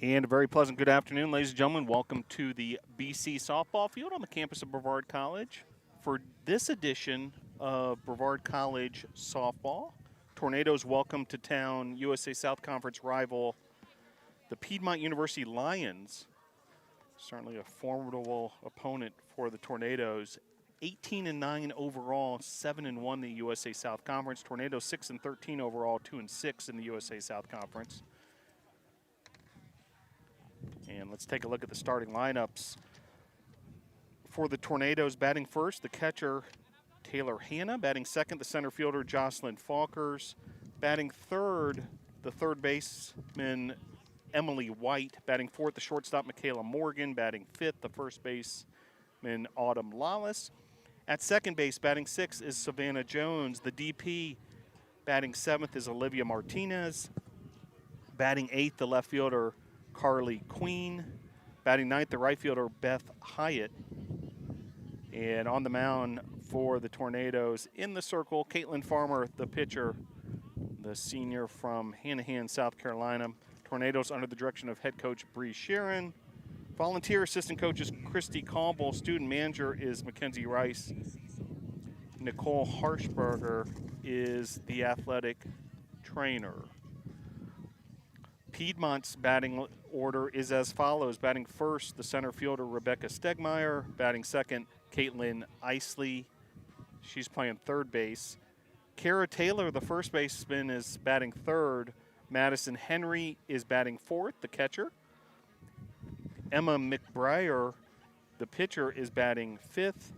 And a very pleasant good afternoon, ladies and gentlemen. Welcome to the BC softball field on the campus of Brevard College. For this edition of Brevard College softball, Tornadoes welcome to town USA South Conference rival, the Piedmont University Lions. Certainly a formidable opponent for the Tornadoes. 18-9 overall, 7-1 the USA South Conference. Tornadoes 6-13 overall, 2-6 in the USA South Conference. And let's take a look at the starting lineups. For the Tornadoes, batting first, the catcher, Taylor Hanna. Batting second, the center fielder, Jocelyn Falkers. Batting third, the third baseman, Emily White. Batting fourth, the shortstop, Michaela Morgan. Batting fifth, the first baseman, Autumn Lawless. At second base, batting sixth is Savannah Jones. The DP, batting seventh, is Olivia Martinez. Batting eighth, the left fielder, Carly Queen. Batting ninth, the right fielder, Beth Hyatt. And on the mound for the Tornadoes, in the circle, Caitlin Farmer, the pitcher, the senior from Hanahan, South Carolina. Tornadoes under the direction of head coach Bree Sharon. Volunteer assistant coach is Christy Campbell. Student manager is Mackenzie Rice. Nicole Harshberger is the athletic trainer. Piedmont's batting order is as follows. Batting first, the center fielder, Rebecca Stegmeyer. Batting second, Caitlin Isley. She's playing third base. Kara Taylor, the first baseman, is batting third. Madison Henry is batting fourth, the catcher. Emma McBrier, the pitcher, is batting fifth.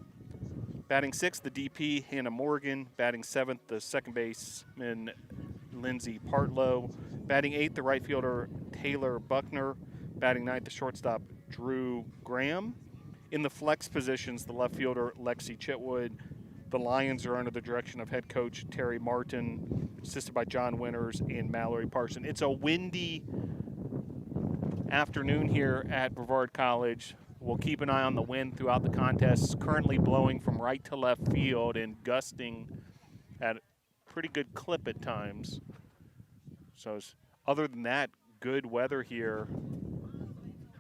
Batting sixth, the DP, Hannah Morgan. Batting seventh, the second baseman, Lindsay Partlow. Batting eighth, the right fielder, Taylor Buckner. Batting ninth, the shortstop, Drew Graham. In the flex positions, the left fielder, Lexi Chitwood. The Lions are under the direction of head coach Terry Martin, assisted by John Winters and Mallory Parson. It's a windy afternoon here at Brevard College. We'll keep an eye on the wind throughout the contest. It's currently blowing from right to left field and gusting at a pretty good clip at times. So other than that, good weather here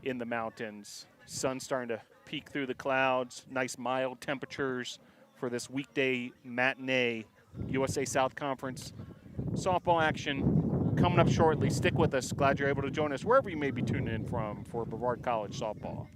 in the mountains. Sun's starting to peek through the clouds. Nice mild temperatures for this weekday matinee USA South Conference softball action coming up shortly. Stick with us. Glad you're able to join us wherever you may be tuning in from for Brevard College softball.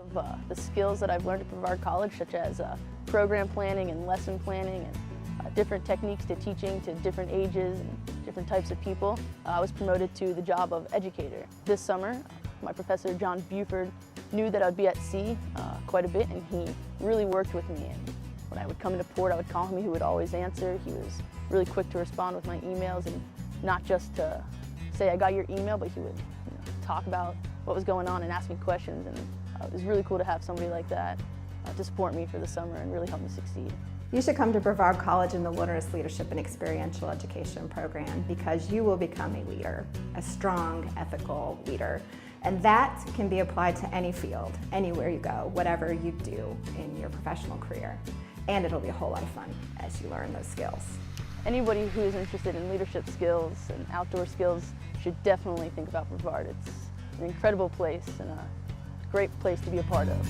The skills that I've learned at Brevard College, such as program planning and lesson planning and different techniques to teaching to different ages and different types of people. I was promoted to the job of educator. This summer, my professor, John Buford, knew that I'd be at sea quite a bit, and he really worked with me. And when I would come into port, I would call him, he would always answer. He was really quick to respond with my emails, and not just to say, I got your email, but he would talk about what was going on and ask me questions. And it was really cool to have somebody like that to support me for the summer and really help me succeed. You should come to Brevard College in the Wilderness Leadership and Experiential Education program, because you will become a leader, a strong, ethical leader. And that can be applied to any field, anywhere you go, whatever you do in your professional career. And it'll be a whole lot of fun as you learn those skills. Anybody who is interested in leadership skills and outdoor skills should definitely think about Brevard. It's an incredible place and a great place to be a part of.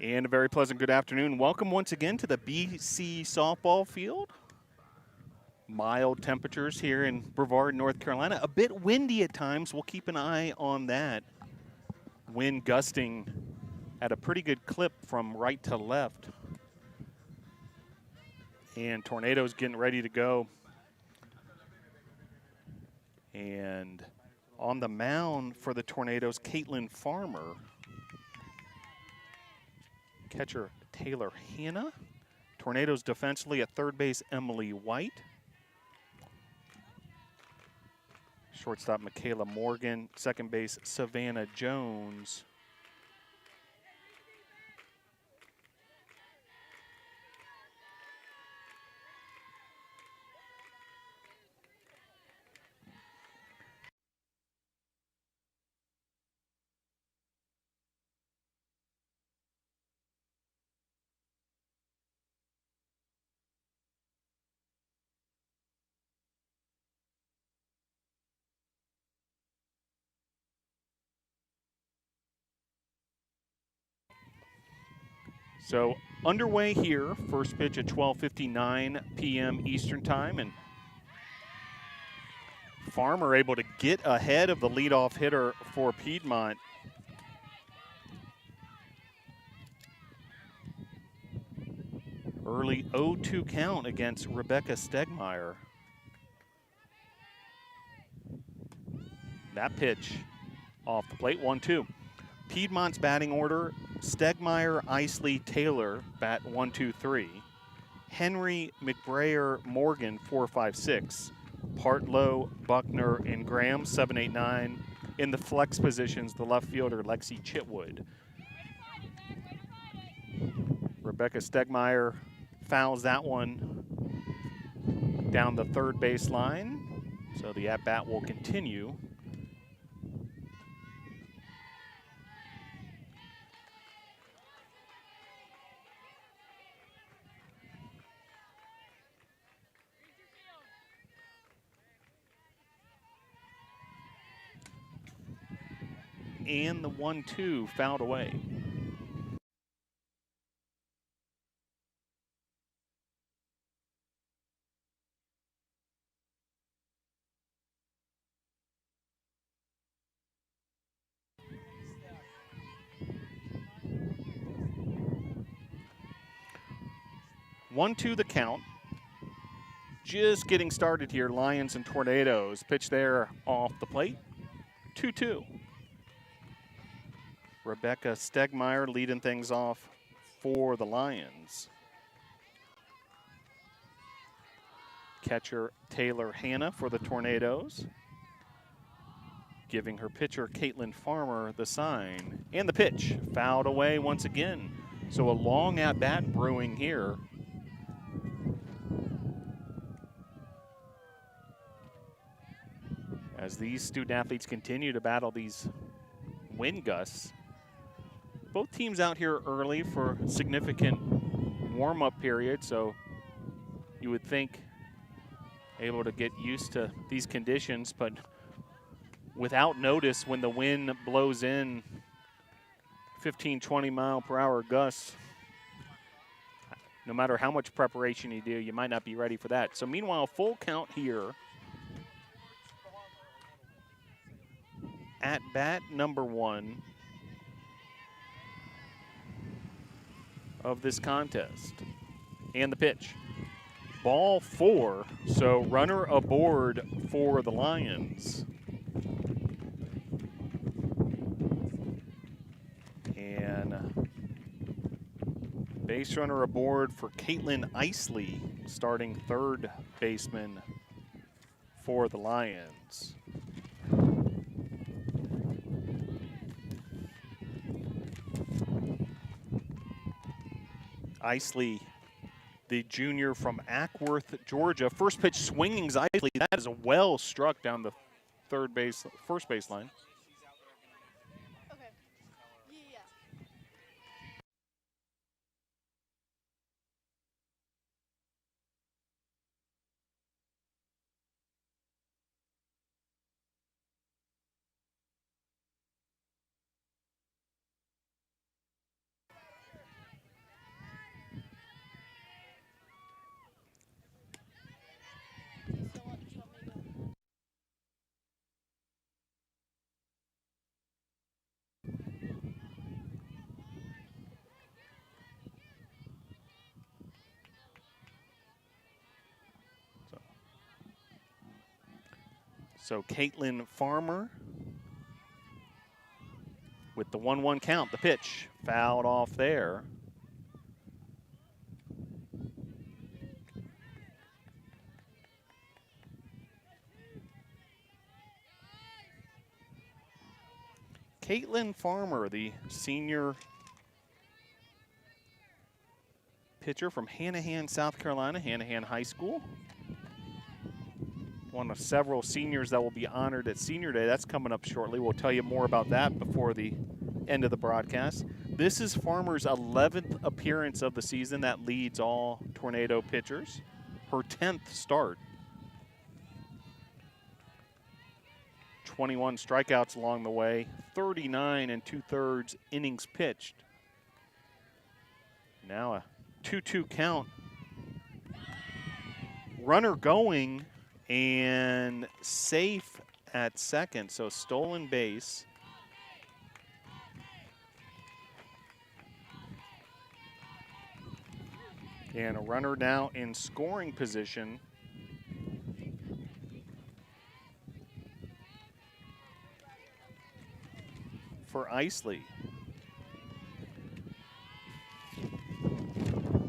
And a very pleasant good afternoon. Welcome once again to the BC softball field. Mild temperatures here in Brevard, North Carolina. A bit windy at times. We'll keep an eye on that. Wind gusting at a pretty good clip from right to left. And Tornadoes getting ready to go. And on the mound for the Tornadoes, Caitlin Farmer. Catcher Taylor Hanna. Tornadoes defensively at third base, Emily White. Shortstop Michaela Morgan. Second base, Savannah Jones. So underway here, first pitch at 12:59 p.m. Eastern time, and Farmer able to get ahead of the leadoff hitter for Piedmont. Early 0-2 count against Rebecca Stegmeyer. That pitch off the plate, 1-2. Piedmont's batting order: Stegmeyer, Isley, Taylor, bat 1, 2, 3. Henry, McBrayer, Morgan, 4, 5, 6. Partlow, Buckner, and Graham, 7, 8, 9. In the flex positions, the left fielder, Lexi Chitwood. Rebecca Stegmeyer fouls that one down the third base line, so the at-bat will continue. And the 1-2 fouled away. One, two, the count. Just getting started here. Lions and Tornadoes. Pitch there off the plate. 2-2. Rebecca Stegmeyer leading things off for the Lions. Catcher Taylor Hanna for the Tornadoes. Giving her pitcher Caitlin Farmer the sign. And the pitch fouled away once again. So a long at-bat brewing here. As these student athletes continue to battle these wind gusts. Both teams out here early for significant warm-up period, so you would think able to get used to these conditions, but without notice when the wind blows in 15, 20 mile per hour gusts, no matter how much preparation you do, you might not be ready for that. So meanwhile, full count here. At bat number 1 of this contest. And the pitch. Ball 4, so runner aboard for the Lions. And base runner aboard for Caitlin Isley, starting third baseman for the Lions. Isley, the junior from Ackworth, Georgia. First pitch swinging Isley. That is well struck down the first base line. Okay. Yeah. So Caitlin Farmer with the 1-1 count. The pitch fouled off there. Caitlin Farmer, the senior pitcher from Hanahan, South Carolina, Hanahan High School. One of several seniors that will be honored at Senior Day. That's coming up shortly. We'll tell you more about that before the end of the broadcast. This is Farmer's 11th appearance of the season. That leads all Tornado pitchers. Her 10th start. 21 strikeouts along the way, 39 2/3 innings pitched. Now a 2-2 count. Runner going and safe at second, so stolen base. And a runner now in scoring position. For Isley.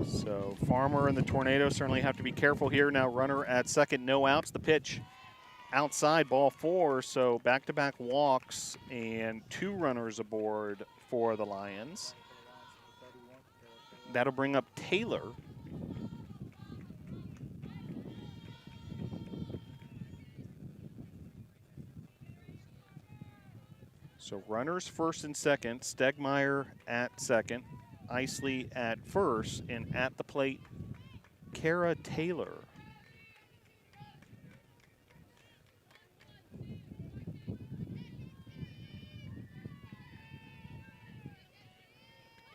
So Farmer and the Tornadoes certainly have to be careful here. Now runner at second, no outs. The pitch outside, ball 4. So back-to-back walks and 2 runners aboard for the Lions. That'll bring up Taylor. So runners first and second, Stegmeyer at second, Isley at first, and at the plate, Kara Taylor.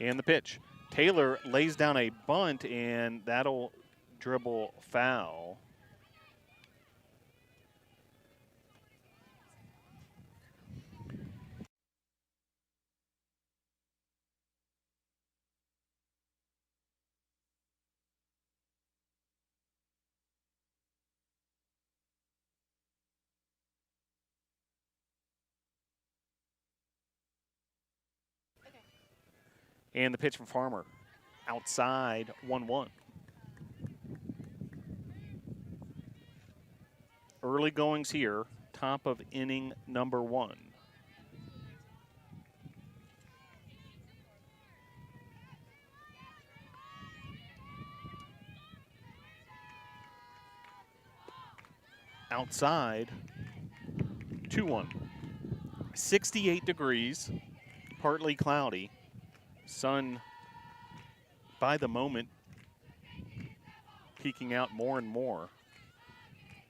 And the pitch. Taylor lays down a bunt, and that'll dribble foul. And the pitch from Farmer. Outside, 1-1. Early goings here, top of inning number 1. Outside, 2-1. 68 degrees, partly cloudy. Sun by the moment peeking out more and more.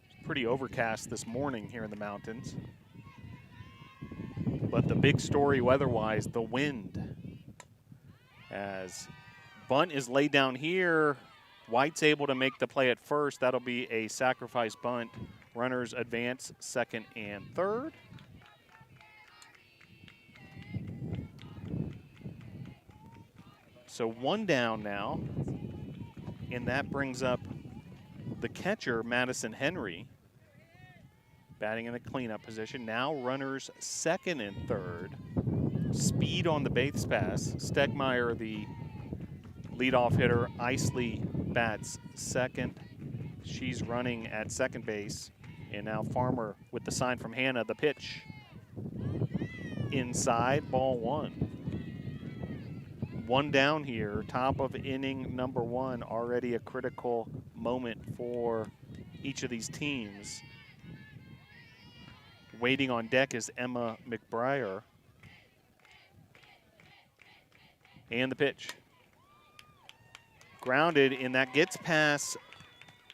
It's pretty overcast this morning here in the mountains. But the big story weather-wise, the wind. As bunt is laid down here, White's able to make the play at first. That'll be a sacrifice bunt. Runners advance second and third. So 1 down now, and that brings up the catcher, Madison Henry, batting in the cleanup position. Now runners second and third. Speed on the base pass. Stegmeyer, the leadoff hitter. Isley bats second. She's running at second base. And now Farmer with the sign from Hannah. The pitch inside, ball 1. 1 down here, top of inning number 1, already a critical moment for each of these teams. Waiting on deck is Emma McBriar. And the pitch. Grounded, and that gets past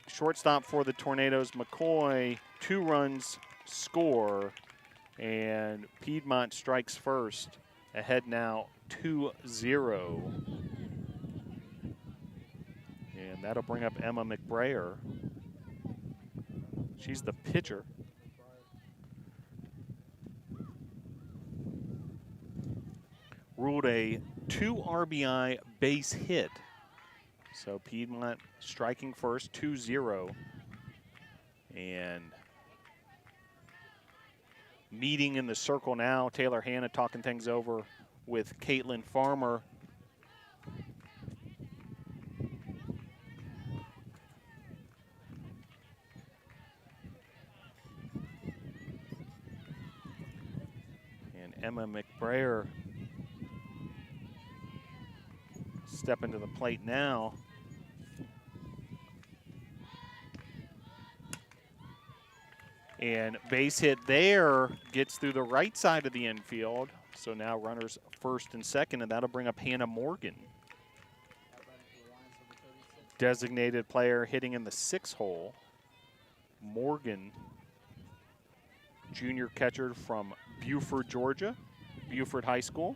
shortstop for the Tornadoes, McCoy. 2 runs score, and Piedmont strikes first. Ahead now 2-0. And that'll bring up Emma McBrayer. She's the pitcher. Ruled a 2 RBI base hit. So Piedmont striking first, 2-0. And meeting in the circle now. Taylor Hanna talking things over with Caitlin Farmer. And Emma McBrayer stepping to the plate now. And base hit there, gets through the right side of the infield. So now runners first and second, and that'll bring up Hannah Morgan. Designated player hitting in the 6th hole. Morgan, junior catcher from Buford, Georgia, Buford High School.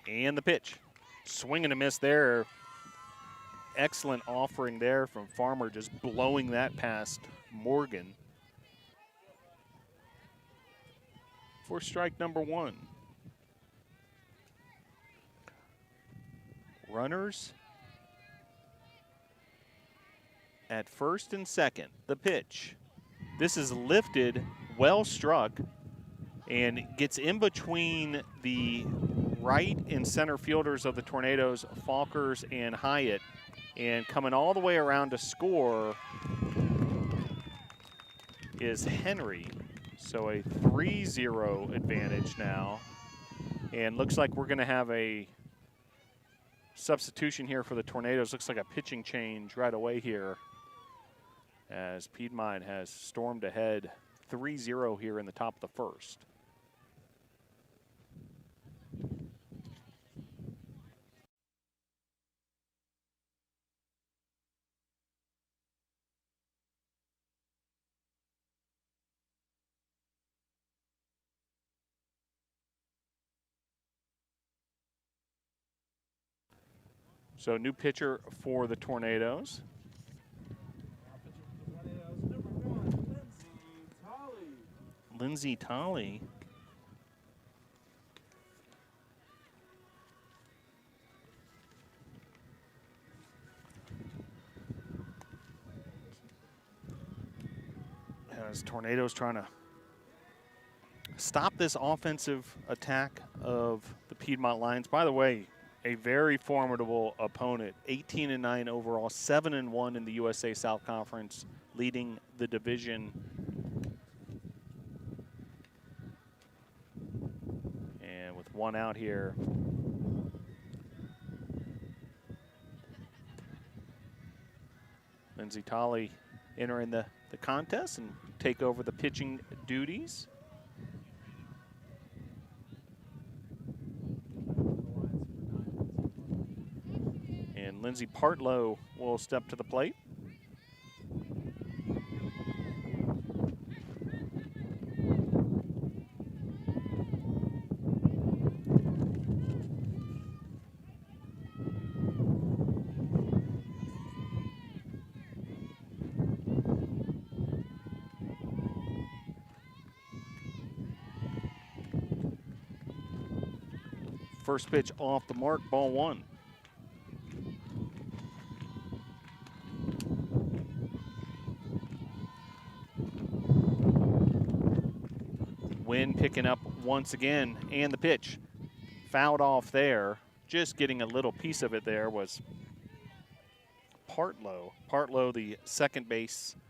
And the pitch. Swing and a miss there. Excellent offering there from Farmer, just blowing that past Morgan. For strike number 1. Runners at first and second. The pitch. This is lifted, well struck, and gets in between the right and center fielders of the Tornadoes, Falkers and Hyatt, and coming all the way around to score is Henry. So a 3-0 advantage now. And looks like we're gonna have a substitution here for the Tornadoes. Looks like a pitching change right away here, as Piedmont has stormed ahead 3-0 here in the top of the first. So new pitcher for the Tornadoes. Lindsay Tolley. As Tornadoes trying to stop this offensive attack of the Piedmont Lions. By the way, a very formidable opponent, 18-9 overall, 7-1 in the USA South Conference, leading the division. And with one out here, Lindsay Tolley entering the contest and take over the pitching duties. And Lindsay Partlow will step to the plate. First pitch off the mark, ball 1. Wind picking up once again, and the pitch fouled off there. Just getting a little piece of it there was Partlow. Partlow, the second baseman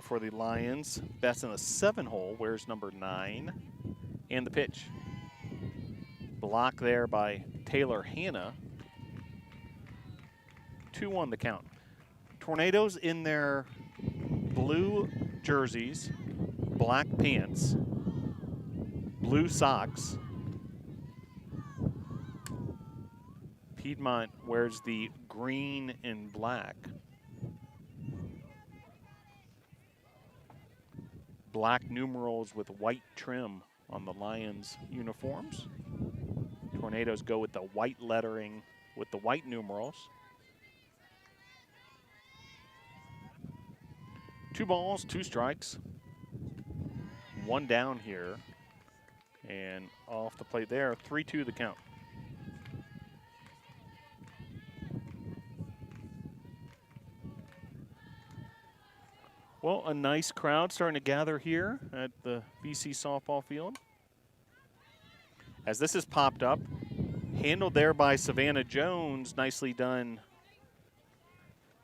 for the Lions. Bats in the 7 hole, wears number 9. And the pitch. Block there by Taylor Hanna. 2-1 the count. Tornadoes in their blue jerseys, black pants, blue socks. Piedmont wears the green and black. Black numerals with white trim on the Lions uniforms. Tornadoes go with the white lettering with the white numerals. 2 balls, 2 strikes. One down here. And off the plate there, 3-2 the count. Well, a nice crowd starting to gather here at the BC softball field. As this is popped up, handled there by Savannah Jones, nicely done,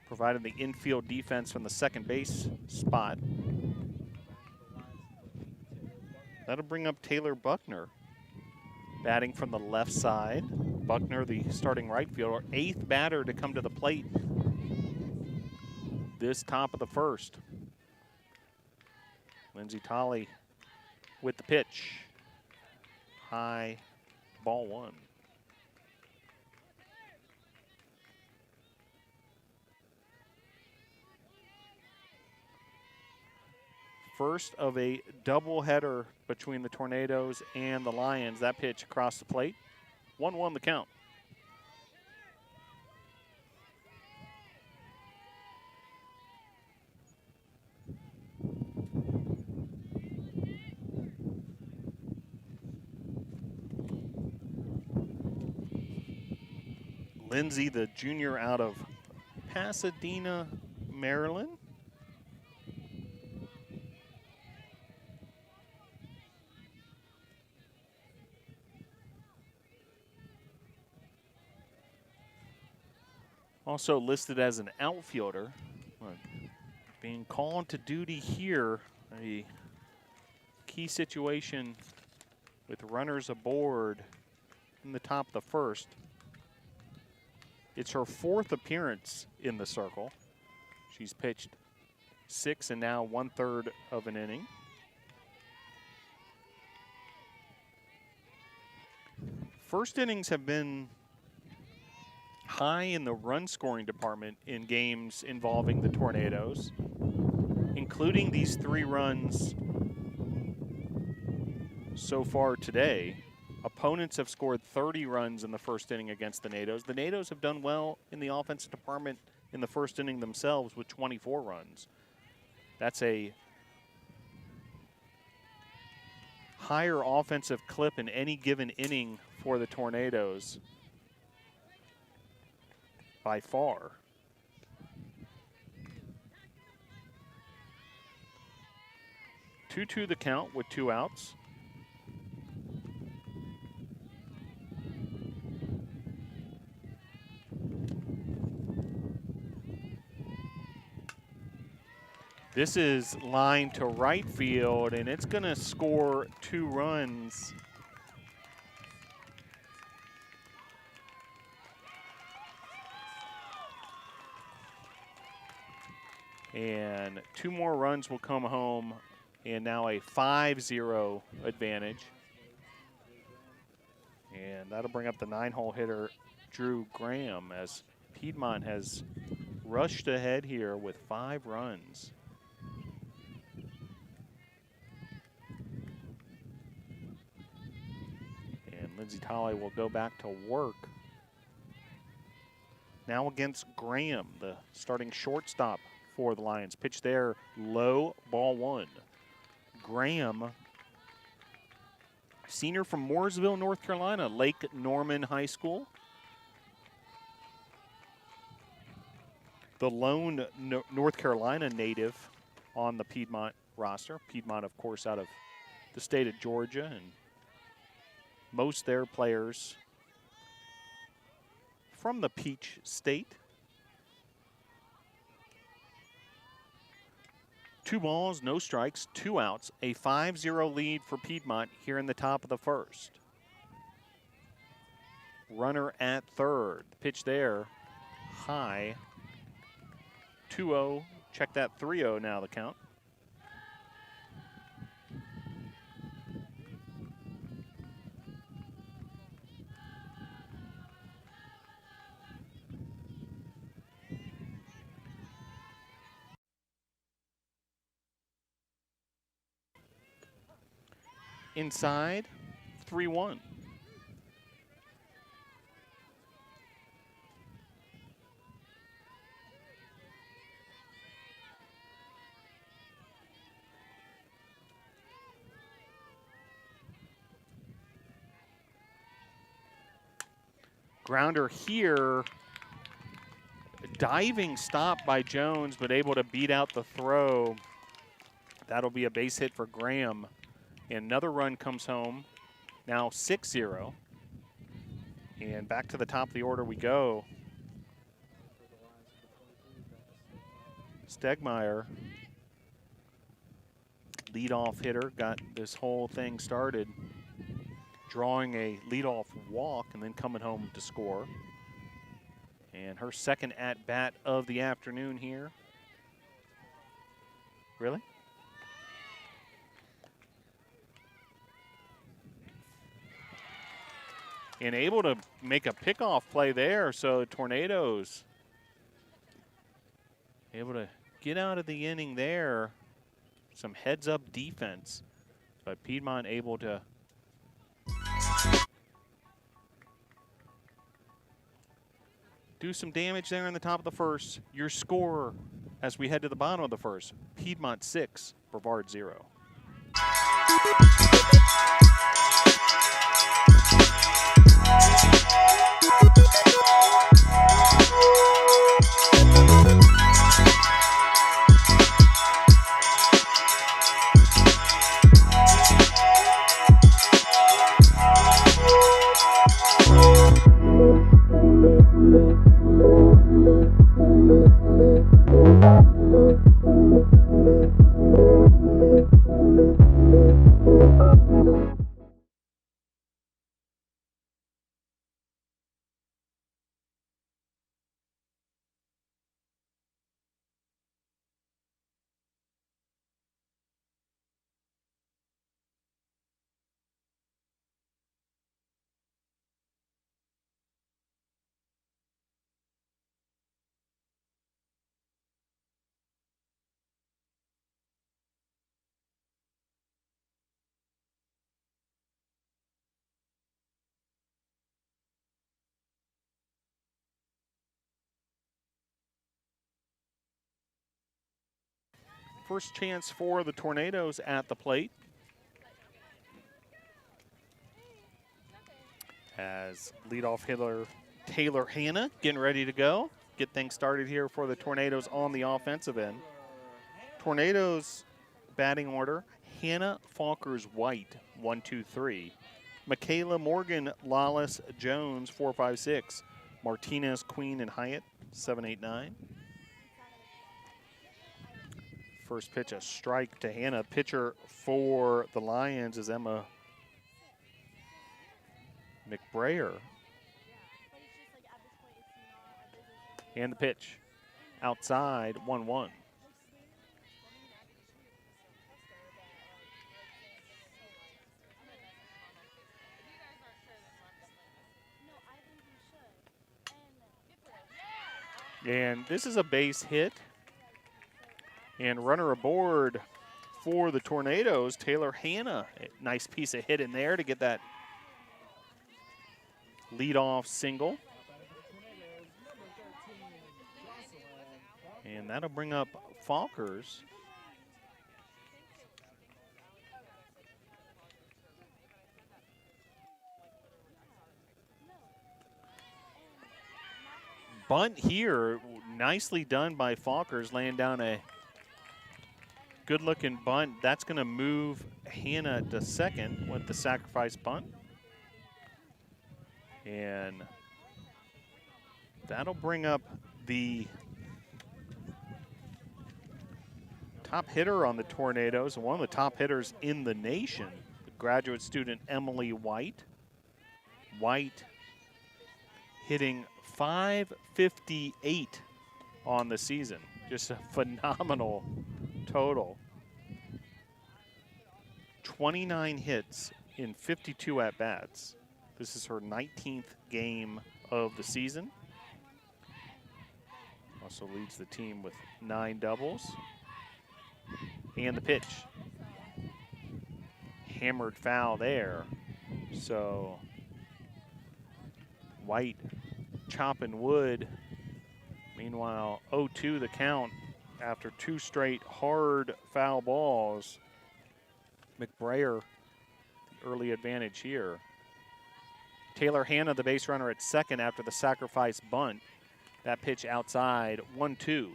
providing the infield defense from the second base spot. That'll bring up Taylor Buckner, batting from the left side. Buckner, the starting right fielder, 8th batter to come to the plate this top of the first. Lindsay Tolley with the pitch. High, ball 1. First of a doubleheader between the Tornadoes and the Lions. That pitch across the plate. 1-1 the count. Lindsay, the junior out of Pasadena, Maryland. Also listed as an outfielder. Being called to duty here, a key situation with runners aboard in the top of the first. It's her 4th appearance in the circle. She's pitched 6 and now 1/3 of an inning. First innings have been high in the run scoring department in games involving the Tornadoes, including these 3 runs so far today. Opponents have scored 30 runs in the first inning against the Nados. The Nados have done well in the offensive department in the first inning themselves with 24 runs. That's a higher offensive clip in any given inning for the Tornadoes by far. Two the count with 2 outs. This is lined to right field, and it's going to score 2 runs. And 2 more runs will come home, and now a 5-0 advantage. And that'll bring up the 9-hole hitter, Drew Graham, as Piedmont has rushed ahead here with 5 runs. And Lindsay Tolley will go back to work. Now against Graham, the starting shortstop for the Lions. Pitch there, low, ball 1. Graham, senior from Mooresville, North Carolina, Lake Norman High School. The lone North Carolina native on the Piedmont roster. Piedmont, of course, out of the state of Georgia, and most their players from the Peach State. 2 balls, no strikes, 2 outs. A 5-0 lead for Piedmont here in the top of the first. Runner at third. Pitch there, high. 2-0. Check that, 3-0 now the count. Inside, 3-1. Grounder here. Diving stop by Jones, but able to beat out the throw. That'll be a base hit for Graham. And another run comes home. Now 6-0. And back to the top of the order we go. Stegmeyer, leadoff hitter, got this whole thing started, drawing a leadoff walk and then coming home to score. And her second at-bat of the afternoon here. Really? And able to make a pickoff play there, so Tornadoes able to get out of the inning there. Some heads-up defense, but Piedmont able to do some damage there in the top of the first. Your score as we head to the bottom of the first, Piedmont 6, Brevard 0. First chance for the Tornadoes at the plate. As leadoff hitter Taylor Hanna getting ready to go. Get things started here for the Tornadoes on the offensive end. Tornadoes batting order, Hannah Falkers White, 1, 2, 3. Michaela Morgan Lawless Jones, 4, 5, 6. Martinez, Queen, and Hyatt, 7, 8, 9. First pitch, a strike to Hannah. Pitcher for the Lions is Emma McBrayer. And the pitch, outside, 1-1. And this is a base hit. And runner aboard for the Tornadoes, Taylor Hanna. A nice piece of hit in there to get that leadoff single. And that'll bring up Falkers. Bunt here, nicely done by Falkers, laying down a good-looking bunt. That's going to move Hannah to second with the sacrifice bunt. And that'll bring up the top hitter on the Tornadoes, and one of the top hitters in the nation, the graduate student Emily White. White hitting .558 on the season. Just a phenomenal total. 29 hits in 52 at-bats. This is her 19th game of the season. Also leads the team with 9 doubles. And the pitch. Hammered foul there. So White chopping wood. Meanwhile, 0-2 the count after 2 straight hard foul balls. McBrayer, the early advantage here. Taylor Hanna, the base runner, at second after the sacrifice bunt. That pitch outside, 1-2.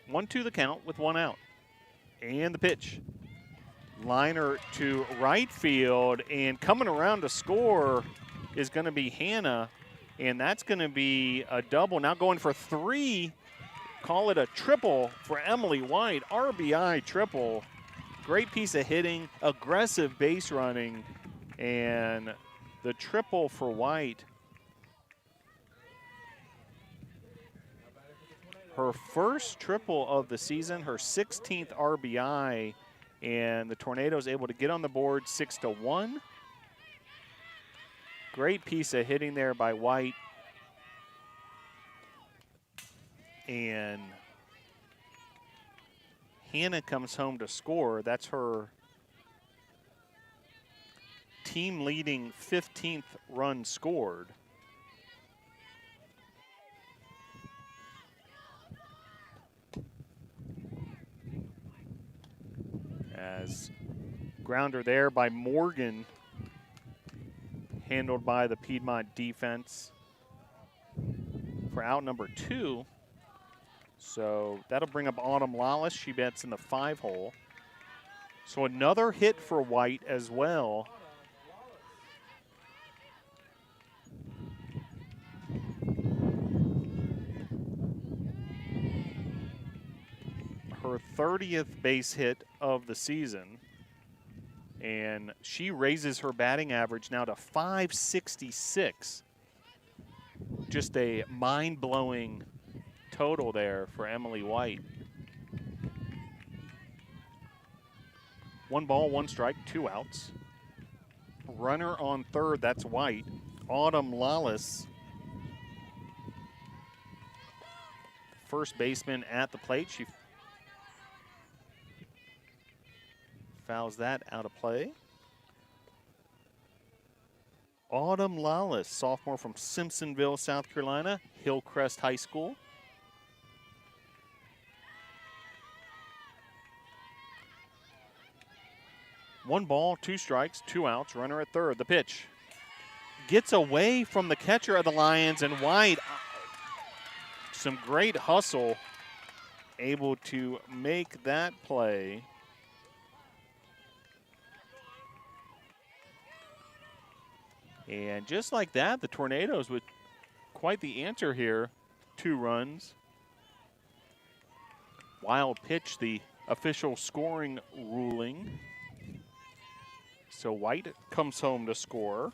One two the count with one out. And the pitch. Liner to right field, and coming around to score is going to be Hanna, and that's going to be a double. Now going for three, call it a triple for Emily White. RBI triple. Great piece of hitting, aggressive base running, and the triple for White. Her first triple of the season, her 16th RBI, and the Tornadoes able to get on the board 6-1. Great piece of hitting there by White. And Hanna comes home to score. That's her team-leading 15th run scored. As grounder there by Morgan, handled by the Piedmont defense for out number 2. So that'll bring up Autumn Lawless. She bats in the 5-hole. So another hit for White as well. Her 30th base hit of the season, and she raises her batting average now to 566. Just a mind-blowing total there for Emily White. 1 ball, 1 strike, 2 outs. Runner on third, that's White. Autumn Lawless, first baseman at the plate. She fouls that out of play. Autumn Lawless, sophomore from Simpsonville, South Carolina, Hillcrest High School. One ball, 2 strikes, 2 outs, runner at third. The pitch gets away from the catcher of the Lions, and White, some great hustle, able to make that play. And just like that, the Tornadoes with quite the answer here. 2 runs. Wild pitch, the official scoring ruling. So White comes home to score.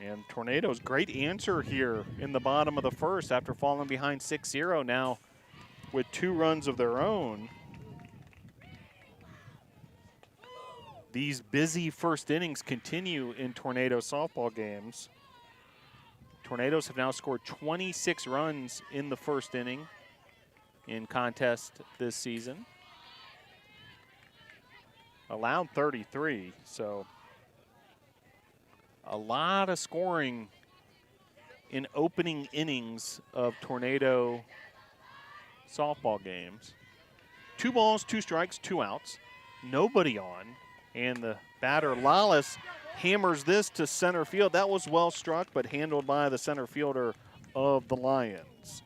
And Tornadoes, great answer here in the bottom of the first after falling behind 6-0 now with 2 runs of their own. These busy first innings continue in Tornado softball games. Tornadoes have now scored 26 runs in the first inning in contest this season. Allowed 33, so a lot of scoring in opening innings of Tornado softball games. 2 balls, 2 strikes, 2 outs. Nobody on. And the batter, Lawless, hammers this to center field. That was well struck, but handled by the center fielder of the Lions.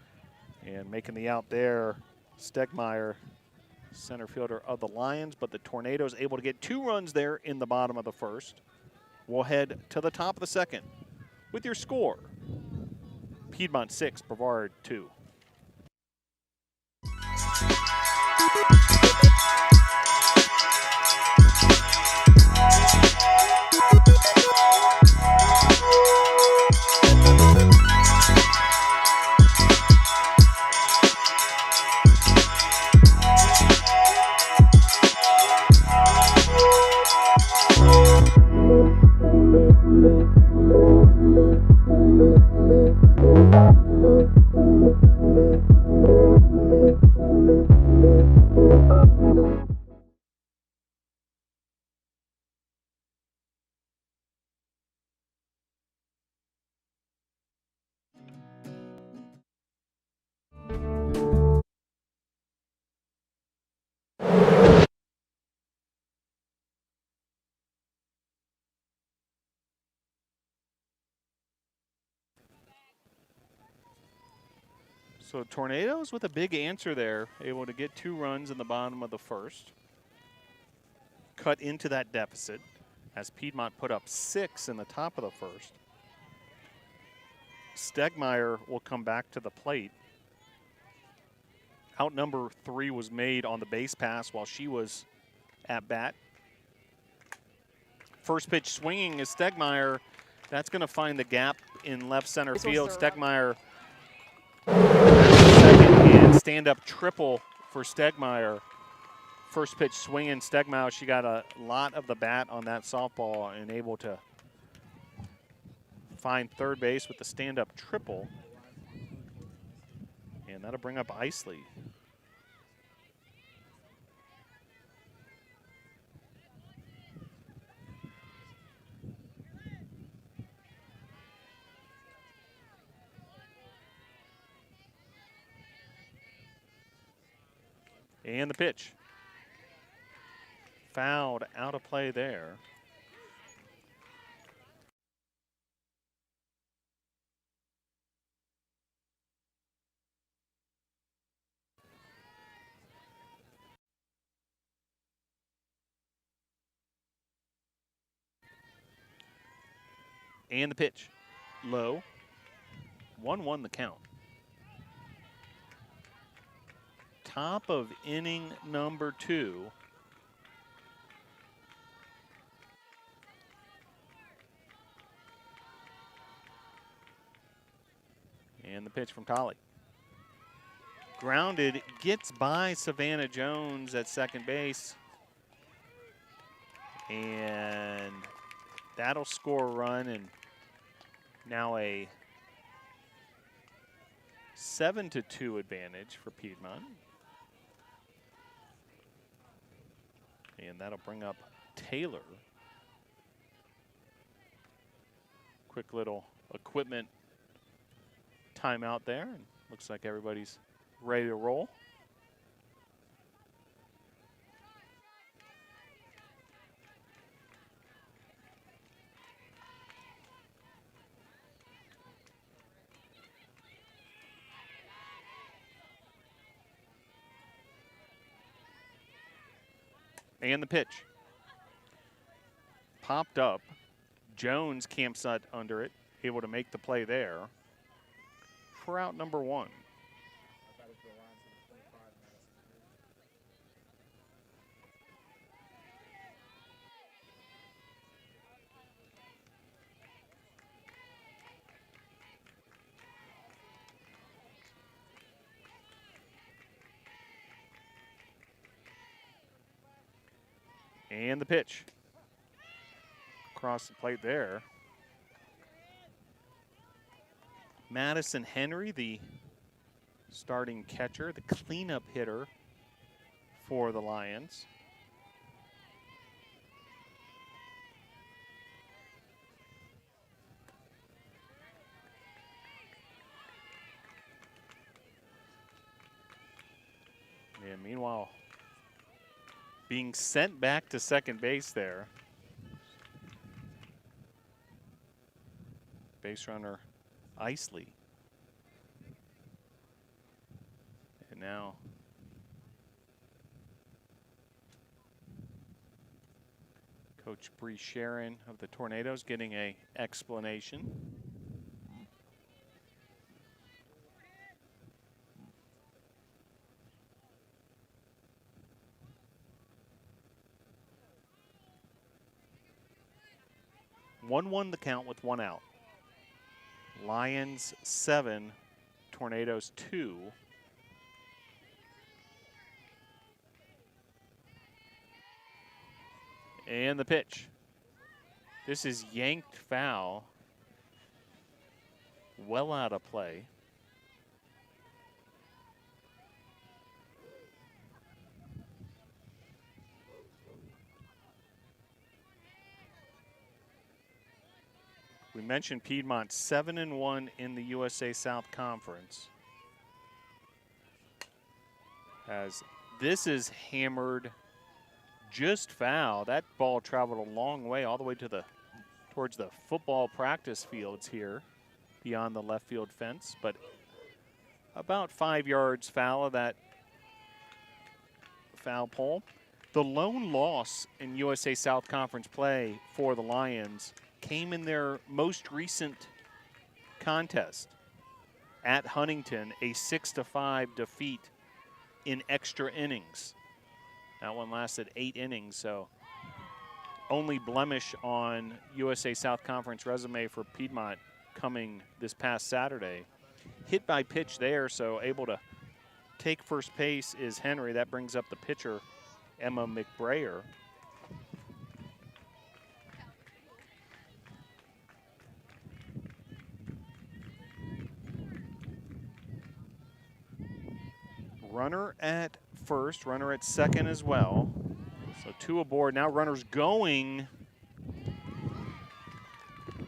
And making the out there, Stegmeyer, center fielder of the Lions. But the Tornadoes able to get 2 runs there in the bottom of the first. We'll head to the top of the second with your score. Piedmont 6, Brevard 2. So Tornadoes with a big answer there, able to get 2 runs in the bottom of the first. Cut into that deficit as Piedmont put up 6 in the top of the first. Stegmeyer will come back to the plate. Out number 3 was made on the base pass while she was at bat. First pitch swinging is Stegmeyer. That's going to find the gap in left center field. Stegmeyer, second and stand-up triple for Stegmeyer. First pitch swinging, Stegmeyer, she got a lot of the bat on that softball and able to find third base with the stand-up triple. And that'll bring up Isley. And the pitch. Fouled, out of play there. And the pitch. Low. 1-1 the count. Top of inning number 2. And the pitch from Tolly. Grounded, gets by Savannah Jones at second base. And that'll score a run, and now a 7-2 advantage for Piedmont. And that'll bring up Taylor. Quick little equipment timeout there. And looks like everybody's ready to roll. And the pitch. Popped up. Jones camps out under it, able to make the play there for out number 1. And the pitch. Across the plate there. Madison Henry, the starting catcher, the cleanup hitter for the Lions. And meanwhile, being sent back to second base there. Base runner Isley. And now Coach Bree Sharon of the Tornadoes getting an explanation. One the count with 1 out. Lions 7, Tornadoes 2. And the pitch. This is yanked foul. Well out of play. We mentioned Piedmont 7-1 in the USA South Conference. As this is hammered just foul. That ball traveled a long way, all the way to towards the football practice fields here, beyond the left field fence. But about 5 yards foul of that foul pole. The lone loss in USA South Conference play for the Lions came in their most recent contest at Huntington, a 6-5 defeat in extra innings. That one lasted 8 innings, so only blemish on USA South Conference resume for Piedmont coming this past Saturday. Hit by pitch there, so able to take first base is Henry. That brings up the pitcher, Emma McBrayer. Runner at first, runner at second as well. So 2 aboard. Now runners going.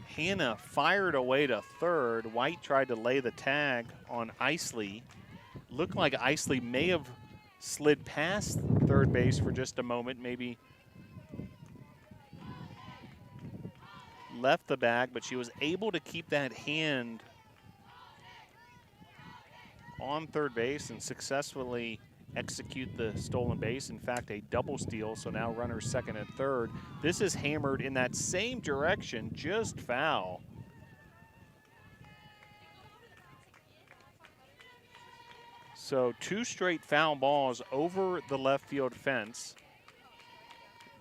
Hannah fired away to third. White tried to lay the tag on Isley. Looked like Isley may have slid past third base for just a moment, maybe left the bag, but she was able to keep that hand on third base and successfully execute the stolen base. In fact, a double steal, so now runners second and third. This is hammered in that same direction, just foul. So 2 straight foul balls over the left field fence,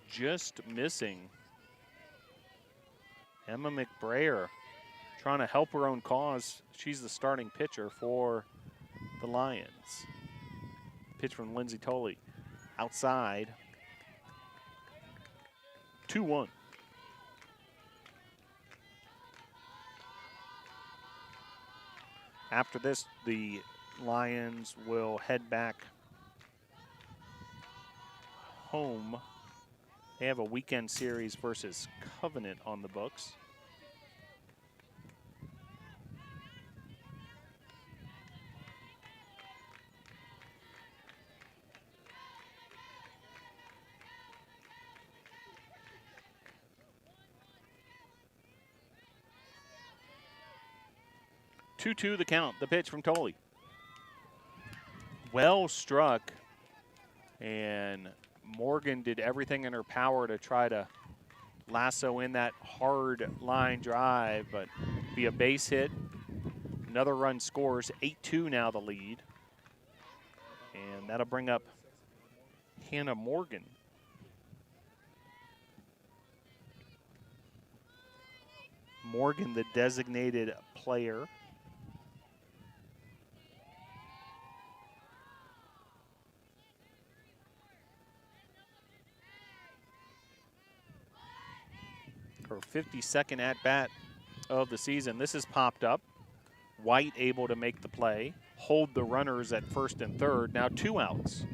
just missing. Emma McBrayer trying to help her own cause. She's the starting pitcher for the Lions. Pitch from Lindsay Tolley. Outside. 2-1. After this, the Lions will head back home. They have a weekend series versus Covenant on the books. Two-two the count. The pitch from Tolley. Well struck, and Morgan did everything in her power to try to lasso in that hard line drive, but be a base hit. Another run scores. 8-2 now the lead. And that'll bring up Hannah Morgan. Morgan, the designated player. Her 52nd at-bat of the season. This has popped up. White able to make the play, hold the runners at first and third. Now 2 outs.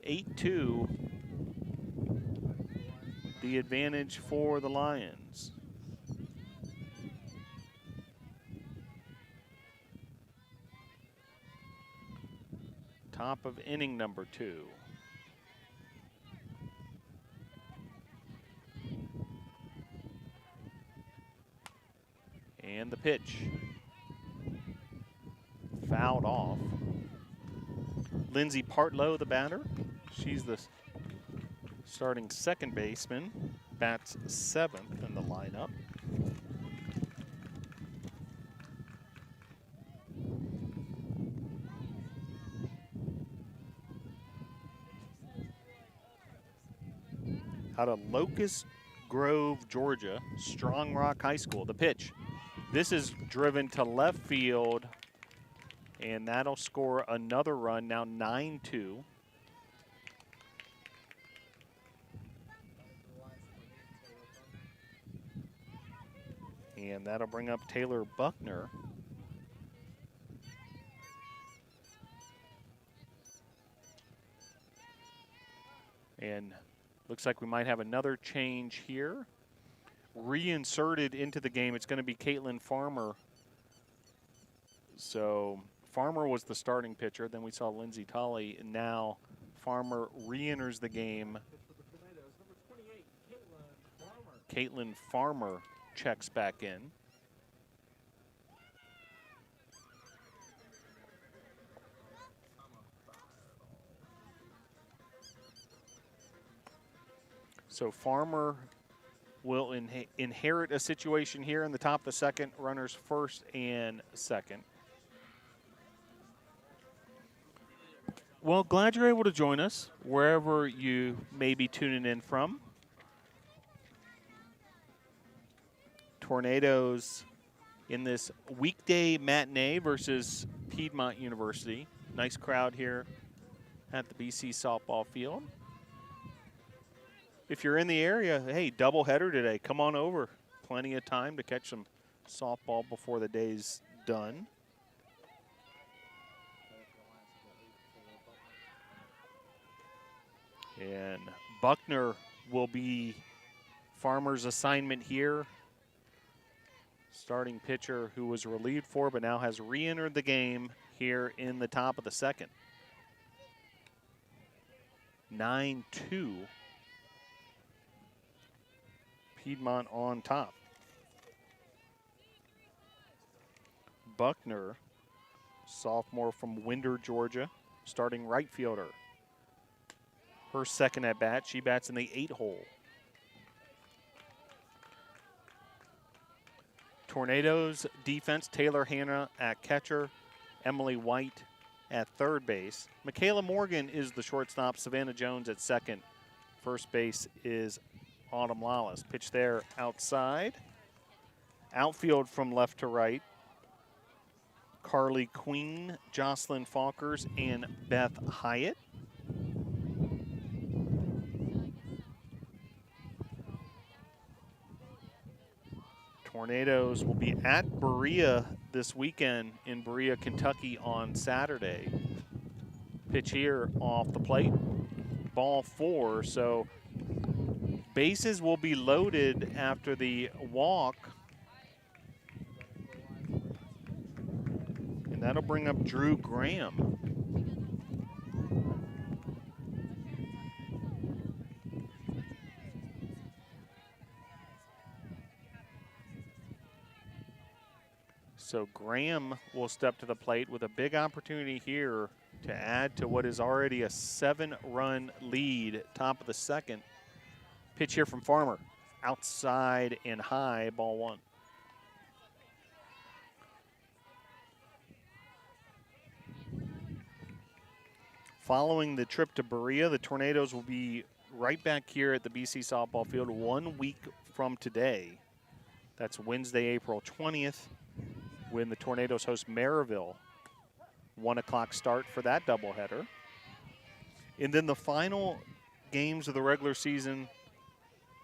8-2, the advantage for the Lions. Top of inning number 2. And the pitch. Fouled off. Lindsay Partlow, the batter. She's the starting second baseman. Bats 7th in the lineup. Out of Locust Grove, Georgia, Strong Rock High School. The pitch. This is driven to left field, and that'll score another run, now 9-2. And that'll bring up Taylor Buckner. And looks like we might have another change here. Reinserted into the game, it's going to be Caitlin Farmer. So Farmer was the starting pitcher. Then we saw Lindsay Tolley, and now Farmer re-enters the game. Caitlin Farmer checks back in. So Farmer will inherit a situation here in the top of the second, runners first and second. Well, glad you're able to join us wherever you may be tuning in from. Tornadoes in this weekday matinee versus Piedmont University. Nice crowd here at the BC softball field. If you're in the area, hey, doubleheader today. Come on over. Plenty of time to catch some softball before the day's done. And Buckner will be Farmer's assignment here. Starting pitcher who was relieved for but now has re-entered the game here in the top of the second. 9-2. Piedmont on top. Buckner, sophomore from Winder, Georgia, starting right fielder. Her second at bat, she bats in the 8-hole. Tornadoes defense, Taylor Hanna at catcher, Emily White at third base. Michaela Morgan is the shortstop, Savannah Jones at second. First base is Autumn Lawless. Pitch there outside. Outfield from left to right. Carly Queen, Jocelyn Falkers, and Beth Hyatt. Tornadoes will be at Berea this weekend in Berea, Kentucky on Saturday. Pitch here off the plate. Ball 4, so bases will be loaded after the walk. And that'll bring up Drew Graham. So Graham will step to the plate with a big opportunity here to add to what is already a 7-run lead, top of the second. Pitch here from Farmer. Outside and high, ball 1. Following the trip to Berea, the Tornadoes will be right back here at the BC softball field 1 week from today. That's Wednesday, April 20th, when the Tornadoes host Maryville. 1 o'clock start for that doubleheader. And then the final games of the regular season,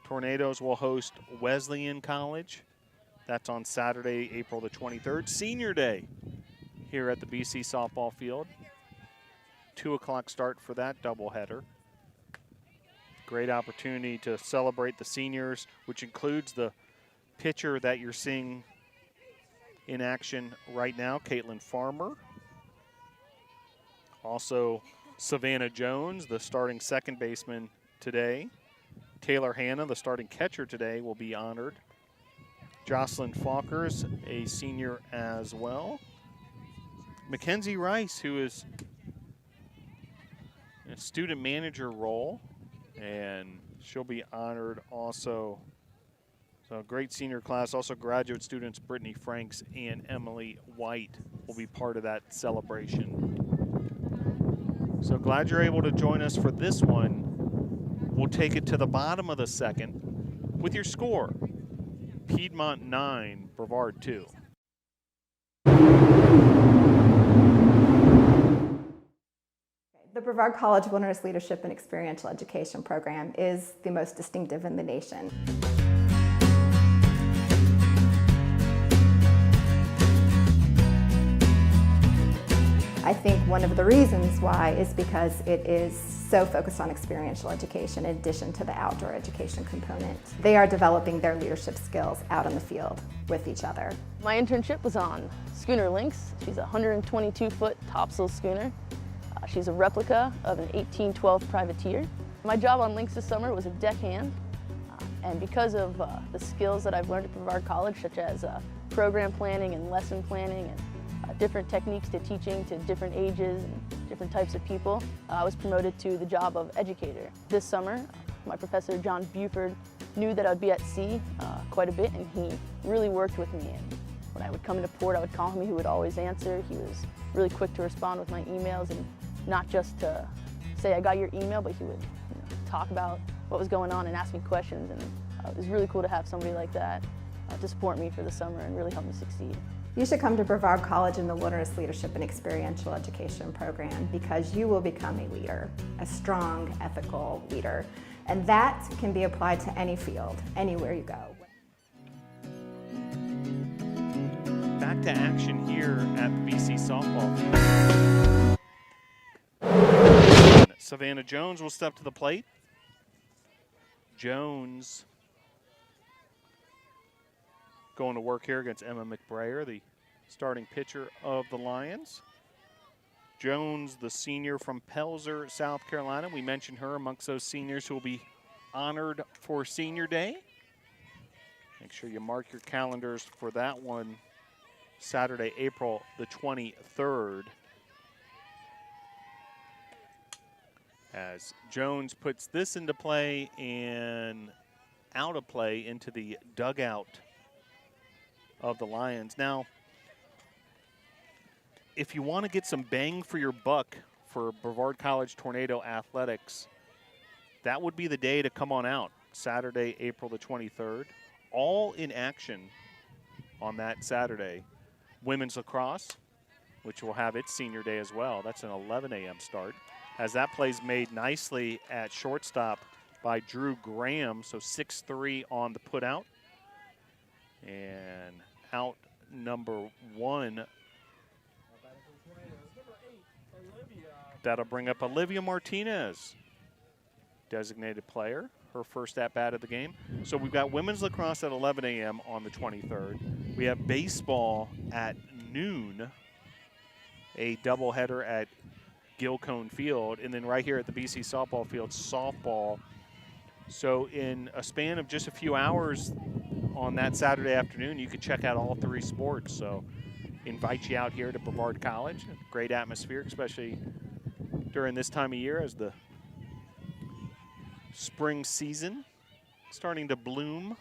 Tornadoes will host Wesleyan College. That's on Saturday, April the 23rd. Senior Day here at the BC softball field. 2 o'clock start for that doubleheader. Great opportunity to celebrate the seniors, which includes the pitcher that you're seeing in action right now, Caitlin Farmer. Also, Savannah Jones, the starting second baseman today. Taylor Hanna, the starting catcher today, will be honored. Jocelyn Falkers, a senior as well. Mackenzie Rice, who is in a student manager role, and she'll be honored also. So great senior class. Also graduate students Brittany Franks and Emily White will be part of that celebration. So glad you're able to join us for this one. We'll take it to the bottom of the second with your score. Piedmont 9, Brevard 2. The Brevard College Wilderness Leadership and Experiential Education program is the most distinctive in the nation. I think one of the reasons why is because it is so focused on experiential education in addition to the outdoor education component. They are developing their leadership skills out in the field with each other. My internship was on Schooner Lynx. She's a 122-foot topsail schooner. She's a replica of an 1812 privateer. My job on Lynx this summer was a deckhand, and because of the skills that I've learned at Brevard College, such as program planning and lesson planning and different techniques to teaching to different ages and different types of people, I was promoted to the job of educator. This summer, My professor, John Buford, knew that I'd be at sea quite a bit, and he really worked with me. And when I would come into port, I would call him. He would always answer. He was really quick to respond with my emails, and not just to say, I got your email, but he would talk about what was going on and ask me questions. And it was really cool to have somebody like that to support me for the summer and really help me succeed. You should come to Brevard College in the Wilderness Leadership and Experiential Education program because you will become a leader, a strong, ethical leader. And that can be applied to any field, anywhere you go. Back to action here at the BC softball field. Savannah Jones will step to the plate. Jones going to work here against Emma McBrayer, the starting pitcher of the Lions. Jones, the senior from Pelzer, South Carolina. We mentioned her amongst those seniors who will be honored for Senior Day. Make sure you mark your calendars for that one, Saturday, April the 23rd. As Jones puts this into play and out of play into the dugout of the Lions. Now, if you want to get some bang for your buck for Brevard College Tornado Athletics, that would be the day to come on out, Saturday, April the 23rd. All in action on that Saturday. Women's lacrosse, which will have its senior day as well. That's an 11 a.m. start. As that play's made nicely at shortstop by Drew Graham, so 6-3 on the putout. And out number one, that'll bring up Olivia Martinez, designated player, her first at-bat of the game. So we've got women's lacrosse at 11 a.m. on the 23rd. We have baseball at noon, a doubleheader at Gilcone Field, and then right here at the BC softball field, softball. So in a span of just a few hours on that Saturday afternoon, you could check out all three sports. So invite you out here to Brevard College. Great atmosphere, especially during this time of year as the spring season starting to bloom.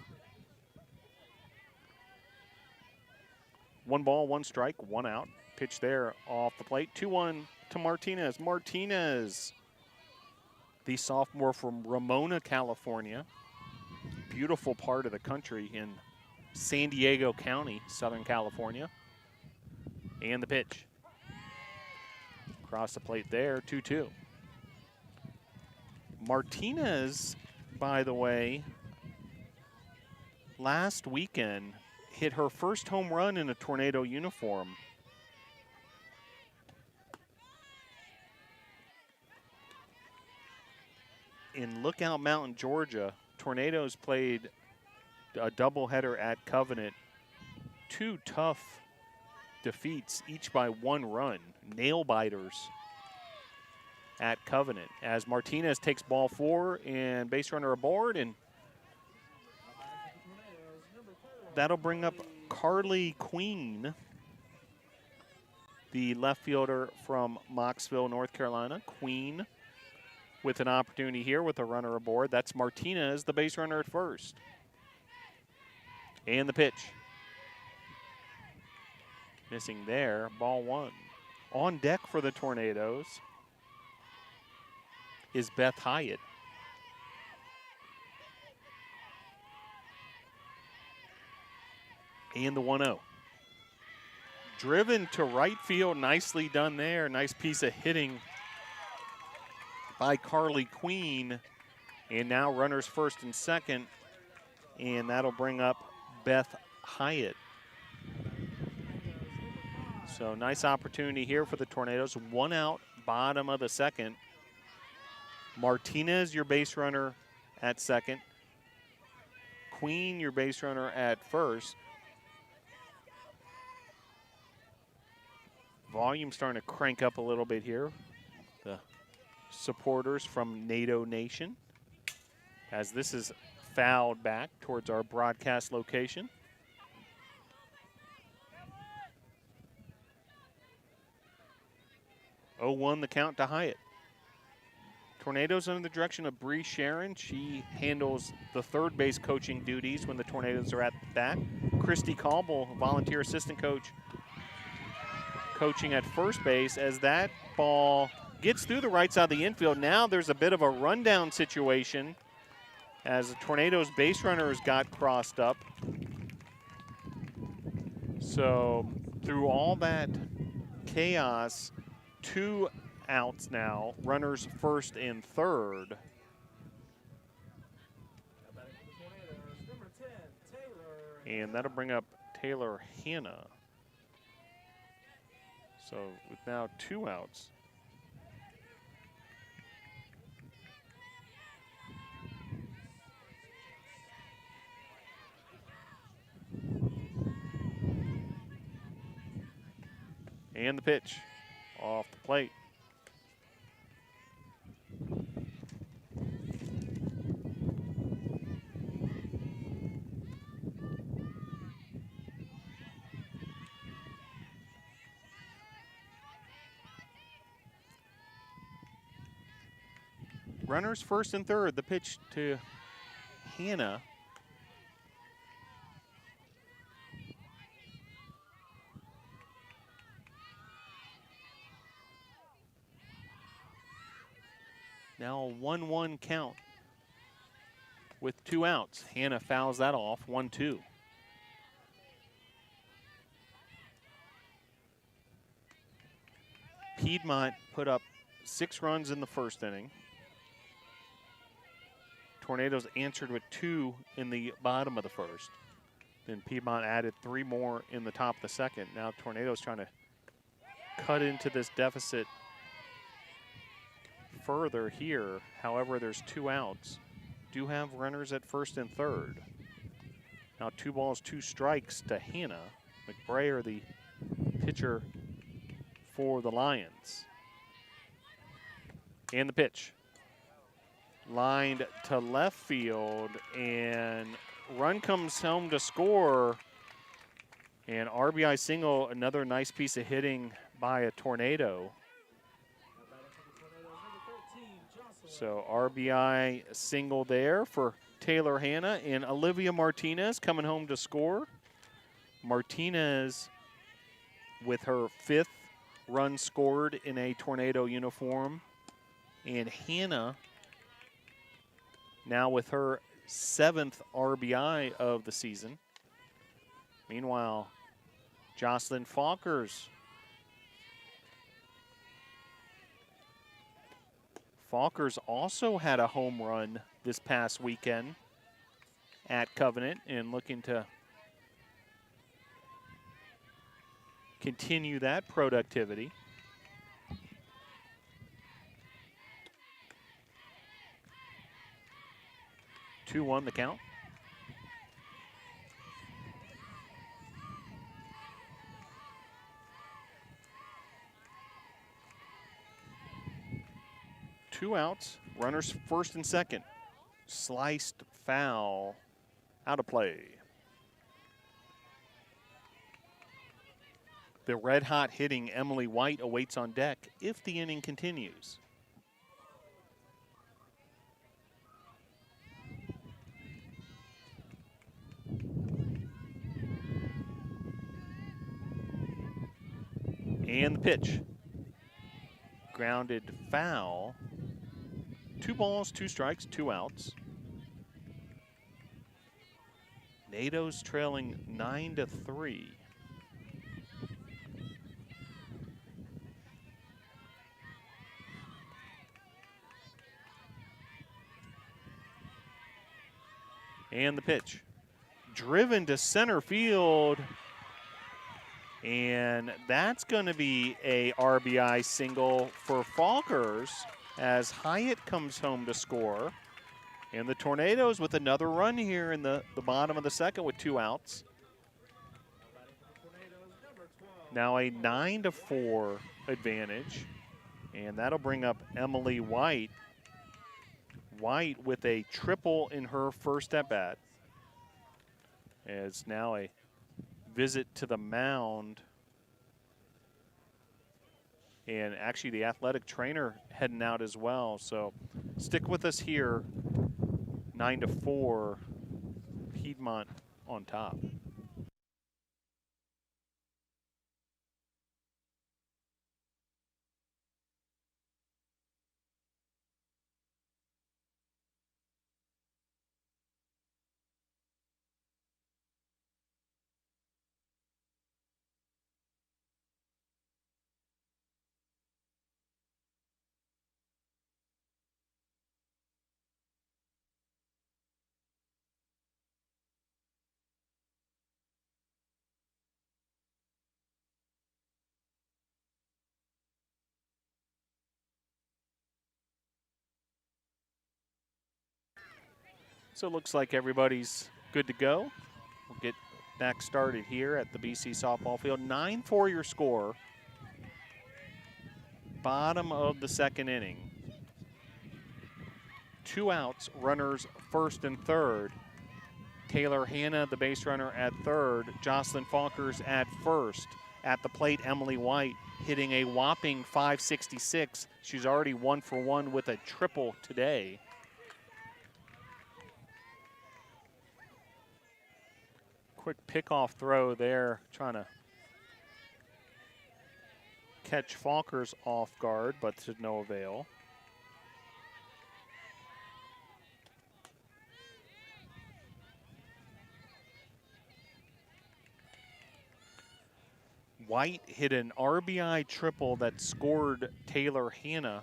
1 ball, 1 strike, 1 out. Pitch there off the plate. 2-1 to Martinez. Martinez, the sophomore from Ramona, California. Beautiful part of the country in San Diego County, Southern California. And the pitch. Across the plate there, 2-2. Martinez, by the way, last weekend hit her first home run in a Tornado uniform. In Lookout Mountain, Georgia, Tornadoes played a doubleheader at Covenant. 2 tough defeats, each by 1 run. Nail biters at Covenant as Martinez takes ball 4 and base runner aboard, and that'll bring up Carly Queen, the left fielder from Mocksville, North Carolina. Queen with an opportunity here with a runner aboard. That's Martinez, the base runner at first. And the pitch. Missing there, ball 1. On deck for the Tornadoes is Beth Hyatt. And the 1-0. Driven to right field, nicely done there. Nice piece of hitting by Carly Queen. And now runners first and second, and that'll bring up Beth Hyatt. So nice opportunity here for the Tornadoes. 1 out, bottom of the second. Martinez, your base runner at second. Queen, your base runner at first. Volume starting to crank up a little bit here. The supporters from NATO Nation, as this is fouled back towards our broadcast location. Oh, 0-1 the count to Hyatt. Tornadoes under the direction of Bree Sharon. She handles the third base coaching duties when the Tornadoes are at that. Christy Cauble, volunteer assistant coach, coaching at first base as that ball gets through the right side of the infield. Now there's a bit of a rundown situation as the Tornadoes base runners got crossed up. So through all that chaos, 2 outs now, runners first and third. And that'll bring up Taylor Hanna. So with now 2 outs. And the pitch off the plate. Runners first and third. The pitch to Hanna. Now a 1-1 count with 2 outs. Hanna fouls that off, 1-2. Piedmont put up 6 runs in the first inning. Tornadoes answered with 2 in the bottom of the first. Then Piedmont added 3 more in the top of the second. Now Tornadoes trying to cut into this deficit further here. However, there's 2 outs. Do have runners at first and third. Now 2 balls, 2 strikes to Hanna. McBrayer, the pitcher for the Lions. And the pitch. Lined to left field, and run comes home to score. And RBI single, another nice piece of hitting by a Tornado. So RBI single there for Taylor Hanna, and Olivia Martinez coming home to score. Martinez with her 5th run scored in a Tornado uniform. And Hanna now with her 7th RBI of the season. Meanwhile, Jocelyn Falkers also had a home run this past weekend at Covenant and looking to continue that productivity. Two 2-1 the count. Two outs, runners first and second. Sliced foul, out of play. The red-hot hitting Emily White awaits on deck if the inning continues. And the pitch. Grounded foul. 2 balls, 2 strikes, 2 outs. NATO's trailing 9-3. And the pitch. Driven to center field. And that's going to be a RBI single for Falkers as Hyatt comes home to score. And the Tornadoes with another run here in the bottom of the second with 2 outs. Now a 9-4 advantage. And that'll bring up Emily White. White with a triple in her first at-bat. As now a visit to the mound and actually the athletic trainer heading out as well. So stick with us here. 9-4, Piedmont on top. So it looks like everybody's good to go. We'll get back started here at the BC softball field. 9-4 your score. Bottom of the second inning. 2 outs, runners first and third. Taylor Hanna, the base runner, at third. Jocelyn Falkers at first. At the plate, Emily White hitting a whopping .566. She's already 1 for 1 with a triple today. Quick pickoff throw there, trying to catch Falkers off guard, but to no avail. White hit an RBI triple that scored Taylor Hanna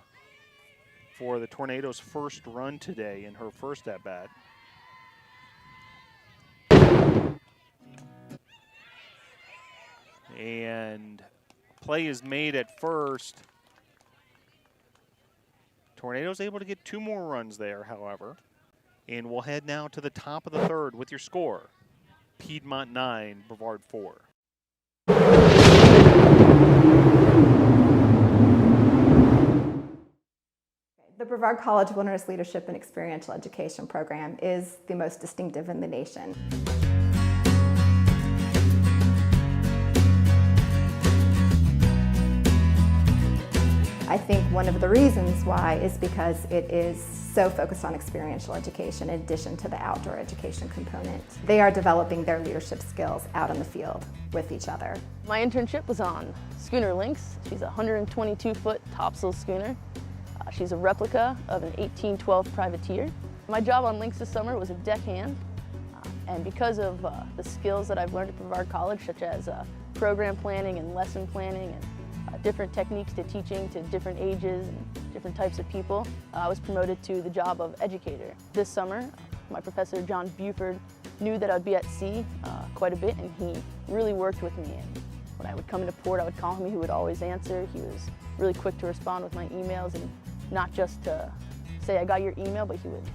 for the Tornadoes' first run today in her first at-bat. And play is made at first. Tornadoes able to get 2 more runs there, however. And we'll head now to the top of the third with your score. Piedmont 9, Brevard 4. The Brevard College Wilderness Leadership and Experiential Education program is the most distinctive in the nation. I think one of the reasons why is because it is so focused on experiential education in addition to the outdoor education component. They are developing their leadership skills out in the field with each other. My internship was on Schooner Lynx. She's a 122-foot topsail schooner. She's a replica of an 1812 privateer. My job on Lynx this summer was a deckhand, and because of the skills that I've learned at Brevard College, such as program planning and lesson planning and different techniques to teaching to different ages and different types of people, I was promoted to the job of educator. This summer, my professor, John Buford, knew that I'd be at sea quite a bit, and he really worked with me. And when I would come into port, I would call him. He would always answer. He was really quick to respond with my emails, and not just to say, I got your email, but he would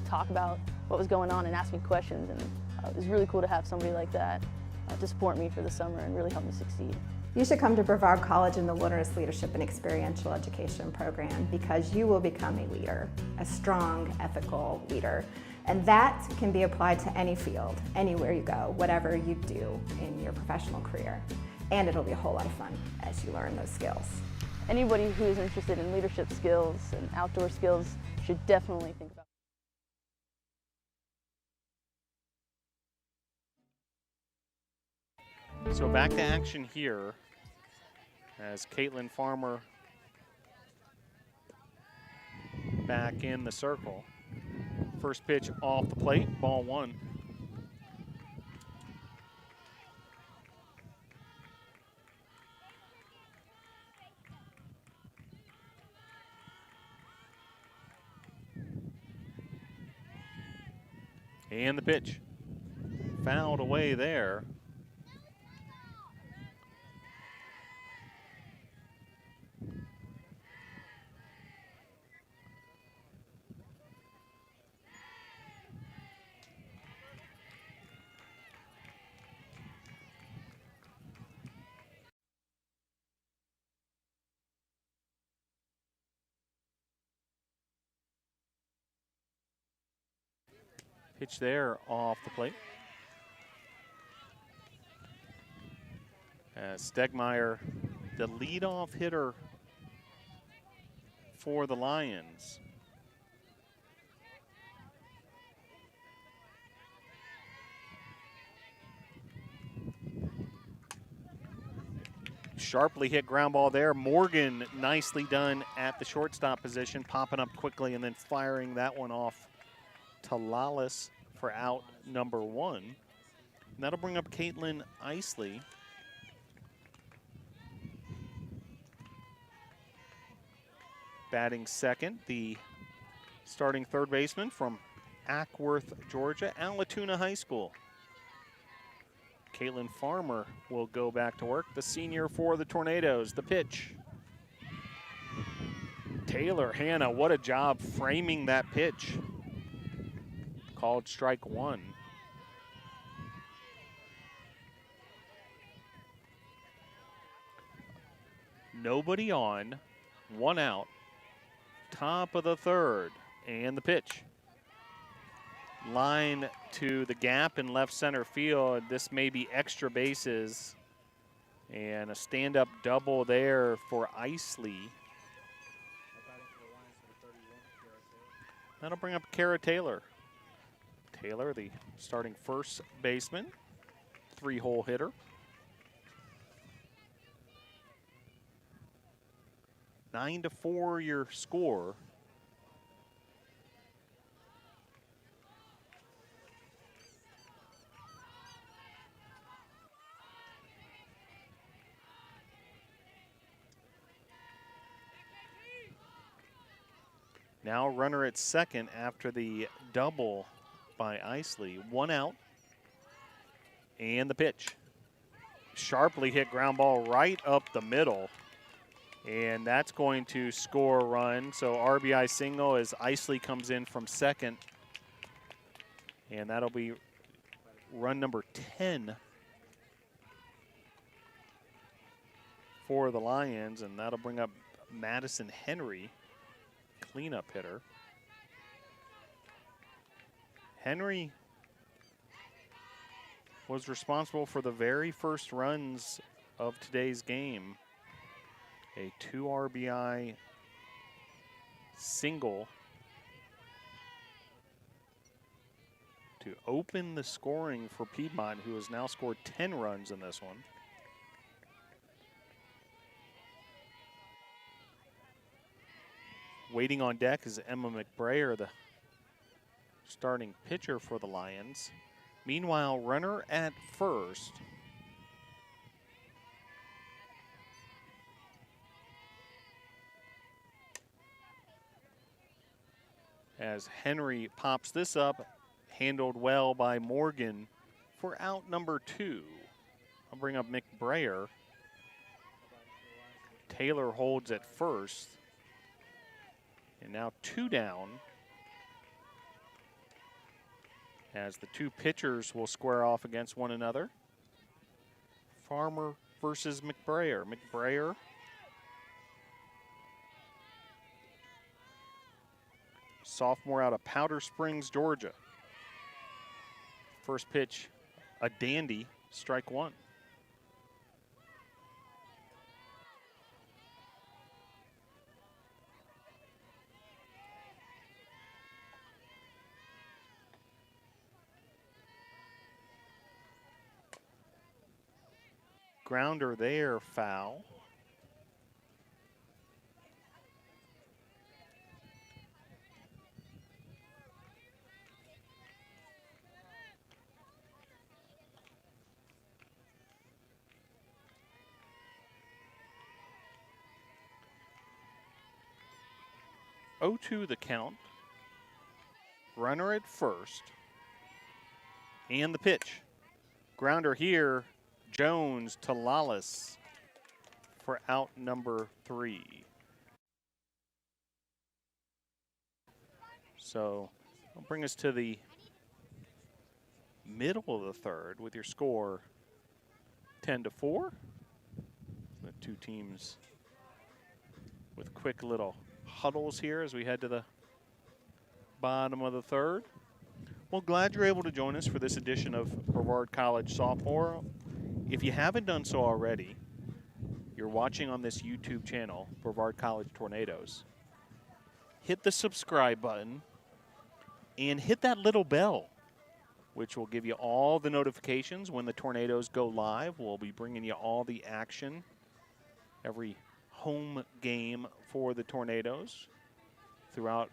talk about what was going on and ask me questions. And it was really cool to have somebody like that to support me for the summer and really help me succeed. You should come to Brevard College in the Wilderness Leadership and Experiential Education program because you will become a leader, a strong, ethical leader. And that can be applied to any field, anywhere you go, whatever you do in your professional career. And it'll be a whole lot of fun as you learn those skills. Anybody who is interested in leadership skills and outdoor skills should definitely think about it. So back to action here as Caitlin Farmer back in the circle. First pitch off the plate, ball 1. And the pitch fouled away there. Pitch there off the plate. Stegmeyer, the leadoff hitter for the Lions. Sharply hit ground ball there. Morgan nicely done at the shortstop position, popping up quickly and then firing that one off to Lawless for out number 1. And that'll bring up Caitlin Isley. Batting second, the starting third baseman from Ackworth, Georgia, Allatoona High School. Caitlin Farmer will go back to work, the senior for the Tornadoes. The pitch. Taylor Hanna, what a job framing that pitch. Called strike 1. Nobody on, 1 out. Top of the third, and the pitch. Line to the gap in left center field. This may be extra bases. And a stand-up double there for Isley. That'll bring up Kara Taylor. Taylor, the starting first baseman, 3-hole hitter. 9-4 your score. Now runner at second after the double by Isley. 1 out. And the pitch. Sharply hit ground ball right up the middle. And that's going to score a run. So RBI single as Isley comes in from second. And that'll be run number 10 for the Lions. And that'll bring up Madison Henry, cleanup hitter. Henry was responsible for the very first runs of today's game. A 2 RBI single to open the scoring for Piedmont, who has now scored 10 runs in this one. Waiting on deck is Emma McBrayer, the starting pitcher for the Lions. Meanwhile, runner at first. As Henry pops this up, handled well by Morgan for out number 2. I'll bring up McBrayer. Taylor holds at first. And now 2 down. As the 2 pitchers will square off against one another. Farmer versus McBrayer. McBrayer sophomore out of Powder Springs, Georgia. First pitch, a dandy, strike 1. Grounder there, foul. Oh, 2 the count. Runner at first. And the pitch. Grounder here. Jones to Lawless for out number 3. So that'll bring us to the middle of the third with your score 10-4. The 2 teams with quick little huddles here as we head to the bottom of the third. Well, glad you're able to join us for this edition of Brevard College Softball. If you haven't done so already, you're watching on this YouTube channel, Brevard College Tornadoes. hit the subscribe button, and hit that little bell, which will give you all the notifications when the Tornadoes go live. We'll be bringing you all the action, every home game for the Tornadoes throughout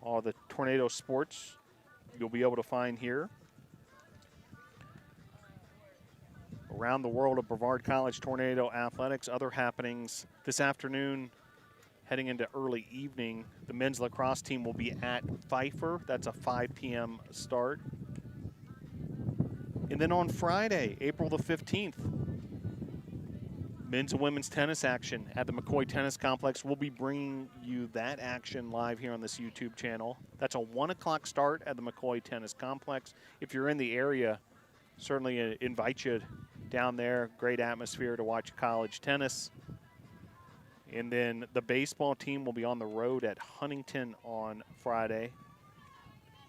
all the Tornado sports you'll be able to find here. Around the world of Brevard College Tornado athletics, other happenings this afternoon, heading into early evening, the men's lacrosse team will be at Pfeiffer. That's a 5 p.m. start. And then on Friday, April the 15th, men's and women's tennis action at the McCoy Tennis Complex. We'll be bringing you that action live here on this YouTube channel. That's a 1 o'clock start at the McCoy Tennis Complex. If you're in the area, certainly invite you down there. Great atmosphere to watch college tennis. And then the baseball team will be on the road at Huntington on Friday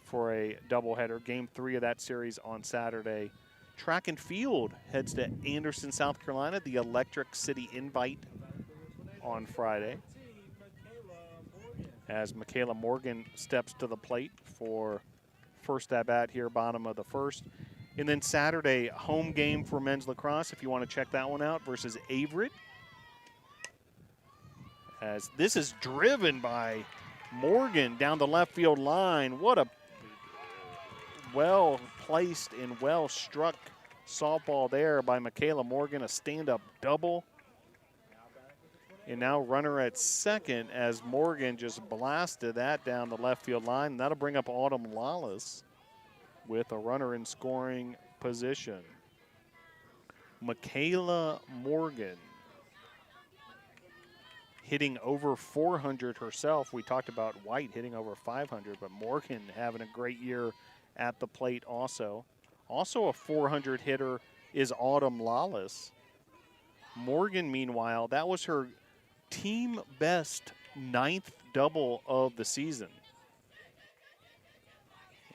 for a doubleheader. Game 3 of that series on Saturday. Track and field heads to Anderson, South Carolina. The Electric City Invite on Friday, as Michaela Morgan steps to the plate for first at bat here, bottom of the first. And then Saturday, home game for men's lacrosse, if you want to check that one out, versus Averett. As this is driven by Morgan down the left field line. What a well-placed and well-struck softball there by Michaela Morgan, a stand-up double. And now runner at second as Morgan just blasted that down the left field line. And that'll bring up Autumn Lawless with a runner in scoring position. Michaela Morgan hitting over 400 herself. We talked about White hitting over 500, but Morgan having a great year at the plate also. Also a 400 hitter is Autumn Lawless. Morgan, meanwhile, that was her team best 9th double of the season.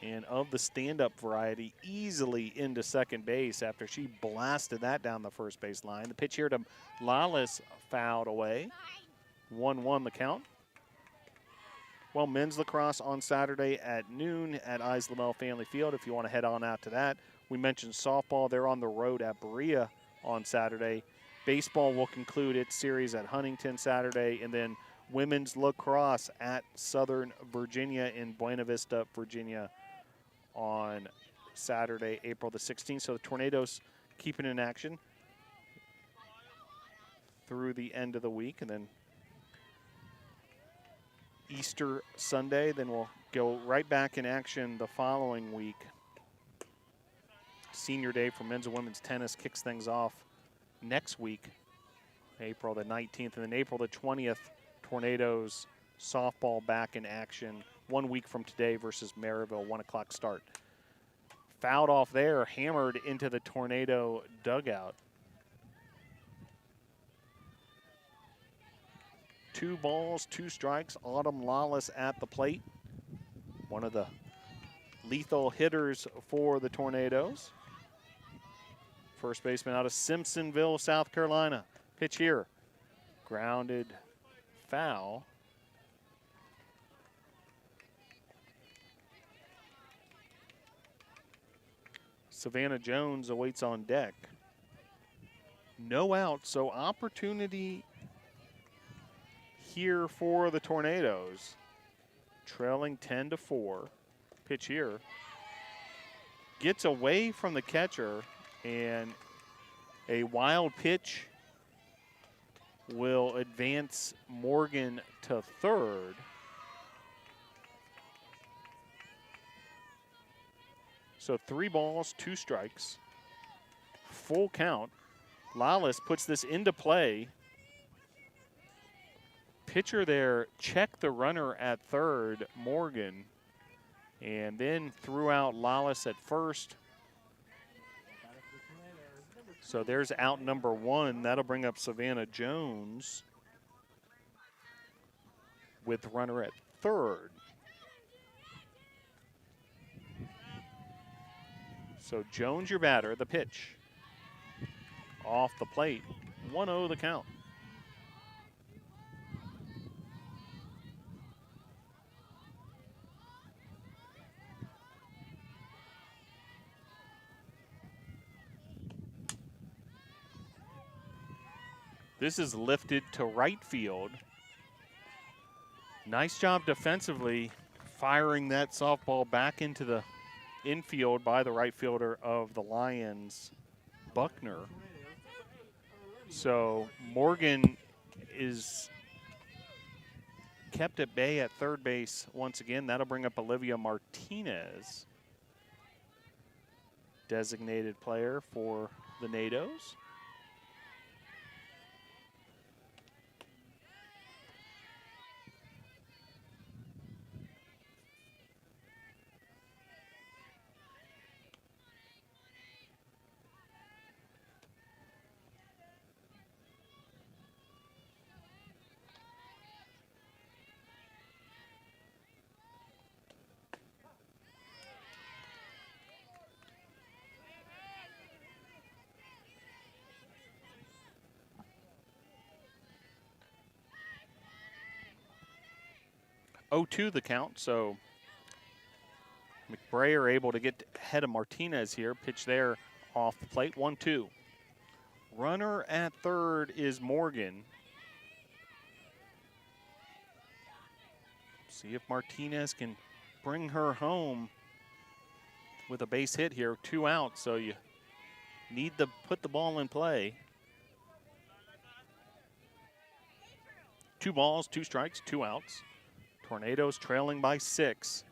And of the stand-up variety, easily into second base after she blasted that down the first base line. The pitch here to Lawless fouled away. 1-1 the count. Well, men's lacrosse on Saturday at noon at Islamel Family Field if you want to head on out to that. We mentioned softball. They're on the road at Berea on Saturday. Baseball will conclude its series at Huntington Saturday, and then women's lacrosse at Southern Virginia in Buena Vista, Virginia on Saturday, April the 16th. So the Tornadoes keeping in action through the end of the week, and then Easter Sunday. Then we'll go right back in action the following week. Senior Day for men's and women's tennis kicks things off next week, April the 19th. And then April the 20th, Tornadoes softball back in action 1 week from today versus Maryville, 1 o'clock start. Fouled off there, hammered into the Tornado dugout. 2 balls, 2 strikes. Autumn Lawless at the plate. One of the lethal hitters for the Tornadoes. First baseman out of Simpsonville, South Carolina. Pitch here. Grounded foul. Savannah Jones awaits on deck. No out, so opportunity here for the Tornadoes. Trailing 10-4. Pitch here. Gets away from the catcher, and a wild pitch will advance Morgan to third. So 3 balls, 2 strikes. Full count. Lawless puts this into play. Pitcher there checked the runner at third, Morgan, and then threw out Lawless at first. So there's out number 1. That'll bring up Savannah Jones with runner at third. So Jones, your batter, the pitch. Off the plate, 1-0 the count. This is lifted to right field. Nice job defensively, firing that softball back into the infield by the right fielder of the Lions, Buckner. So Morgan is kept at bay at third base once again. That'll bring up Olivia Martinez, designated player for the NATOs. Oh, 2 the count, so McBrayer able to get ahead of Martinez here. Pitch there off the plate, 1-2. Runner at third is Morgan. See if Martinez can bring her home with a base hit here. 2 outs, so you need to put the ball in play. 2 balls, 2 strikes, 2 outs. Tornadoes trailing by 6.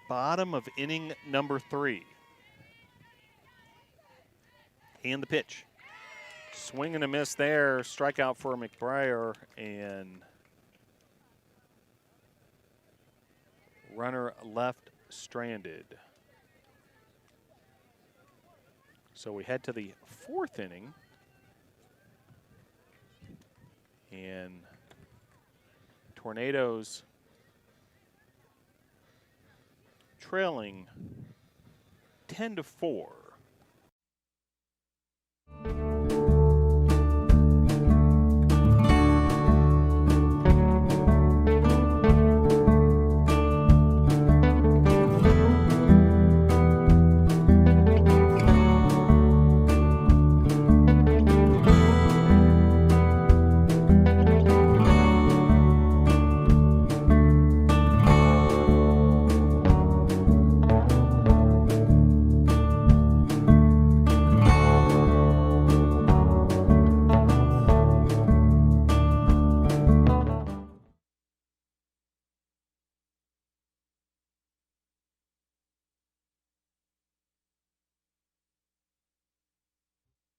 Bottom of inning number 3. And the pitch. Swing and a miss there. Strikeout for McBrayer, and runner left stranded. So we head to the 4th inning. And Tornadoes trailing 10-4.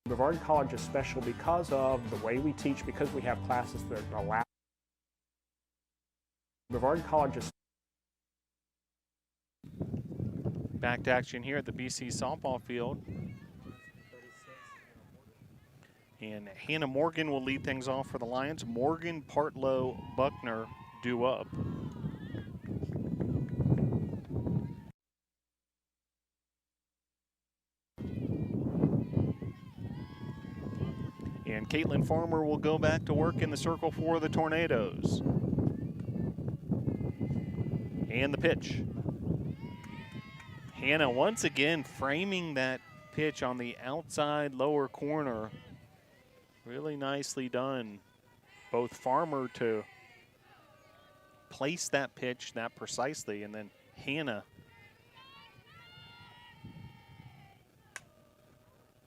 Brevard College is special because of the way we teach, because we have classes that allow. Brevard College is Back to action here at the BC softball field. And Hannah Morgan will lead things off for the Lions. Morgan, Partlow, Buckner due up. And Caitlin Farmer will go back to work in the circle for the Tornadoes. And the pitch. Hannah once again framing that pitch on the outside lower corner. Really nicely done. Both Farmer to place that pitch that precisely, and then Hannah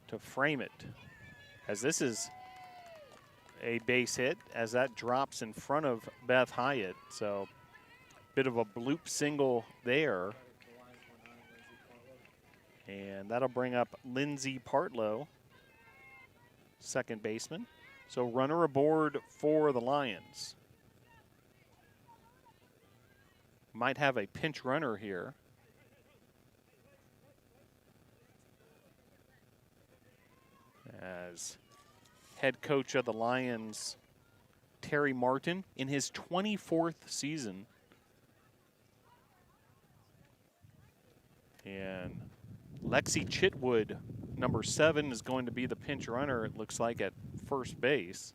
to frame it. As this is a base hit, as that drops in front of Beth Hyatt. So bit of a bloop single there. And that'll bring up Lindsay Partlow, second baseman. So runner aboard for the Lions. Might have a pinch runner here. As head coach of the Lions, Terry Martin, in his 24th season. And Lexi Chitwood, number 7, is going to be the pinch runner, it looks like, at first base.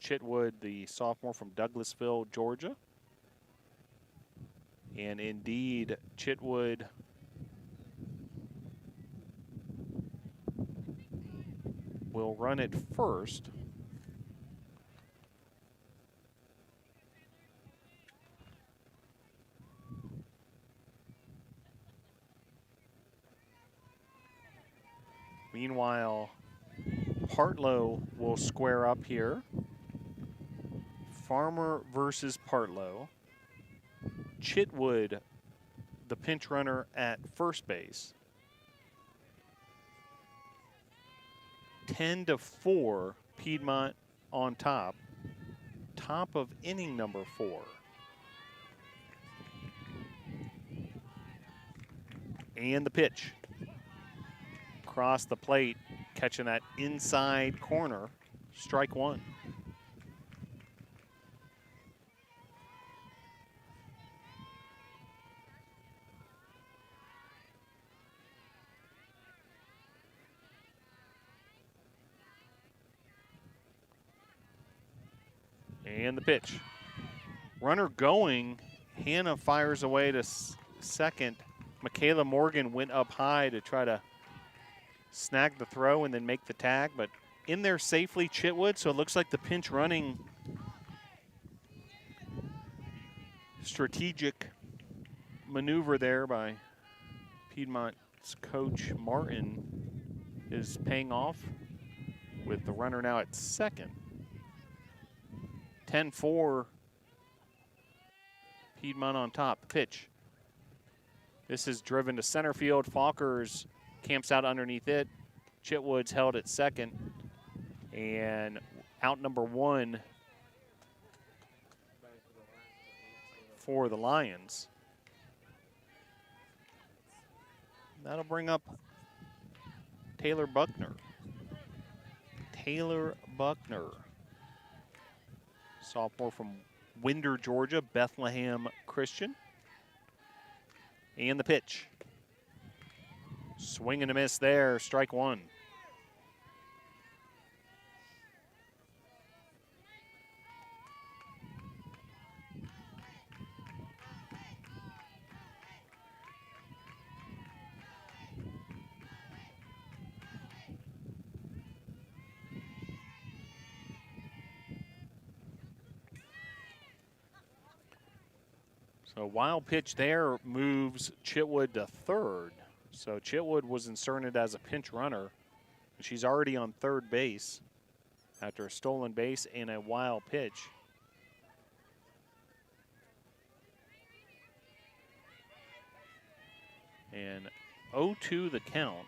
Chitwood, the sophomore from Douglasville, Georgia. And indeed, Chitwood will run it first. Meanwhile, Partlow will square up here. Farmer versus Partlow. Chitwood, the pinch runner at first base. 10-4, Piedmont on top. Top of inning number 4. And the pitch. Across the plate, catching that inside corner. Strike 1. And the pitch. Runner going. Hannah fires away to second. Michaela Morgan went up high to try to snag the throw and then make the tag, but in there safely, Chitwood, so it looks like the pinch running strategic maneuver there by Piedmont's coach Martin is paying off with the runner now at second. 10-4, Piedmont on top. Pitch. This is driven to center field. Falkers camps out underneath it. Chitwood's held at second. And out number 1 for the Lions. That'll bring up Taylor Buckner. Taylor Buckner. Sophomore from Winder, Georgia, Bethlehem Christian. And the pitch. Swing and a miss there, strike 1. So wild pitch there moves Chitwood to third. So Chitwood was inserted as a pinch runner. And she's already on third base after a stolen base and a wild pitch. And 0-2 the count.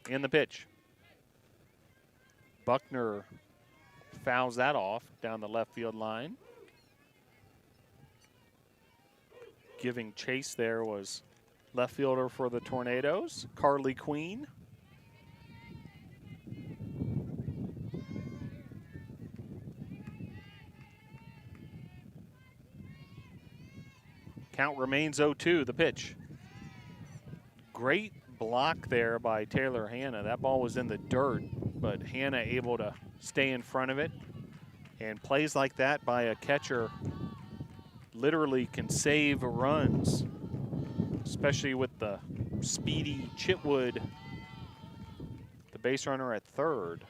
And the pitch. Buckner fouls that off down the left field line. Giving chase there was left fielder for the Tornadoes, Carly Queen. Count remains 0-2, the pitch. Great block there by Taylor Hannah. That ball was in the dirt, but Hannah able to stay in front of it. And plays like that by a catcher literally can save runs, especially with the speedy Chitwood, the base runner at third.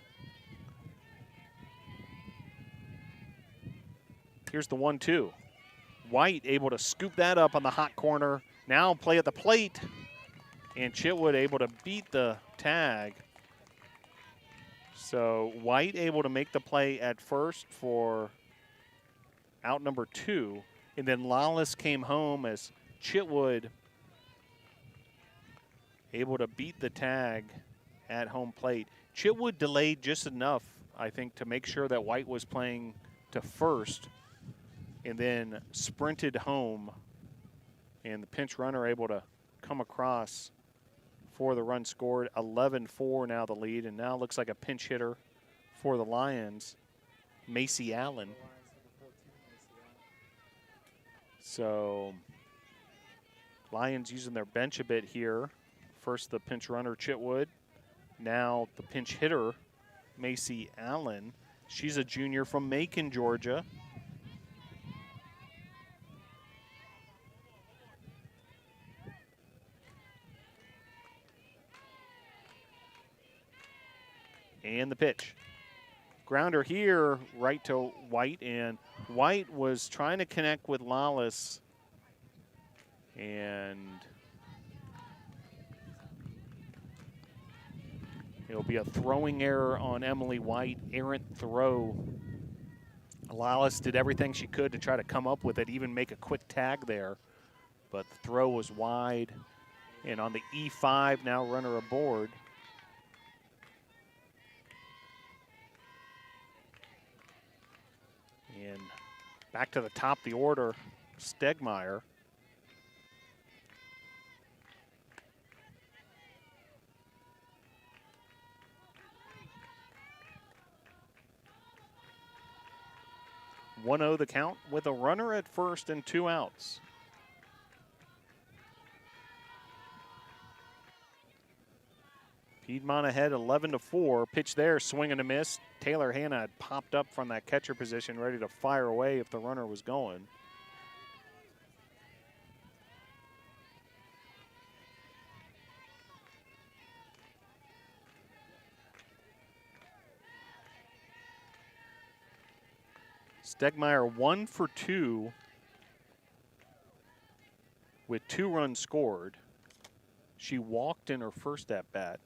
Here's the 1-2. White able to scoop that up on the hot corner. Now play at the plate, and Chitwood able to beat the tag. So White able to make the play at first for out number 2. And then Lawless came home as Chitwood able to beat the tag at home plate. Chitwood delayed just enough, I think, to make sure that White was playing to first and then sprinted home. And the pinch runner able to come across for the run scored. 11-4 now the lead, and now looks like a pinch hitter for the Lions, Macy Allen. So Lions using their bench a bit here. First the pinch runner, Chitwood. Now the pinch hitter, Macy Allen. She's a junior from Macon, Georgia. And the pitch. Grounder here right to White, and White was trying to connect with Lawless, and it'll be a throwing error on Emily White, errant throw. Lawless did everything she could to try to come up with it, even make a quick tag there, but the throw was wide. And on the E5, now runner aboard. And back to the top of the order, Stegmeyer. One-0 the count with a runner at first and 2 outs. Piedmont ahead 11-4. Pitch there, swing and a miss. Taylor Hanna had popped up from that catcher position, ready to fire away if the runner was going. Stegmeyer 1 for 2 with 2 runs scored. She walked in her first at bat.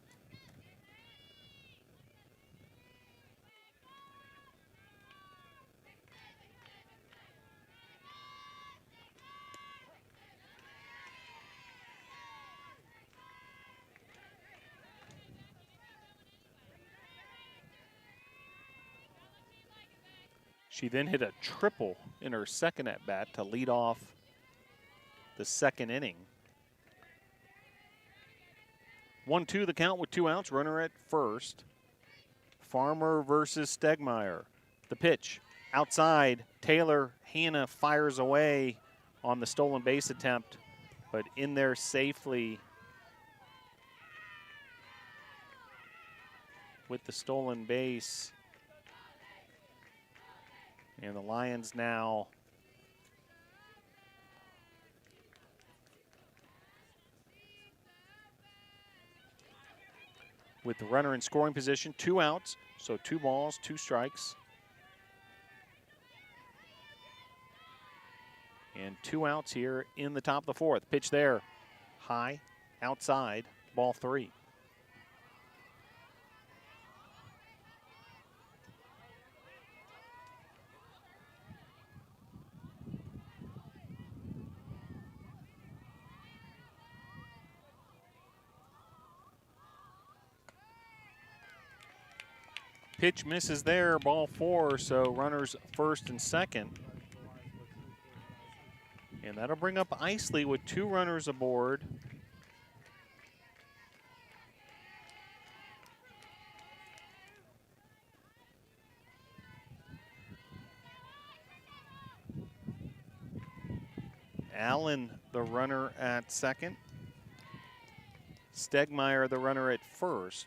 She then hit a triple in her second at bat to lead off the second inning. 1-2 the count with 2 outs, runner at first. Farmer versus Stegmeyer. The pitch outside. Taylor Hanna fires away on the stolen base attempt, but in there safely with the stolen base. And the Lions now with the runner in scoring position, 2 outs, so 2 balls, 2 strikes. And 2 outs here in the top of the 4th. Pitch there, high, outside, ball 3. Pitch misses there, ball 4, so runners first and second. And that'll bring up Isley with 2 runners aboard. Allen, the runner at second. Stegmeyer, the runner at first.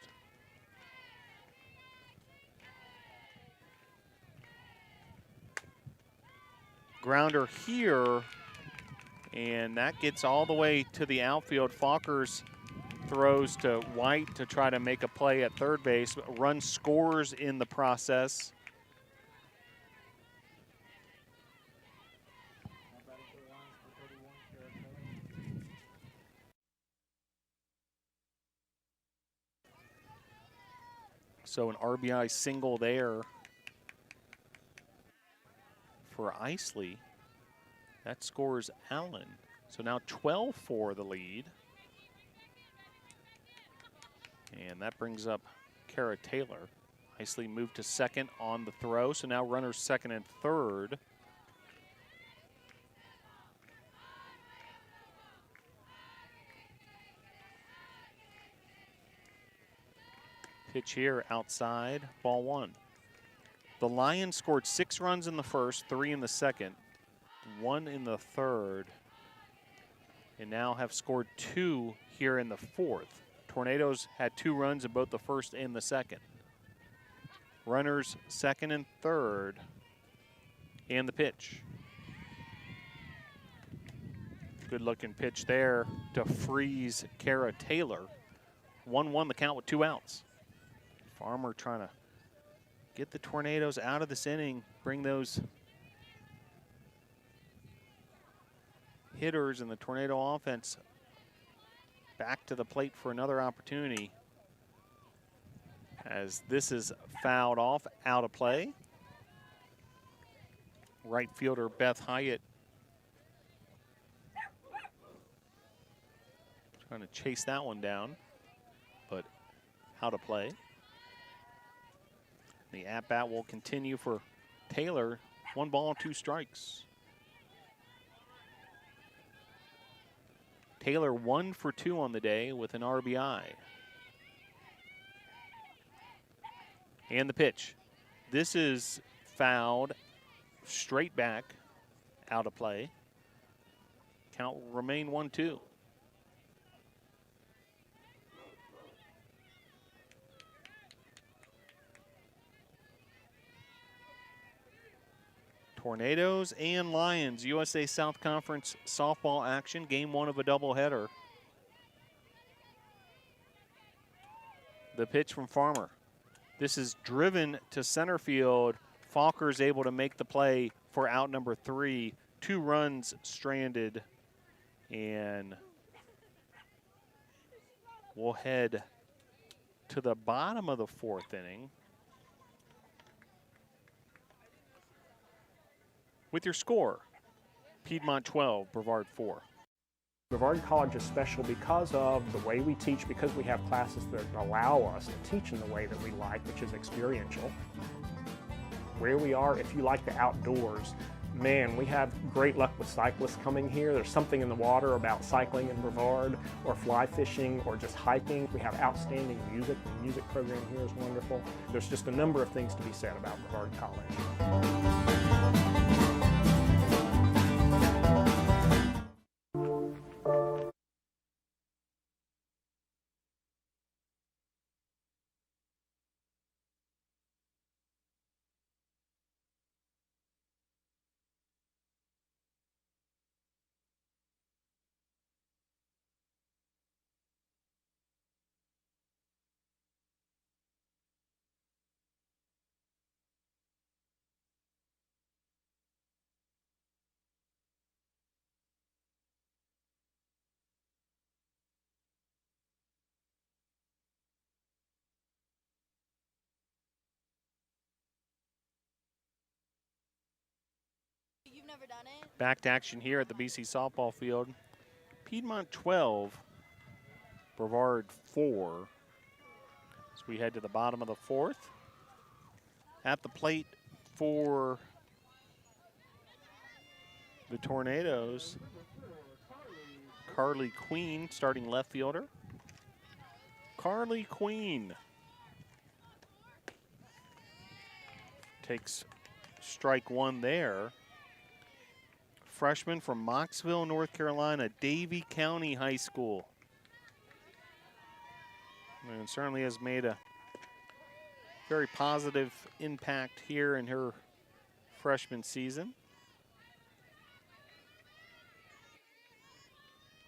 Grounder here, and that gets all the way to the outfield. Falkers throws to White to try to make a play at third base. Run scores in the process. So an RBI single there for Isley. That scores Allen. So now 12 for the lead. And that brings up Kara Taylor. Isley moved to second on the throw, so now runners second and third. Pitch here outside, ball 1. The Lions scored 6 runs in the first, 3 in the second, 1 in the third, and now have scored 2 here in the 4th. Tornadoes had 2 runs in both the first and the second. Runners second and third, and the pitch. Good looking pitch there to freeze Kara Taylor. 1-1 the count with 2 outs. Farmer trying to get the Tornadoes out of this inning, bring those hitters and the Tornado offense back to the plate for another opportunity, as this is fouled off, out of play. Right fielder Beth Hyatt trying to chase that one down, but out of play. The at-bat will continue for Taylor. 1 ball, 2 strikes. Taylor 1 for 2 on the day with an RBI. And the pitch. This is fouled, straight back, out of play. Count will remain 1-2. Tornadoes and Lions, USA South Conference softball action, game 1 of a doubleheader. The pitch from Farmer. This is driven to center field. Falker's able to make the play for out number 3. 2 runs stranded, and we'll head to the bottom of the 4th inning with your score. Piedmont 12, Brevard 4. Brevard College is special because of the way we teach, because we have classes that allow us to teach in the way that we like, which is experiential. Where we are, if you like the outdoors, man, we have great luck with cyclists coming here. There's something in the water about cycling in Brevard, or fly fishing, or just hiking. We have outstanding music. The music program here is wonderful. There's just a number of things to be said about Brevard College. You've never done it? Back to action here at the BC softball field. Piedmont 12, Brevard 4. As we head to the bottom of the 4th. At the plate for the Tornadoes, Carly Queen, starting left fielder. Carly Queen takes strike 1 there. Freshman from Mocksville, North Carolina, Davie County High School. And certainly has made a very positive impact here in her freshman season.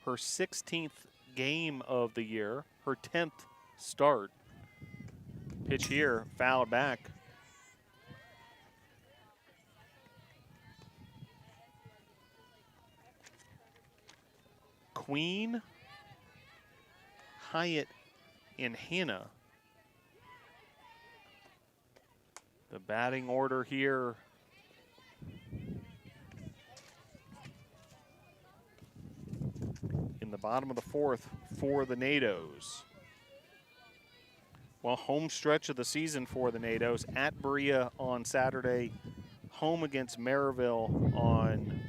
Her 16th game of the year, her 10th start. Pitch here, fouled back. Queen, Hyatt, and Hannah. The batting order here. In the bottom of the 4th for the NATOs. Well, home stretch of the season for the NATOs. At Berea on Saturday, home against Maryville on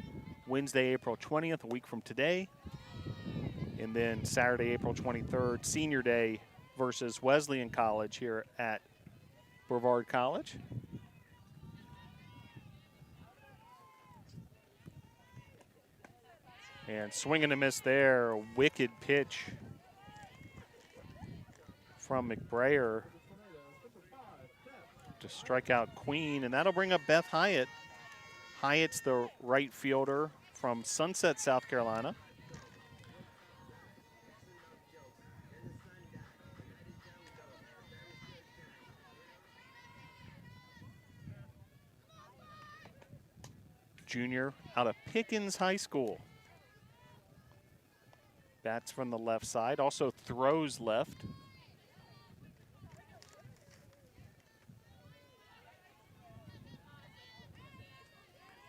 Wednesday, April 20th, a week from today. And then Saturday, April 23rd, Senior Day versus Wesleyan College here at Brevard College. And swing and a miss there, a wicked pitch from McBrayer to strike out Queen, and that'll bring up Beth Hyatt. Hyatt's the right fielder from Sunset, South Carolina. junior out of Pickens High School. Bats from the left side, also throws left.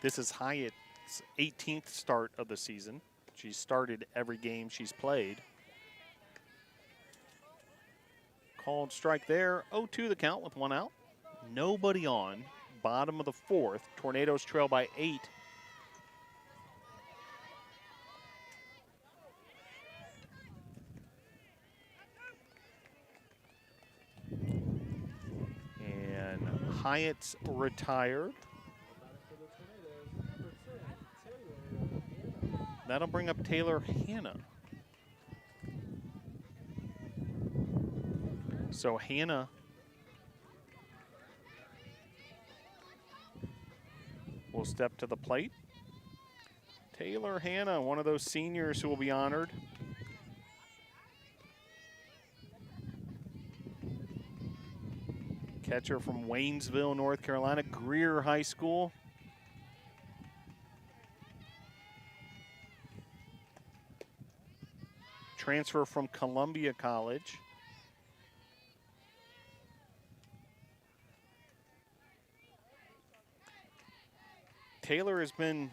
This is Hyatt's 18th start of the season. She's started every game she's played. Called strike there. 0-2 the count with 1 out. Nobody on. Bottom of the 4th. Tornadoes trail by 8. And Hyatt's retired. That'll bring up Taylor Hannah. So Hannah will step to the plate. Taylor Hannah, one of those seniors who will be honored. Catcher from Waynesville, North Carolina, Greer High School. Transfer from Columbia College. Taylor has been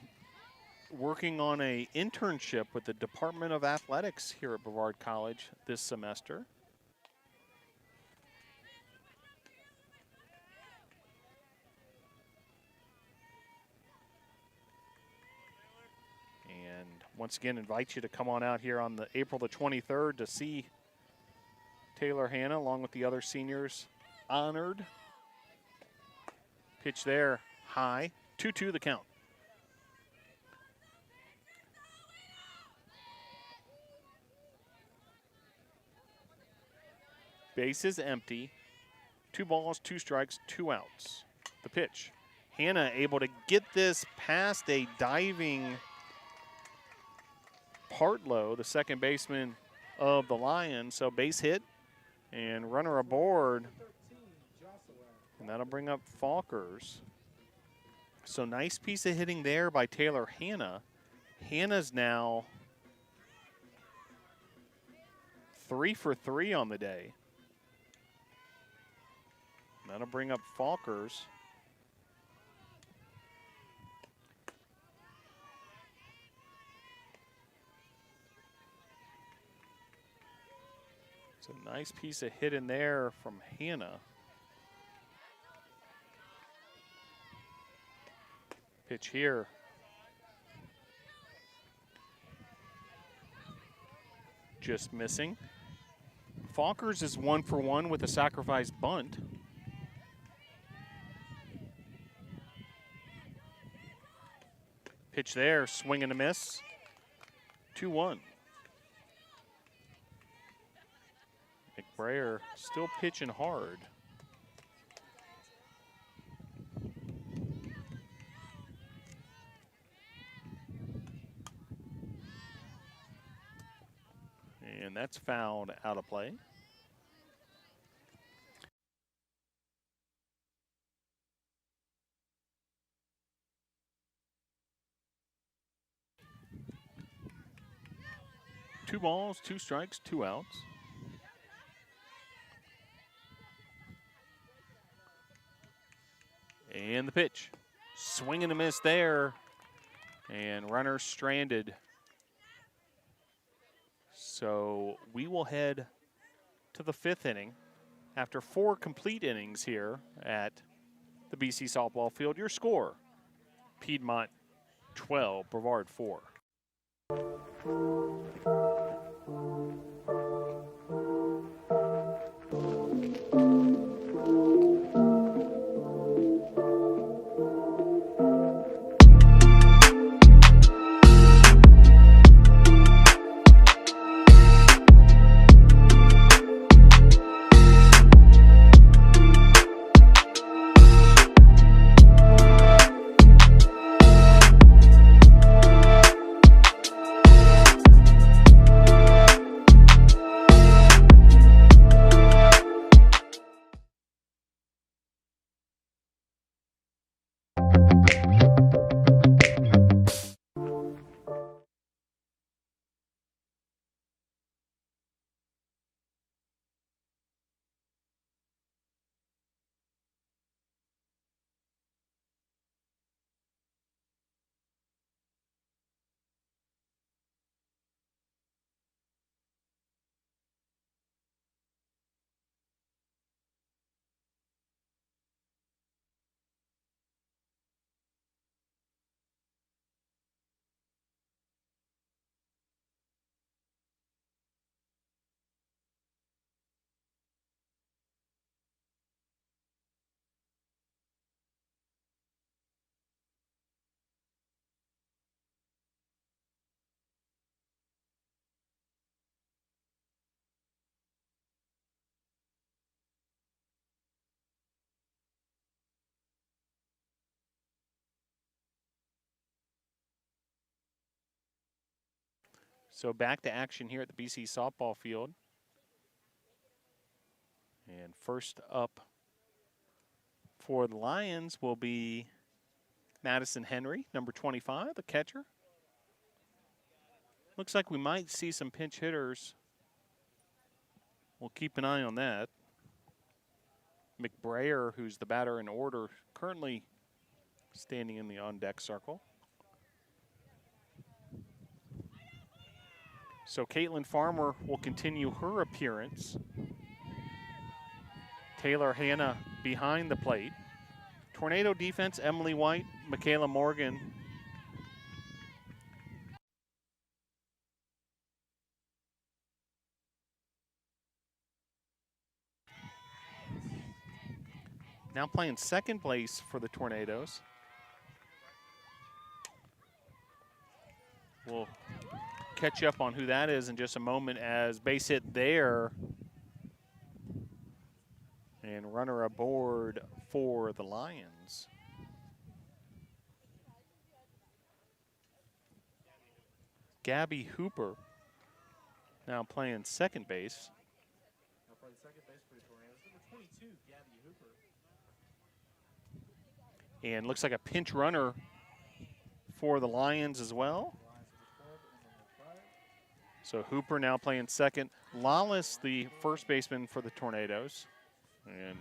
working on an internship with the Department of Athletics here at Brevard College this semester. And once again, invite you to come on out here on the April the 23rd to see Taylor Hannah along with the other seniors honored. Pitch there, high. 2-2 the count. Base is empty. 2 balls, 2 strikes, 2 outs. The pitch. Hannah able to get this past a diving Partlow, the second baseman of the Lions. So base hit and runner aboard. And that'll bring up Falkers. So nice piece of hitting there by Taylor Hannah. Hannah's now 3 for 3 on the day. That'll bring up Falkers. It's a nice piece of hit in there from Hannah. Pitch here. Just missing. Falkers is 1 for 1 with a sacrifice bunt. Pitch there, swing and a miss. 2-1. McBrayer still pitching hard. And that's fouled out of play. Two balls, 2 strikes, 2 outs. And the pitch. Swing and a miss there. And runner stranded. So we will head to the 5th inning after 4 complete innings here at the BC softball field. Your score, Piedmont 12, Brevard 4. So back to action here at the BC softball field. And first up for the Lions will be Madison Henry, number 25, the catcher. Looks like we might see some pinch hitters. We'll keep an eye on that. McBrayer, who's the batter in order, currently standing in the on-deck circle. So Caitlin Farmer will continue her appearance. Taylor Hanna behind the plate. Tornado defense, Emily White, Michaela Morgan. Now playing second base for the Tornadoes. We'll catch up on who that is in just a moment as base hit there. And runner aboard for the Lions. Gabby Hooper now playing second base. Now playing second base for the Tornadoes, number 22, Gabby Hooper. And looks like a pinch runner for the Lions as well. So Hooper now playing second. Lawless, the first baseman for the Tornadoes. And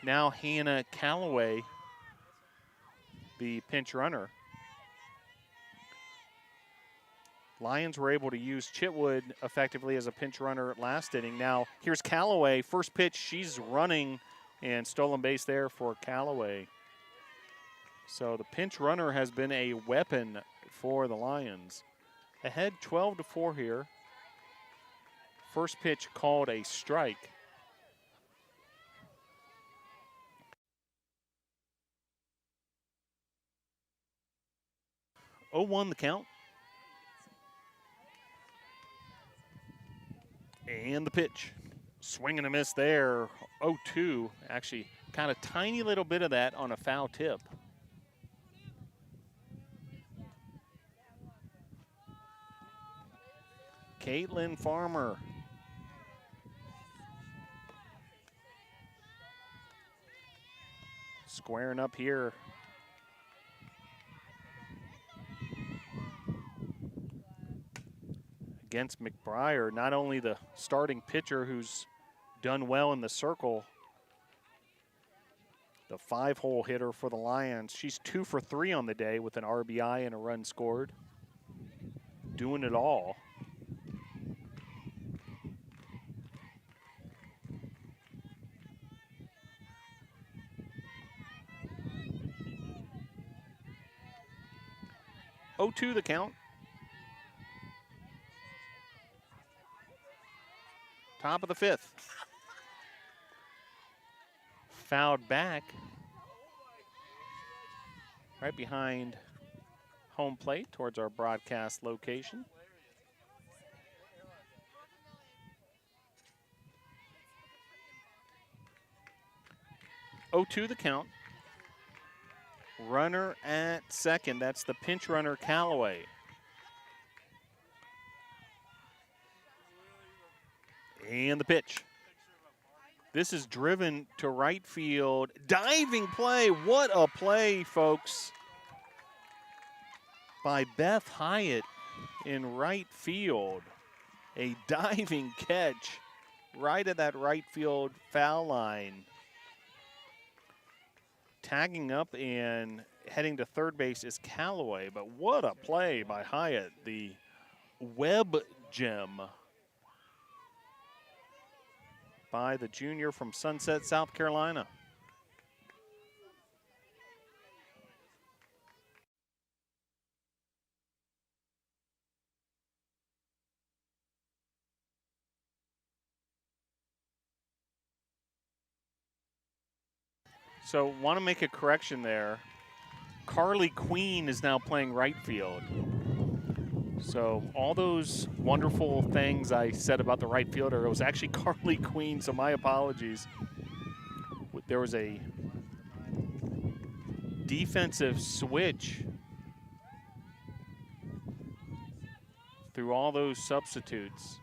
now Hannah Calloway, the pinch runner. Lions were able to use Chitwood effectively as a pinch runner last inning. Now here's Calloway, first pitch, she's running, and stolen base there for Calloway. So the pinch runner has been a weapon for the Lions. Ahead 12-4 here. First pitch called a strike. Oh, 1 the count. And the pitch. Swing and a miss there. 0-2. Actually, kind of tiny little bit of that on a foul tip. Caitlin Farmer. Squaring up here. Against McBrayer, not only the starting pitcher who's done well in the circle, the 5-hole hitter for the Lions. She's 2 for 3 on the day with an RBI and a run scored. Doing it all. Oh, 2 the count. Top of the 5th. Fouled back. Right behind home plate towards our broadcast location. Oh, 2 the count. Runner at second. That's the pinch runner, Calloway. And the pitch. This is driven to right field. Diving play. What a play, folks, by Beth Hyatt in right field. A diving catch right at that right field foul line. Tagging up and heading to third base is Calloway, but what a play by Hyatt, the web gem by the junior from Sunset, South Carolina. So want to make a correction there. Carly Queen is now playing right field. So all those wonderful things I said about the right fielder, it was actually Carly Queen, so my apologies. There was a defensive switch through all those substitutes.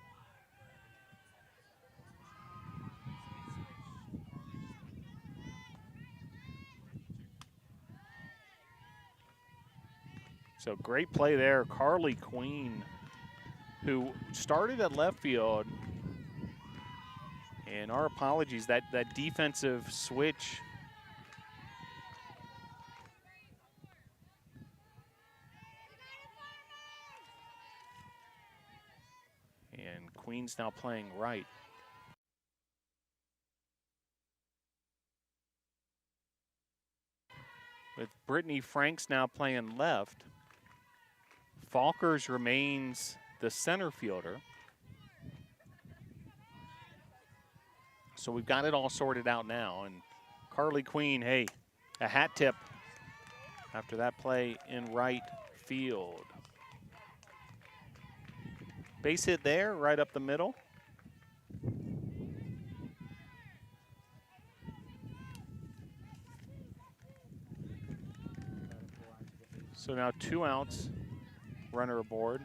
So great play there. Carly Queen, who started at left field. And our apologies, that defensive switch. And Queen's now playing right. With Brittany Franks now playing left. Falkers remains the center fielder. So we've got it all sorted out now. And Carly Queen, hey, a hat tip after that play in right field. Base hit there, right up the middle. So now 2 outs, runner aboard.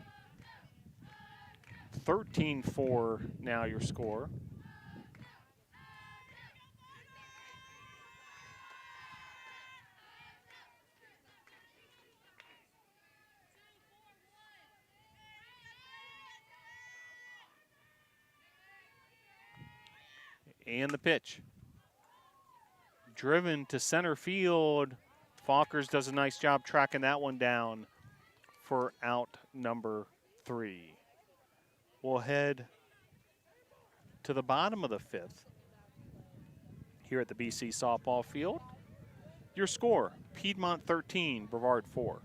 13-4 now your score. And the pitch. Driven to center field. Falkers does a nice job tracking that one down for out number 3. We'll head to the bottom of the 5th here at the BC softball field. Your score, Piedmont 13, Brevard 4.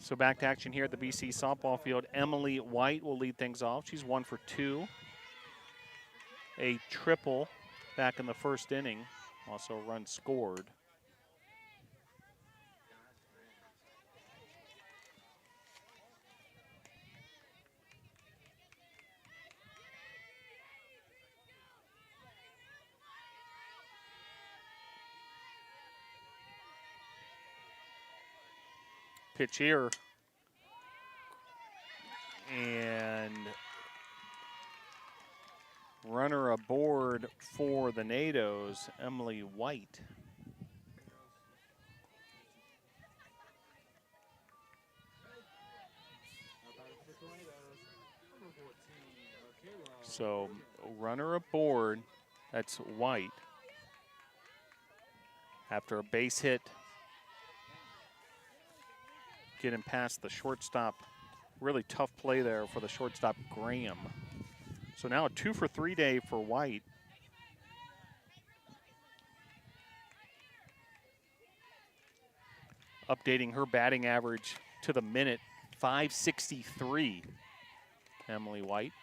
So back to action here at the BC softball field. Emily White will lead things off. She's 1 for 2. A triple back in the first inning. Also a run scored. Pitch here. And runner aboard for the NATOs, Emily White. So runner aboard, that's White. After a base hit, getting past the shortstop. Really tough play there for the shortstop, Graham. So now a 2 for 3 day for White. Updating her batting average to the minute, .563, Emily White.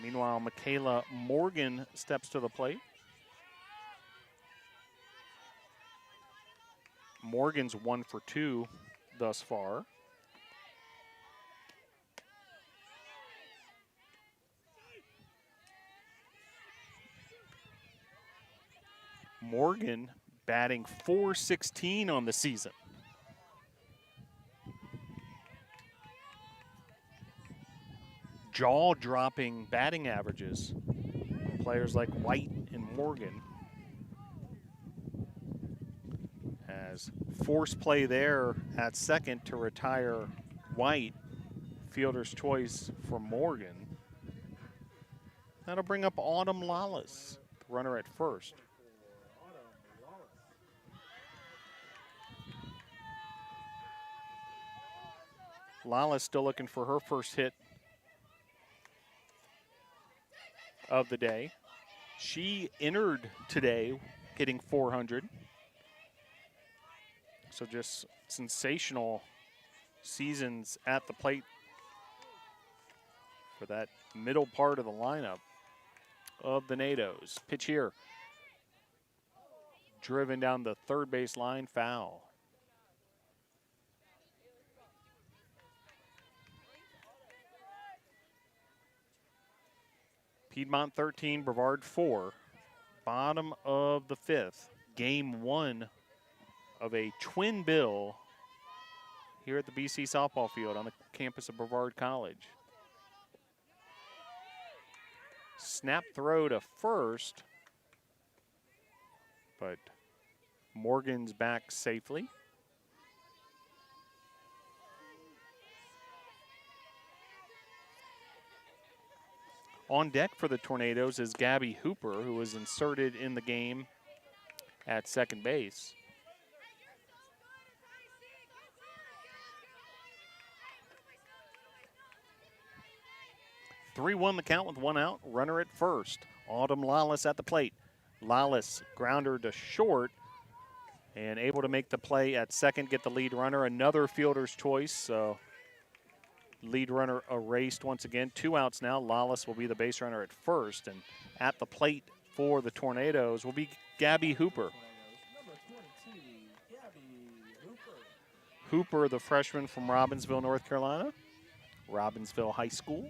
Meanwhile, Michaela Morgan steps to the plate. Morgan's 1 for 2 thus far. Morgan batting .416 on the season. Jaw-dropping batting averages. Players like White and Morgan. As force play there at second to retire White. Fielder's choice for Morgan. That'll bring up Autumn Lawless, the runner at first. Lawless still looking for her first hit of the day. She entered today hitting 400. So just sensational seasons at the plate for that middle part of the lineup of the NATOs. Pitch here. Driven down the third base line, foul. Piedmont 13, Brevard 4. Bottom of the fifth. Game 1 of a twin bill here at the BC softball field on the campus of Brevard College. Snap throw to first, but Morgan's back safely. On deck for the Tornadoes is Gabby Hooper, who was inserted in the game at second base. Three-1 the count with one out. Runner at first. Autumn Lawless at the plate. Lawless grounder to short and able to make the play at second, get the lead runner. Another fielder's choice, so lead runner erased once again. 2 outs now. Lawless will be the base runner at first, and at the plate for the Tornadoes will be Gabby Hooper. Number 22, Gabby Hooper. Hooper, the freshman from Robbinsville, North Carolina. Robbinsville High School.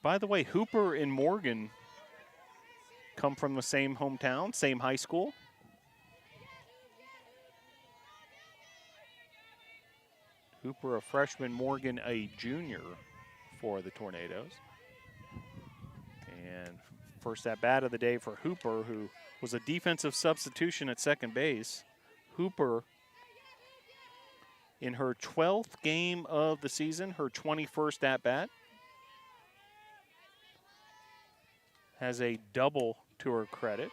By the way, Hooper and Morgan come from the same hometown, same high school. Hooper a freshman, Morgan a junior for the Tornadoes. And first at bat of the day for Hooper, who was a defensive substitution at second base. Hooper, in her 12th game of the season, her 21st at bat, has a double to her credit.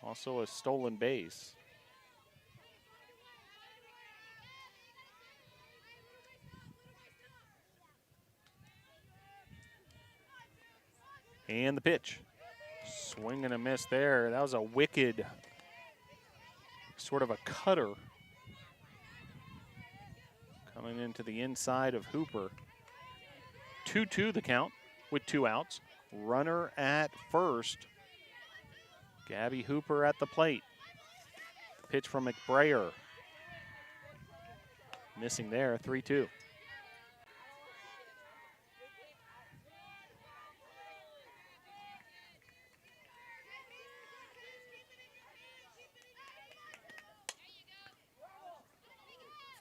Also a stolen base. And the pitch. Swing and a miss there. That was a wicked, sort of a cutter. Coming into the inside of Hooper. 2-2 the count with 2 outs. Runner at first. Gabby Hooper at the plate. Pitch from McBrayer. Missing there, 3-2.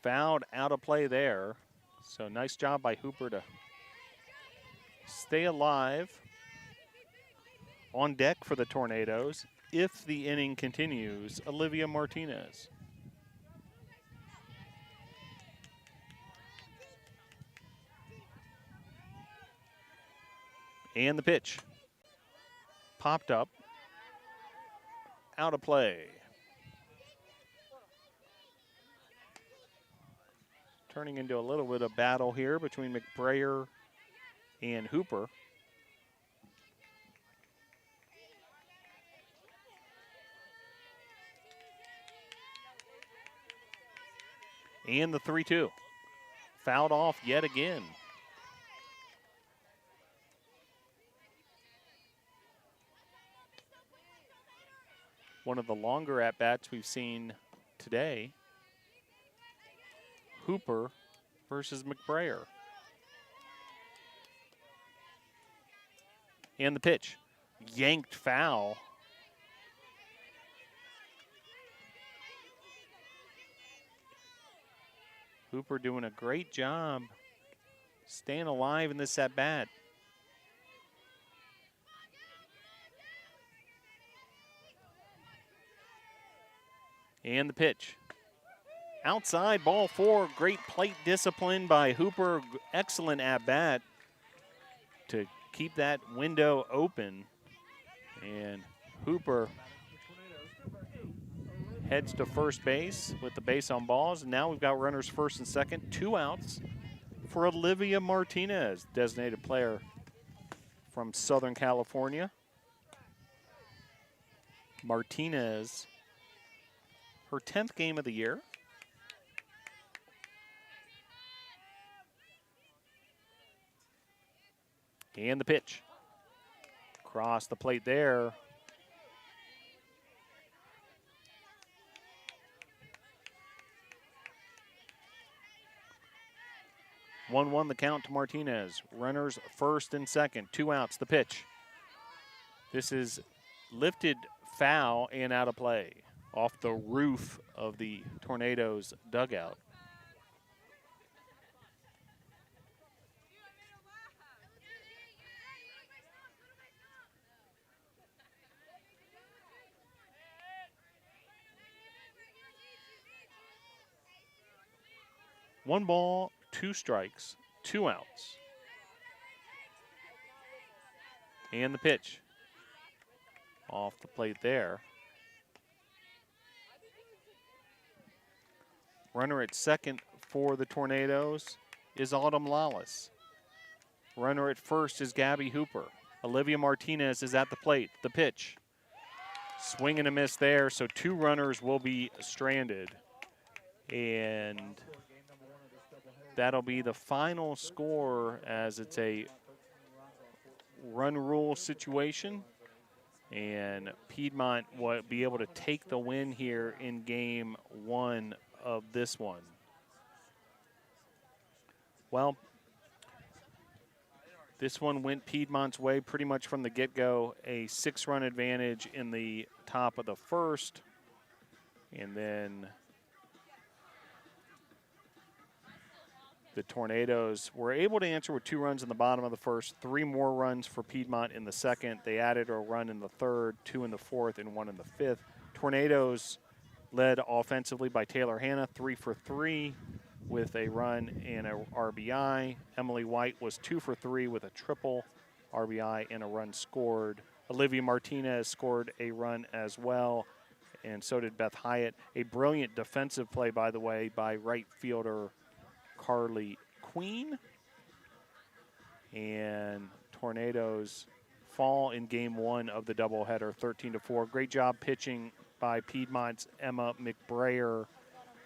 Fouled out of play there. So nice job by Hooper to stay alive. On deck for the Tornadoes, if the inning continues, Olivia Martinez. And the pitch. Popped up. Out of play. Turning into a little bit of battle here between McBrayer and Hooper. And the 3-2. Fouled off yet again. One of the longer at-bats we've seen today. Hooper versus McBrayer. And the pitch. Yanked foul. Hooper doing a great job staying alive in this at-bat. And the pitch. Outside, ball 4. Great plate discipline by Hooper. Excellent at-bat to keep that window open. And Hooper heads to first base with the base on balls. And now we've got runners first and second. 2 outs for Olivia Martinez, designated player from Southern California. Martinez, her 10th game of the year. And the pitch. Across the plate there. One the count to Martinez. Runners first and second. 2 outs, the pitch. This is lifted foul and out of play off the roof of the Tornadoes dugout. One ball, 2 strikes, 2 outs. And the pitch. Off the plate there. Runner at second for the Tornadoes is Autumn Lawless. Runner at first is Gabby Hooper. Olivia Martinez is at the plate. The pitch. Swing and a miss there, so 2 runners will be stranded. And that'll be the final score, as it's a run rule situation. And Piedmont will be able to take the win here in game 1 of this one. Well, this one went Piedmont's way pretty much from the get-go. A 6-run advantage in the top of the first. And then the Tornadoes were able to answer with 2 runs in the bottom of the first, 3 more runs for Piedmont in the second. They added a run in the third, 2 in the fourth, and 1 in the fifth. Tornadoes led offensively by Taylor Hanna, 3 for 3 with a run and a RBI. Emily White was 2 for 3 with a triple, RBI, and a run scored. Olivia Martinez scored a run as well, and so did Beth Hyatt. A brilliant defensive play, by the way, by right fielder Carly Queen. And Tornadoes fall in game 1 of the doubleheader, 13-4. Great job pitching by Piedmont's Emma McBrayer.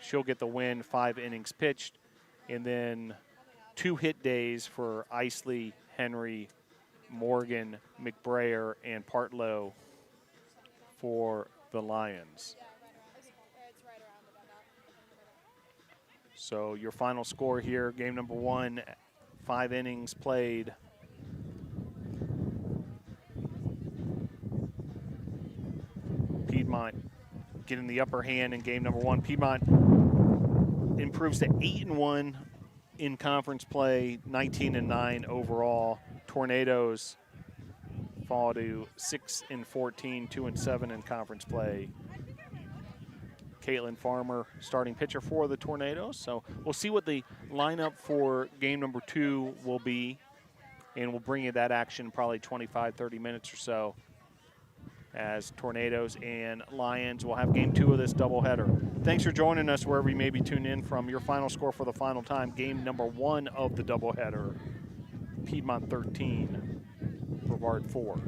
She'll get the win, 5 innings pitched. And then 2 hit days for Isley, Henry, Morgan, McBrayer, and Partlow for the Lions. So your final score here, game number 1, 5 innings played. Piedmont getting the upper hand in game number 1. Piedmont improves to 8-1 in conference play, 19-9 overall. Tornadoes fall to 6-14, 2-7 in conference play. Caitlin Farmer, starting pitcher for the Tornadoes. So we'll see what the lineup for game number 2 will be, and we'll bring you that action probably 25, 30 minutes or so, as Tornadoes and Lions will have game 2 of this doubleheader. Thanks for joining us wherever you may be tuned in from. Your final score for the final time, game number 1 of the doubleheader, Piedmont 13, Brevard 4.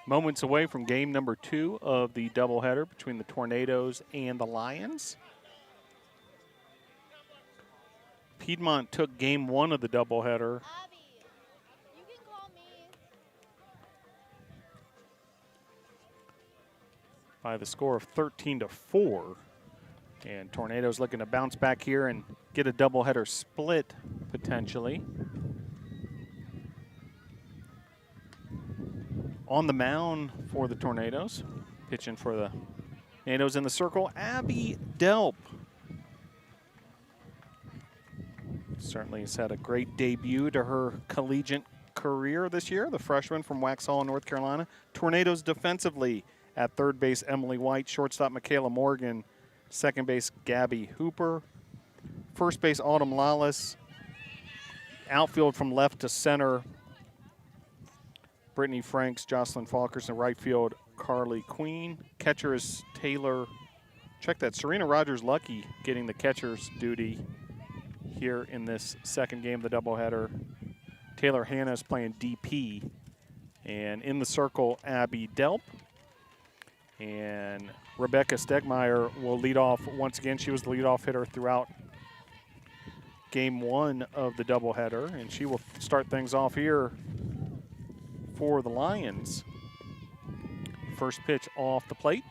Moments away from game number 2 of the doubleheader between the Tornadoes and the Lions. Piedmont took game 1 of the doubleheader Abby, you can call me. by the score of 13-4. And Tornadoes looking to bounce back here and get a doubleheader split potentially. On the mound for the Tornadoes, pitching for the Tornadoes in the circle, Abby Delp. Certainly has had a great debut to her collegiate career this year, the freshman from Waxhaw, North Carolina. Tornadoes defensively at third base, Emily White, shortstop, Michaela Morgan, second base, Gabby Hooper, first base, Autumn Lawless, outfield from left to center, Brittany Franks, Jocelyn Falkers, and right field, Carly Queen. Catcher is Taylor. Check that, Serena Rogers-Lucky getting the catcher's duty here in this second game of the doubleheader. Taylor Hanna is playing DP. And in the circle, Abby Delp. And Rebecca Stegmeyer will lead off once again. She was the leadoff hitter throughout game 1 of the doubleheader, and she will start things off here for the Lions. First pitch off the plate.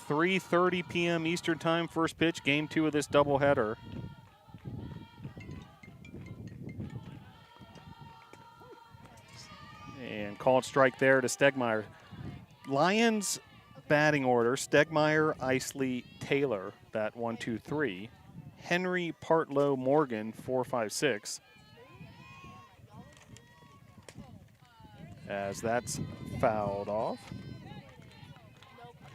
.3:30 p.m. Eastern Time, first pitch, game 2 of this doubleheader. And called strike there to Stegmeyer. Lions batting order, Stegmeyer, Isley, Taylor, that 1, 2, 3. Henry, Partlow, Morgan, 4, 5, 6. As that's fouled off.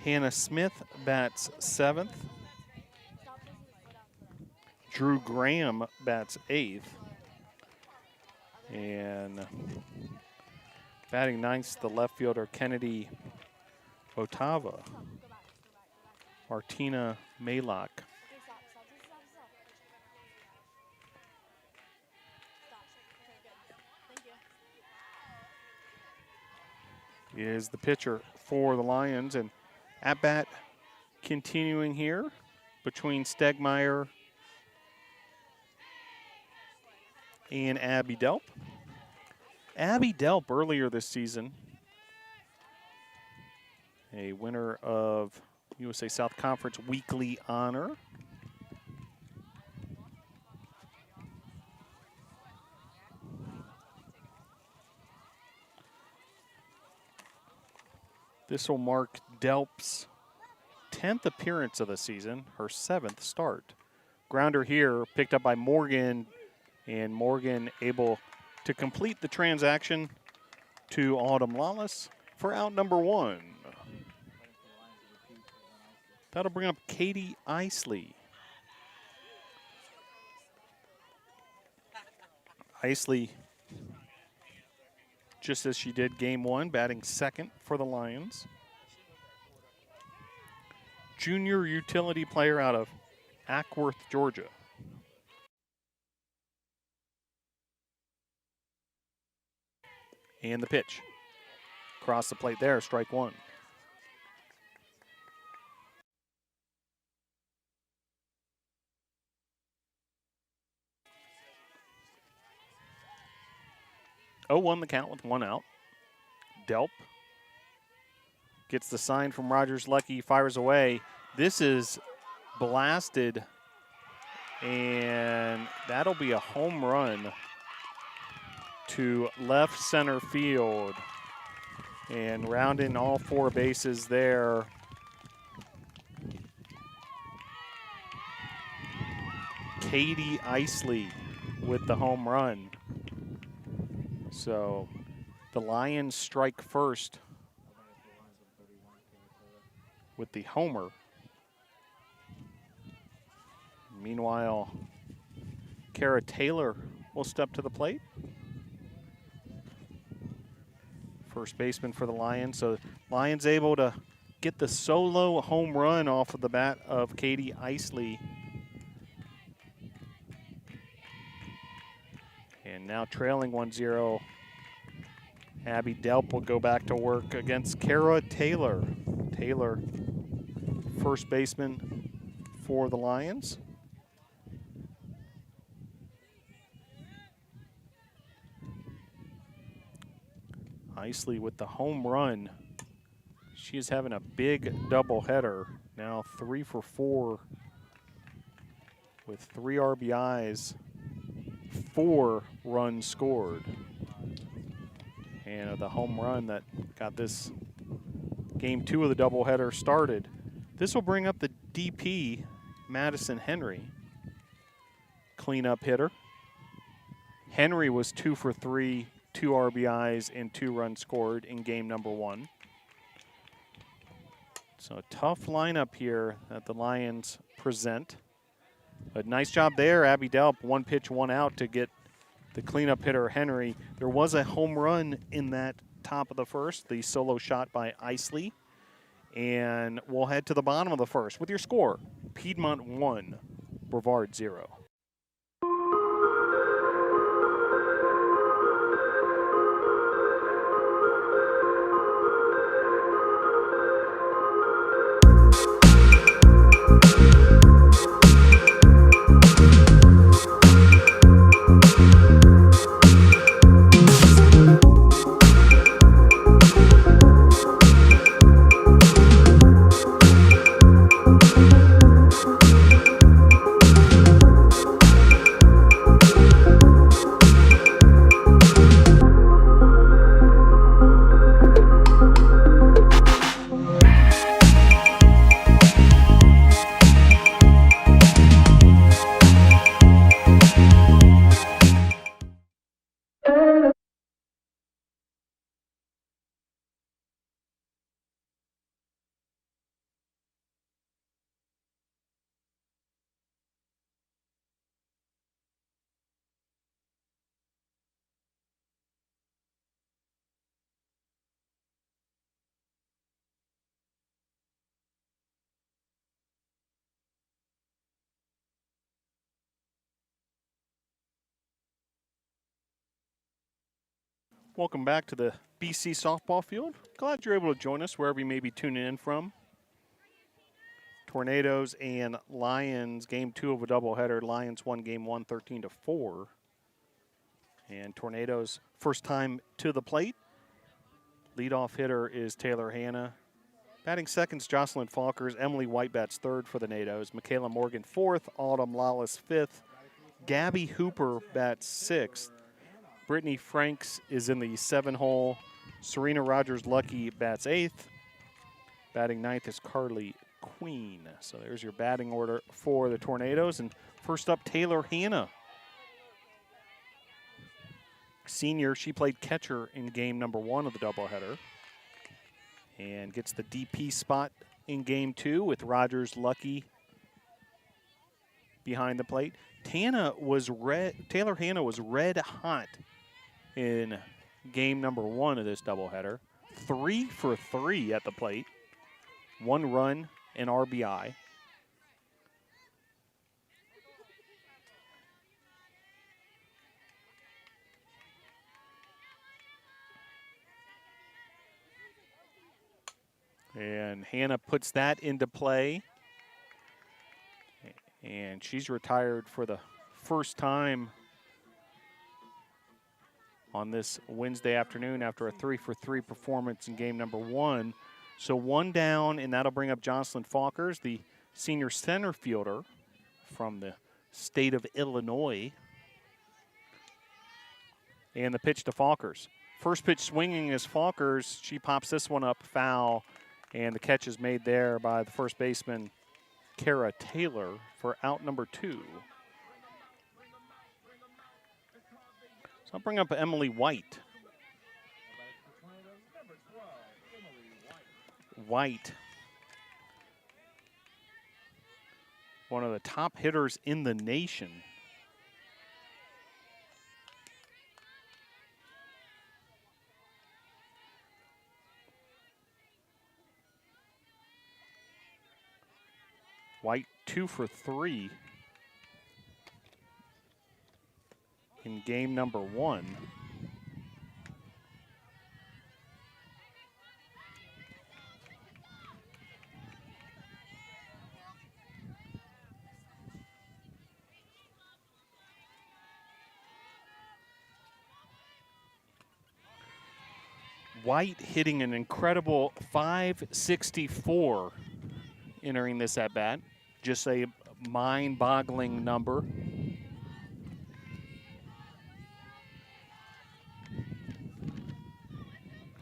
Hannah Smith bats 7th. Drew Graham bats 8th. And batting 9th, the left fielder Kennedy Otava. Martina Maylock. Is the pitcher for the Lions, and at bat continuing here between Stegmeyer and Abby Delp. Abby Delp earlier this season, a winner of USA South Conference Weekly Honor. This will mark Delp's 10th appearance of the season, her 7th start. Grounder here picked up by Morgan, and Morgan able to complete the transaction to Autumn Lawless for out number 1. That'll bring up Katie Isley. Isley, just as she did game 1, batting 2nd for the Lions. Junior utility player out of Ackworth, Georgia. And the pitch. Across the plate there, strike 1. Oh, 1 the count with 1 out. Delp gets the sign from Rogers-Lucky, fires away. This is blasted, and that'll be a home run to left center field. And rounding all 4 bases there. Katie Isley with the home run. So the Lions strike first with the homer. Meanwhile, Kara Taylor will step to the plate. First baseman for the Lions. So Lions able to get the solo home run off of the bat of Katie Isley. And trailing 1-0. Abby Delp will go back to work against Kara Taylor. Taylor, first baseman for the Lions. Isley with the home run. She is having a big doubleheader. Now 3 for 4 with 3 RBIs, 4 runs scored. And the home run that got this game 2 of the doubleheader started. This will bring up the DP, Madison Henry. Cleanup hitter. Henry was 2 for 3, 2 RBIs, and 2 runs scored in game number 1. So a tough lineup here that the Lions present. A nice job there, Abby Delp, 1 pitch, 1 out to get the cleanup hitter Henry. There was a home run in that top of the first, the solo shot by Isley. And we'll head to the bottom of the first with your score. Piedmont 1, Brevard 0. Welcome back to the BC softball field. Glad you're able to join us wherever you may be tuning in from. Tornadoes and Lions, game 2 of a doubleheader. Lions won game 1, 13-4. And Tornadoes, first time to the plate. Leadoff hitter is Taylor Hanna. Batting seconds, Jocelyn Falkers. Emily White bats third for the Nados. Michaela Morgan fourth. Autumn Lawless fifth. Gabby Hooper bats sixth. Brittany Franks is in the 7-hole. Serena Rogers-Lucky bats 8th. Batting 9th is Carly Queen. So there's your batting order for the Tornadoes. And first up, Taylor Hanna. Senior, she played catcher in game number 1 of the doubleheader. And gets the DP spot in game 2 with Rogers-Lucky behind the plate. Taylor Hanna was red hot in game number 1 of this doubleheader. 3 for 3 at the plate. 1 run and RBI. And Hannah puts that into play. And she's retired for the first time on this Wednesday afternoon after a 3 for 3 performance in game number 1. So 1 down, and that'll bring up Jocelyn Falkers, the senior center fielder from the state of Illinois. And the pitch to Falkers. First pitch swinging is Falkers. She pops this one up foul, and the catch is made there by the first baseman, Kara Taylor, for out number 2. So I'll bring up Emily White. White, one of the top hitters in the nation. White 2 for 3. in game number 1. White hitting an incredible .564 entering this at bat. Just a mind-boggling number.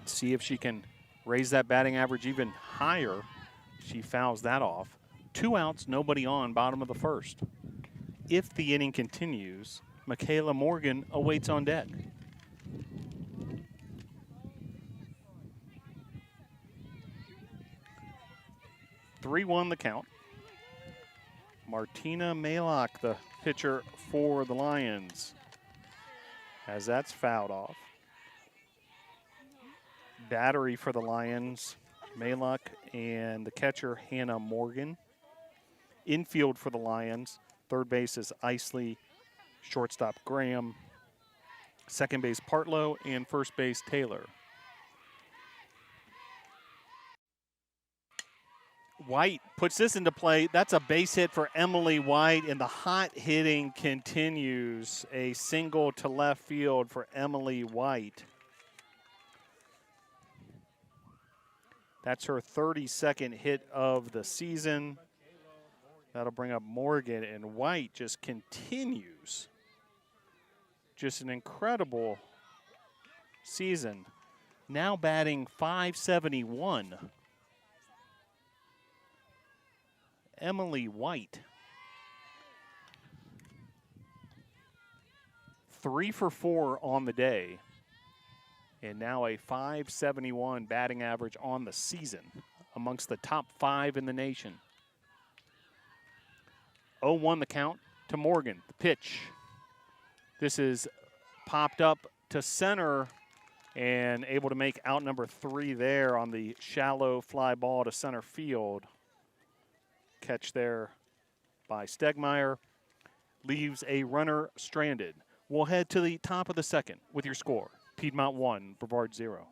See if she can raise that batting average even higher. She fouls that off. 2 outs, nobody on, bottom of the first. If the inning continues, Michaela Morgan awaits on deck. Three-one the count. Martina Malock, the pitcher for the Lions, as that's fouled off. Battery for the Lions, Malock and the catcher, Hannah Morgan. Infield for the Lions, third base is Isley, shortstop Graham, second base Partlow, and first base Taylor. White puts this into play. That's a base hit for Emily White, and the hot hitting continues. A single to left field for Emily White. That's her 32nd hit of the season. That'll bring up Morgan, and White just continues. Just an incredible season. Now batting .571. Emily White. 3 for 4 on the day. And now a .571 batting average on the season, amongst the top 5 in the nation. 0-1 the count to Morgan. The pitch. This is popped up to center and able to make out number 3 there on the shallow fly ball to center field. Catch there by Stegmeyer. Leaves a runner stranded. We'll head to the top of the second with your score. Piedmont 1, Brevard 0.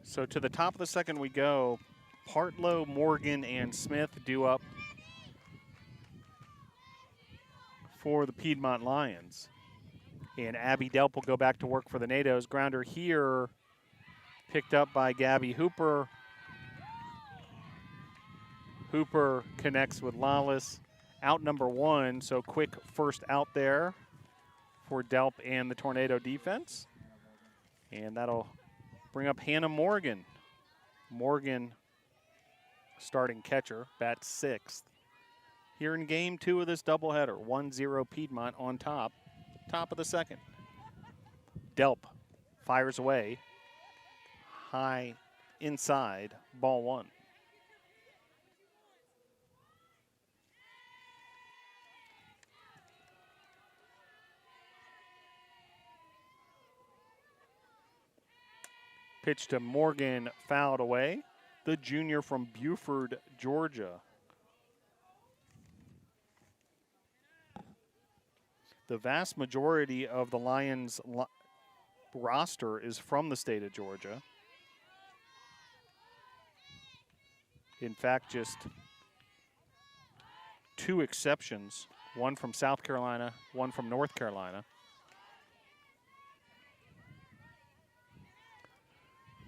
So to the top of the second we go. Partlow, Morgan, and Smith due up for the Piedmont Lions. And Abby Delp will go back to work for the NATOs. Grounder here, picked up by Gabby Hooper. Hooper connects with Lawless. Out number 1, so quick first out there for Delp and the Tornado defense. And that'll bring up Hannah Morgan. Morgan, starting catcher, bats 6th. Here in game 2 of this doubleheader, 1-0 Piedmont on top of the second. Delp fires away, high inside, ball 1. Pitch to Morgan, fouled away. the junior from Brevard, Georgia. The vast majority of the Lions roster is from the state of Georgia. In fact, just 2 exceptions, one from South Carolina, one from North Carolina.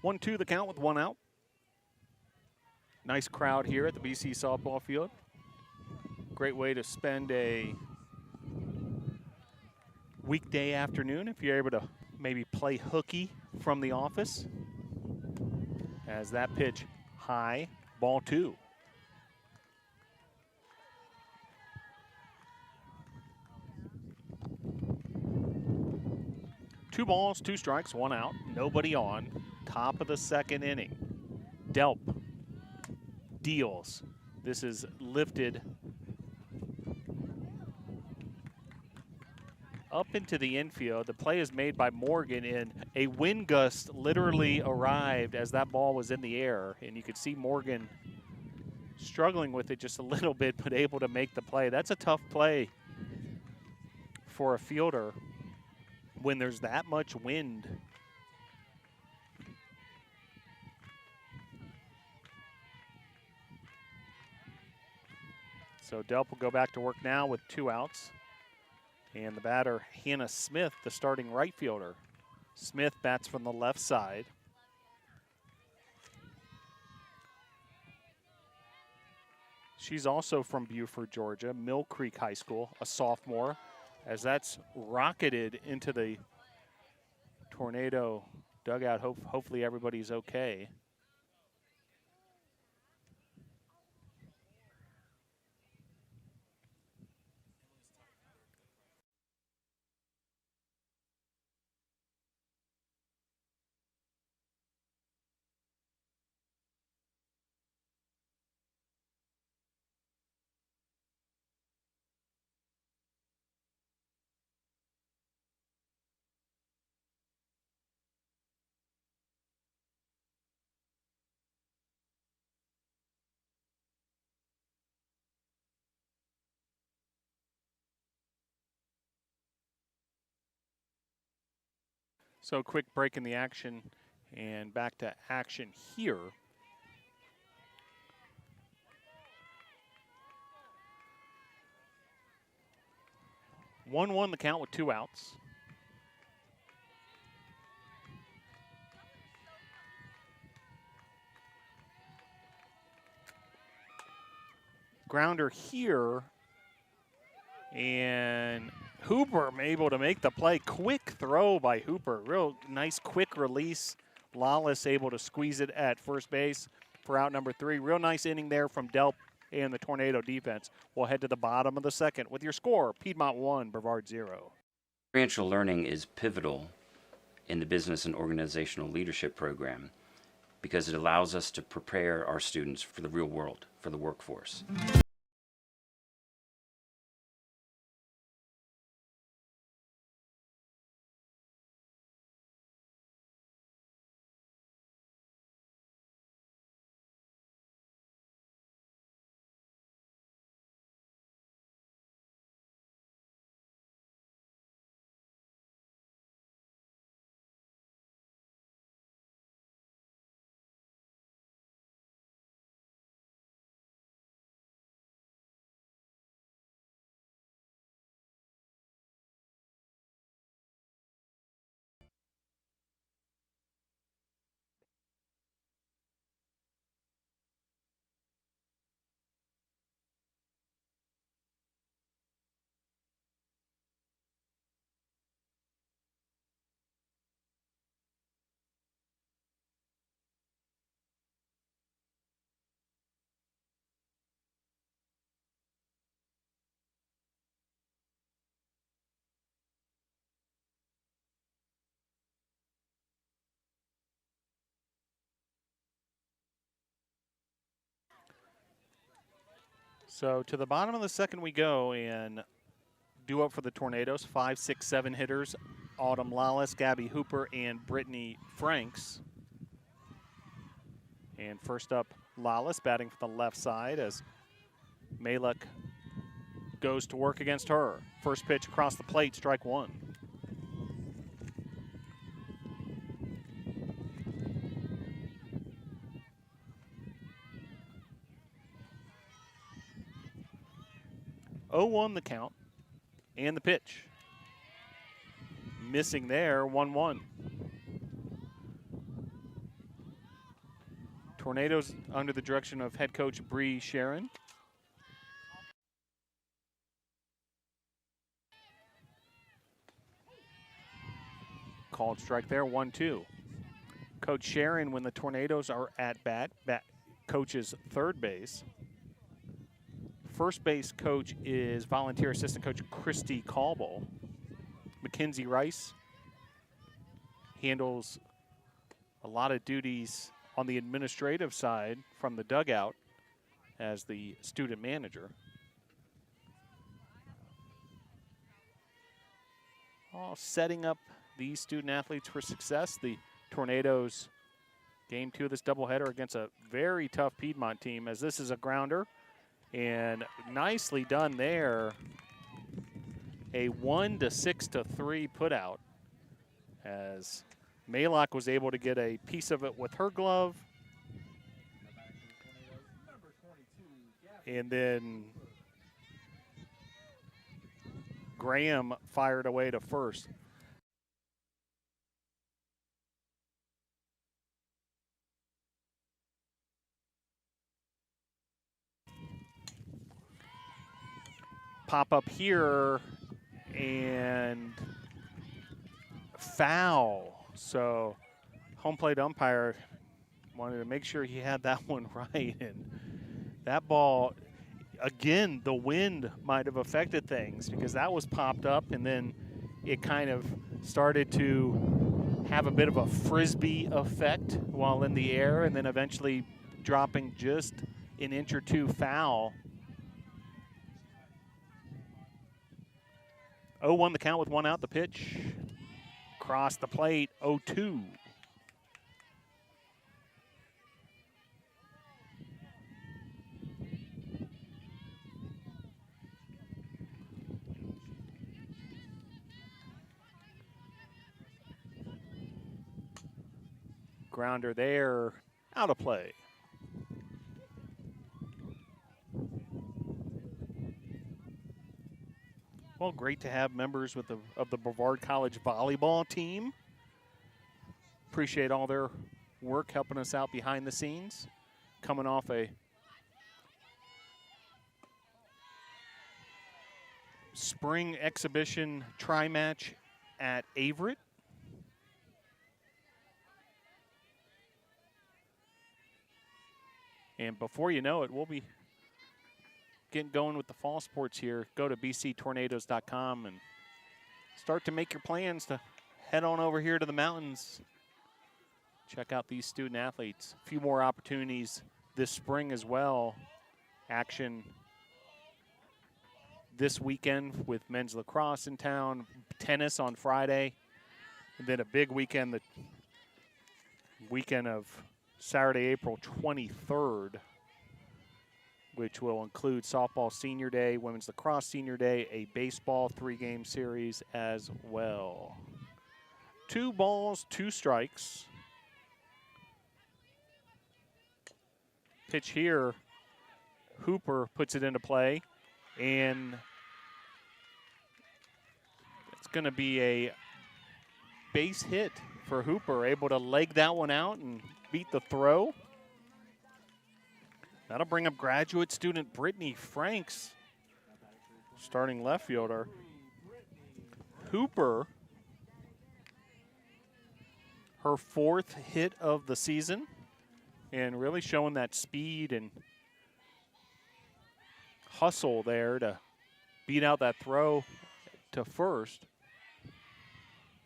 1-2 the count with 1 out. Nice crowd here at the BC softball field. Great way to spend a weekday afternoon if you're able to maybe play hooky from the office. As that pitch high, ball 2. Two balls, 2 strikes, 1 out, nobody on. Top of the 2nd inning. Delp deals. This is lifted up into the infield. The play is made by Morgan, and a wind gust literally arrived as that ball was in the air, and you could see Morgan struggling with it just a little bit, but able to make the play. That's a tough play for a fielder when there's that much wind. So Delp will go back to work now with 2 outs. And the batter, Hannah Smith, the starting right fielder. Smith bats from the left side. She's also from Brevard, Georgia, Mill Creek High School, a sophomore, as that's rocketed into the Tornado dugout. Hopefully everybody's okay. So quick break in the action and back to action here. One the count with 2 outs. Grounder here, and Hooper able to make the play. Quick throw by Hooper. Real nice quick release. Lawless able to squeeze it at first base for out number 3. Real nice inning there from Delp and the Tornado defense. We'll head to the bottom of the 2nd with your score, Piedmont 1, Brevard 0. Experiential learning is pivotal in the business and organizational leadership program because it allows us to prepare our students for the real world, for the workforce. So to the bottom of the 2nd we go, and due up for the Tornadoes, 5, 6, 7 hitters. Autumn Lawless, Gabby Hooper, and Brittany Franks. And first up, Lawless batting from the left side as Malek goes to work against her. First pitch across the plate, strike one. Oh, the count and the pitch. Missing there, 1-1. Tornadoes under the direction of head coach Bree Sharon. Called strike there, 1-2. Coach Sharon, when the Tornadoes are at bat, coaches third base. First base coach is volunteer assistant coach Christy Caldwell. Mackenzie Rice handles a lot of duties on the administrative side from the dugout as the student manager. All setting up these student athletes for success. The Tornadoes game 2 of this doubleheader against a very tough Piedmont team, as this is a grounder and nicely done there. A 1-6-3 put out as Malak was able to get a piece of it with her glove. And then Graham fired away to first. Pop up here and foul. So home plate umpire wanted to make sure he had that one right. And that ball, again, the wind might have affected things because that was popped up and then it kind of started to have a bit of a frisbee effect while in the air and then eventually dropping just an inch or two foul. 0-1 the count with one out. The pitch across the plate, 0-2. Grounder there, out of play. Well, great to have members with of the Brevard College volleyball team. Appreciate all their work helping us out behind the scenes. Coming off a spring exhibition tri-match at Averett. And before you know it, we'll be getting going with the fall sports here. Go to bctornadoes.com and start to make your plans to head on over here to the mountains. Check out these student athletes. A few more opportunities this spring as well. Action this weekend with men's lacrosse in town, tennis on Friday, and then a big weekend, the weekend of Saturday, April 23rd, which will include softball senior day, women's lacrosse senior day, a baseball 3-game series as well. 2 balls, 2 strikes. Pitch here, Hooper puts it into play, and it's going to be a base hit for Hooper, able to leg that one out and beat the throw. That'll bring up graduate student Brittany Franks, starting left fielder. Hooper, her 4th hit of the season, and really showing that speed and hustle there to beat out that throw to first.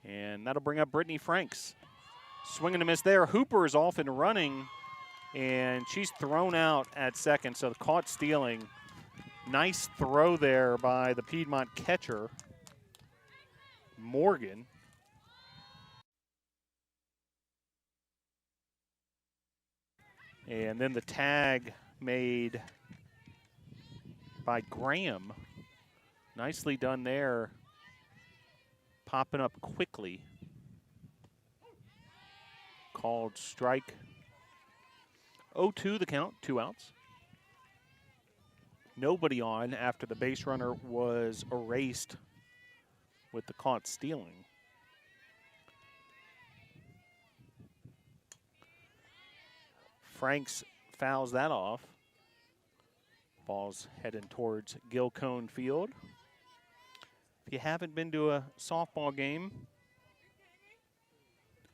And that'll bring up Brittany Franks. Swing and a miss there. Hooper is off and running, and she's thrown out at second, so caught stealing. Nice throw there by the Piedmont catcher, Morgan. And then the tag made by Graham. Nicely done there. Popping up quickly. Called strike. 0-2 the count, 2 outs. Nobody on after the base runner was erased with the caught stealing. Franks fouls that off. Ball's heading towards Gilcone Field. If you haven't been to a softball game,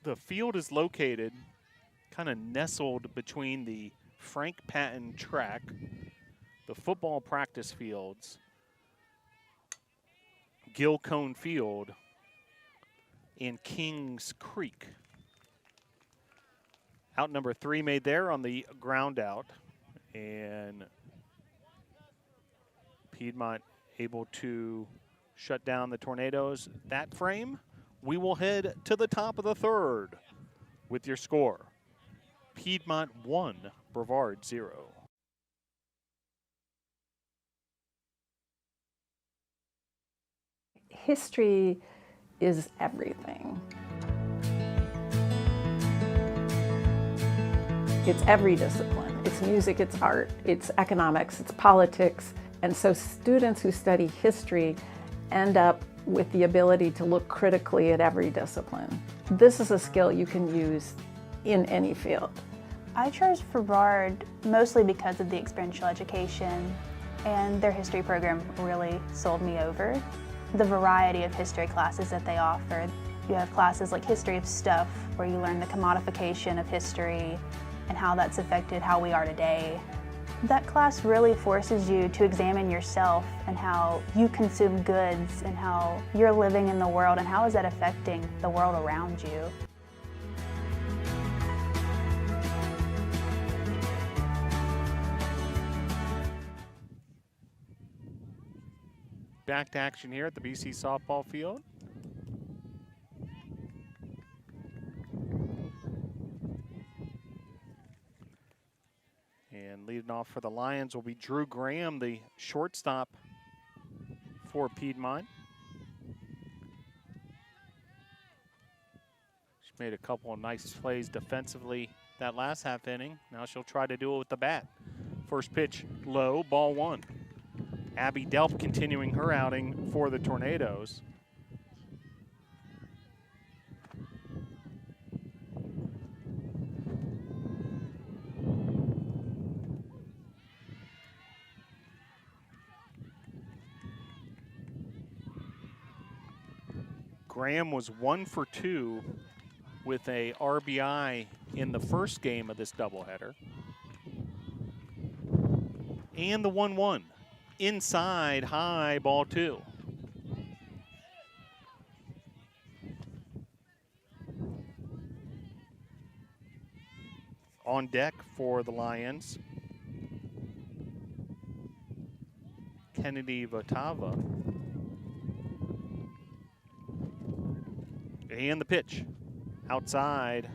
the field is located kind of nestled between the Frank Patton track, the football practice fields, Gilcone Field, and Kings Creek. Out number 3 made there on the ground out, and Piedmont able to shut down the Tornadoes. That frame, we will head to the top of the 3rd with your score. Piedmont 1, Brevard 0. History is everything. It's every discipline. It's music, it's art, it's economics, it's politics. And so students who study history end up with the ability to look critically at every discipline. This is a skill you can use in any field. I chose Brevard mostly because of the experiential education, and their history program really sold me over. The variety of history classes that they offer. You have classes like History of Stuff, where you learn the commodification of history and how that's affected how we are today. That class really forces you to examine yourself and how you consume goods and how you're living in the world and how is that affecting the world around you. Back to action here at the BC softball field. And leading off for the Lions will be Drew Graham, the shortstop for Piedmont. She made a couple of nice plays defensively that last half inning. Now she'll try to do it with the bat. First pitch low, ball 1. Abby Delp continuing her outing for the Tornadoes. Graham was 1 for 2 with a RBI in the first game of this doubleheader. And the 1-1. Inside, high, ball 2. On deck for the Lions, Kennedy Votava. And the pitch. Outside,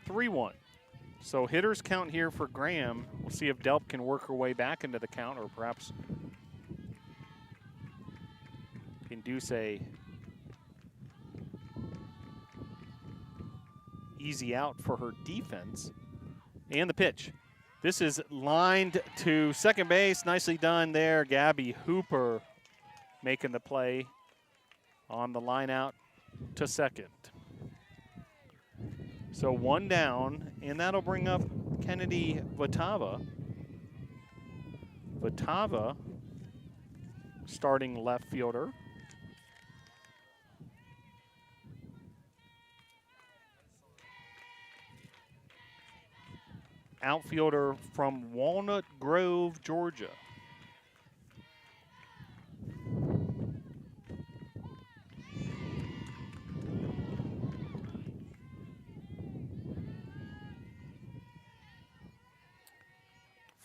3-1. So hitters count here for Graham. We'll see if Delp can work her way back into the count or perhaps induce a easy out for her defense. And the pitch. This is lined to second base. Nicely done there. Gabby Hooper making the play on the line out to second. So 1 down, and that'll bring up Kennedy Votava. Votava, starting left fielder. Outfielder from Walnut Grove, Georgia.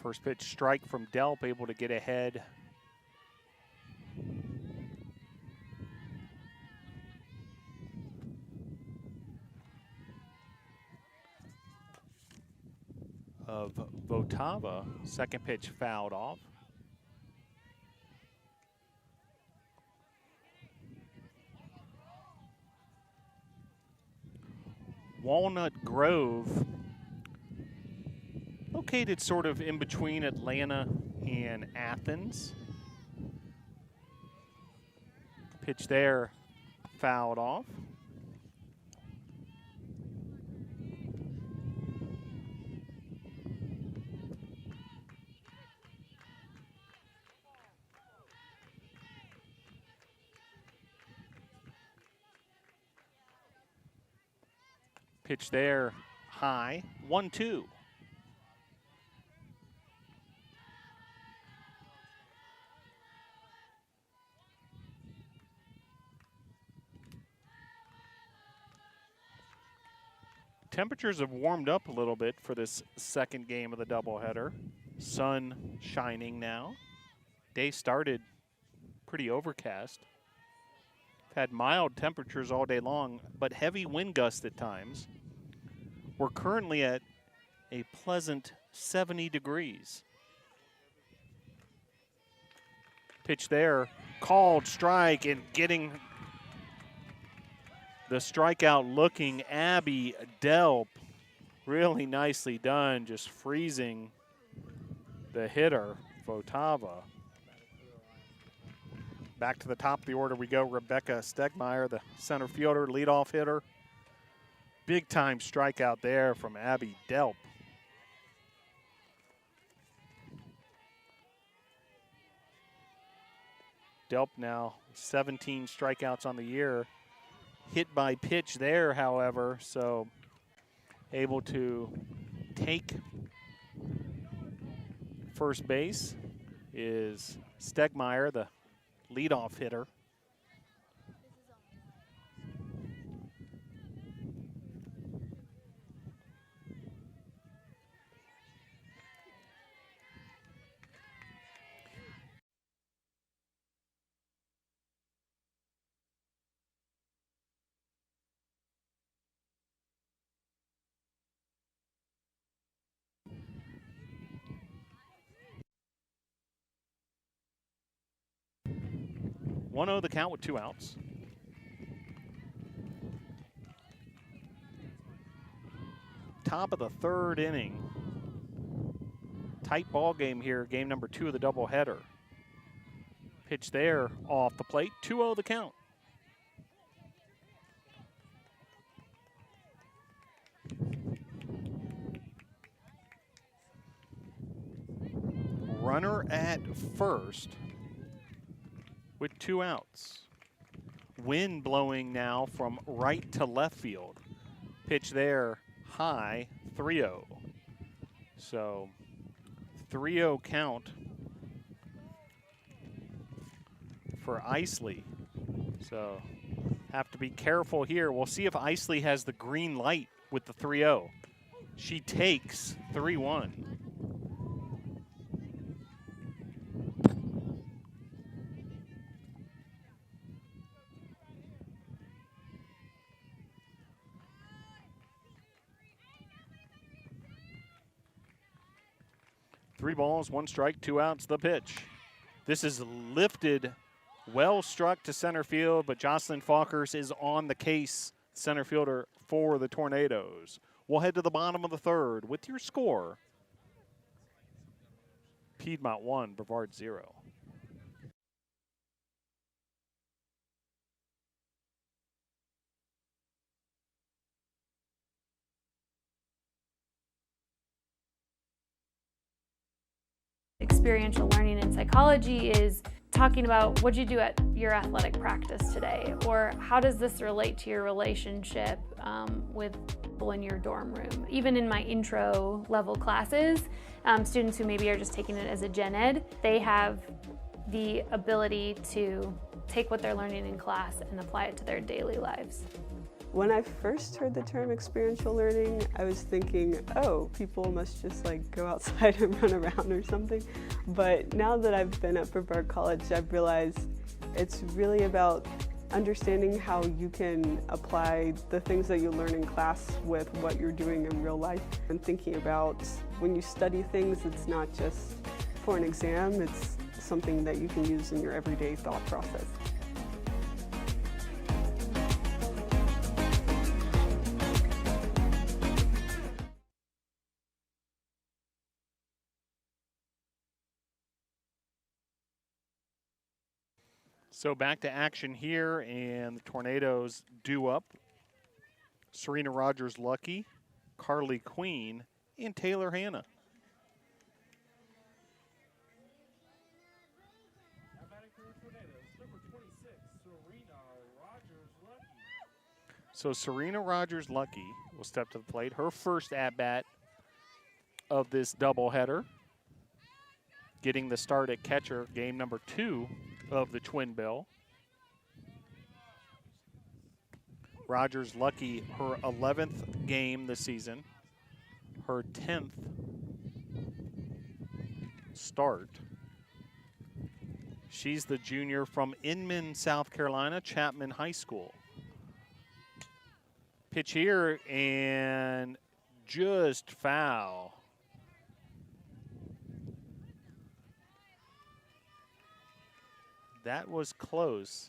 First pitch strike from Delp, able to get ahead. of Votava. Second pitch fouled off. Walnut Grove, located sort of in between Atlanta and Athens. Pitch there, fouled off. Pitch there, high, 1-2. Temperatures have warmed up a little bit for this second game of the doubleheader. Sun shining now. Day started pretty overcast. Had mild temperatures all day long, but heavy wind gusts at times. We're currently at a pleasant 70 degrees. Pitch there, called strike, and getting the strikeout looking Abby Delp. Really nicely done, just freezing the hitter, Votava. Back to the top of the order we go. Rebecca Stegmeyer, the center fielder, leadoff hitter. Big time strikeout there from Abby Delp. Delp now 17 strikeouts on the year. Hit by pitch there, however, so able to take first base is Stegmeyer, the leadoff hitter. One-0 the count with 2 outs. Top of the third inning. Tight ball game here, game number 2 of the doubleheader. Pitch there off the plate, 2-0 the count. Runner at first with 2 outs. Wind blowing now from right to left field. Pitch there, high, 3-0. So 3-0 count for Isley. So have to be careful here. We'll see if Isley has the green light with the 3-0. She takes 3-1. Three balls, 1 strike, 2 outs, the pitch. This is lifted, well struck to center field, but Jocelyn Falkers is on the case, center fielder for the Tornadoes. We'll head to the bottom of the third with your score. Piedmont 1, Brevard 0. Experiential learning in psychology is talking about what you do at your athletic practice today, or how does this relate to your relationship with people in your dorm room. Even in my intro level classes, students who maybe are just taking it as a gen ed, they have the ability to take what they're learning in class and apply it to their daily lives. When I first heard the term experiential learning, I was thinking, oh, people must just like go outside and run around or something. But now that I've been at Brevard College, I've realized it's really about understanding how you can apply the things that you learn in class with what you're doing in real life, and thinking about when you study things, it's not just for an exam, it's something that you can use in your everyday thought process. So back to action here, and the Tornadoes due up. Serena Rogers-Lucky, Carly Queen, and Taylor Hanna. So Serena Rogers-Lucky will step to the plate. Her first at-bat of this doubleheader. Getting the start at catcher, game number 2 of the Twin Bill. Rogers-Lucky, her 11th game this season, her 10th start. She's the junior from Inman, South Carolina, Chapman High School. Pitch here, and just foul. That was close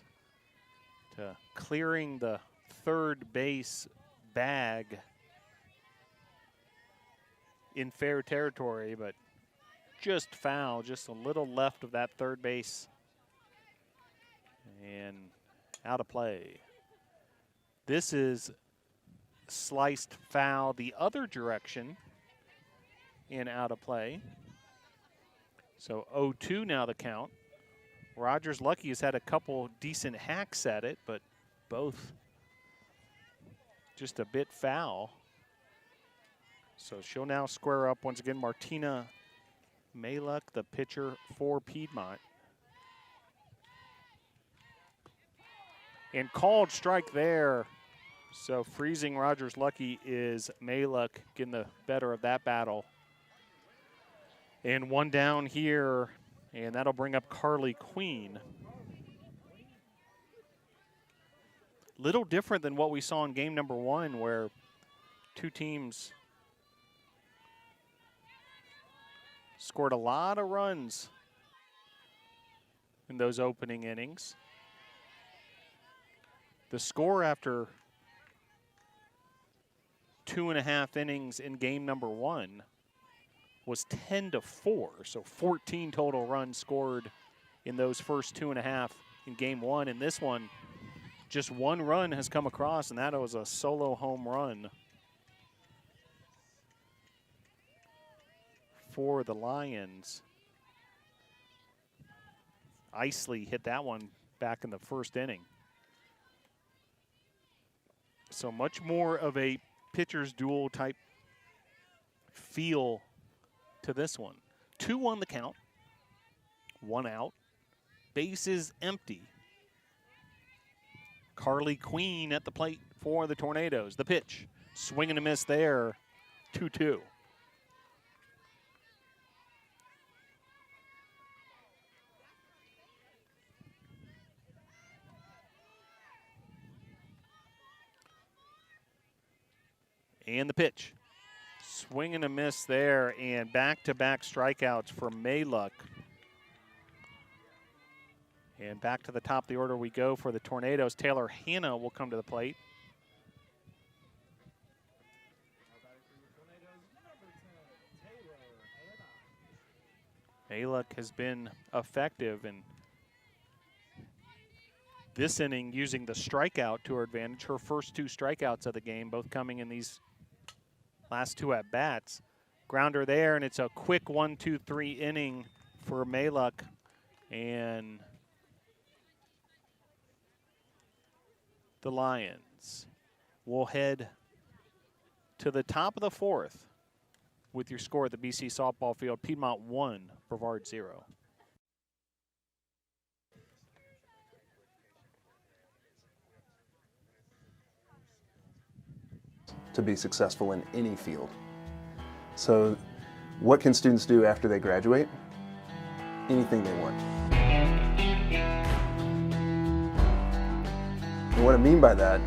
to clearing the third base bag in fair territory, but just foul, just a little left of that third base and out of play. This is sliced foul the other direction and out of play. So 0-2 now the count. Rogers-Lucky has had a couple decent hacks at it, but both just a bit foul. So she'll now square up once again. Martina Maluk, the pitcher for Piedmont. And called strike there. So freezing Rogers-Lucky is Maluk getting the better of that battle. And one down here, and that'll bring up Carly Queen. Little different than what we saw in game number 1, where two teams scored a lot of runs in those opening innings. The score after 2.5 innings in game number 1 was 10-4, so 14 total runs scored in those first 2.5 in game 1. In this one, just one run has come across, and that was a solo home run for the Lions. Isley hit that one back in the first inning. So much more of a pitcher's duel type feel to this one. 2-1 the count, 1 out, bases empty. Carly Queen at the plate for the Tornadoes. The pitch, swing and a miss there, 2-2. And the pitch. Swing and a miss there, and back-to-back strikeouts for Maluk. And back to the top of the order we go for the Tornadoes. Taylor Hanna will come to the plate. Maluk has been effective in this inning, using the strikeout to her advantage. Her first 2 strikeouts of the game, both coming in these last 2 at-bats. Grounder there, and it's a quick 1-2-3 inning for Maluk. And the Lions will head to the top of the 4th with your score at the BC softball field. Piedmont 1, Brevard 0. To be successful in any field. So what can students do after they graduate? Anything they want. And what I mean by that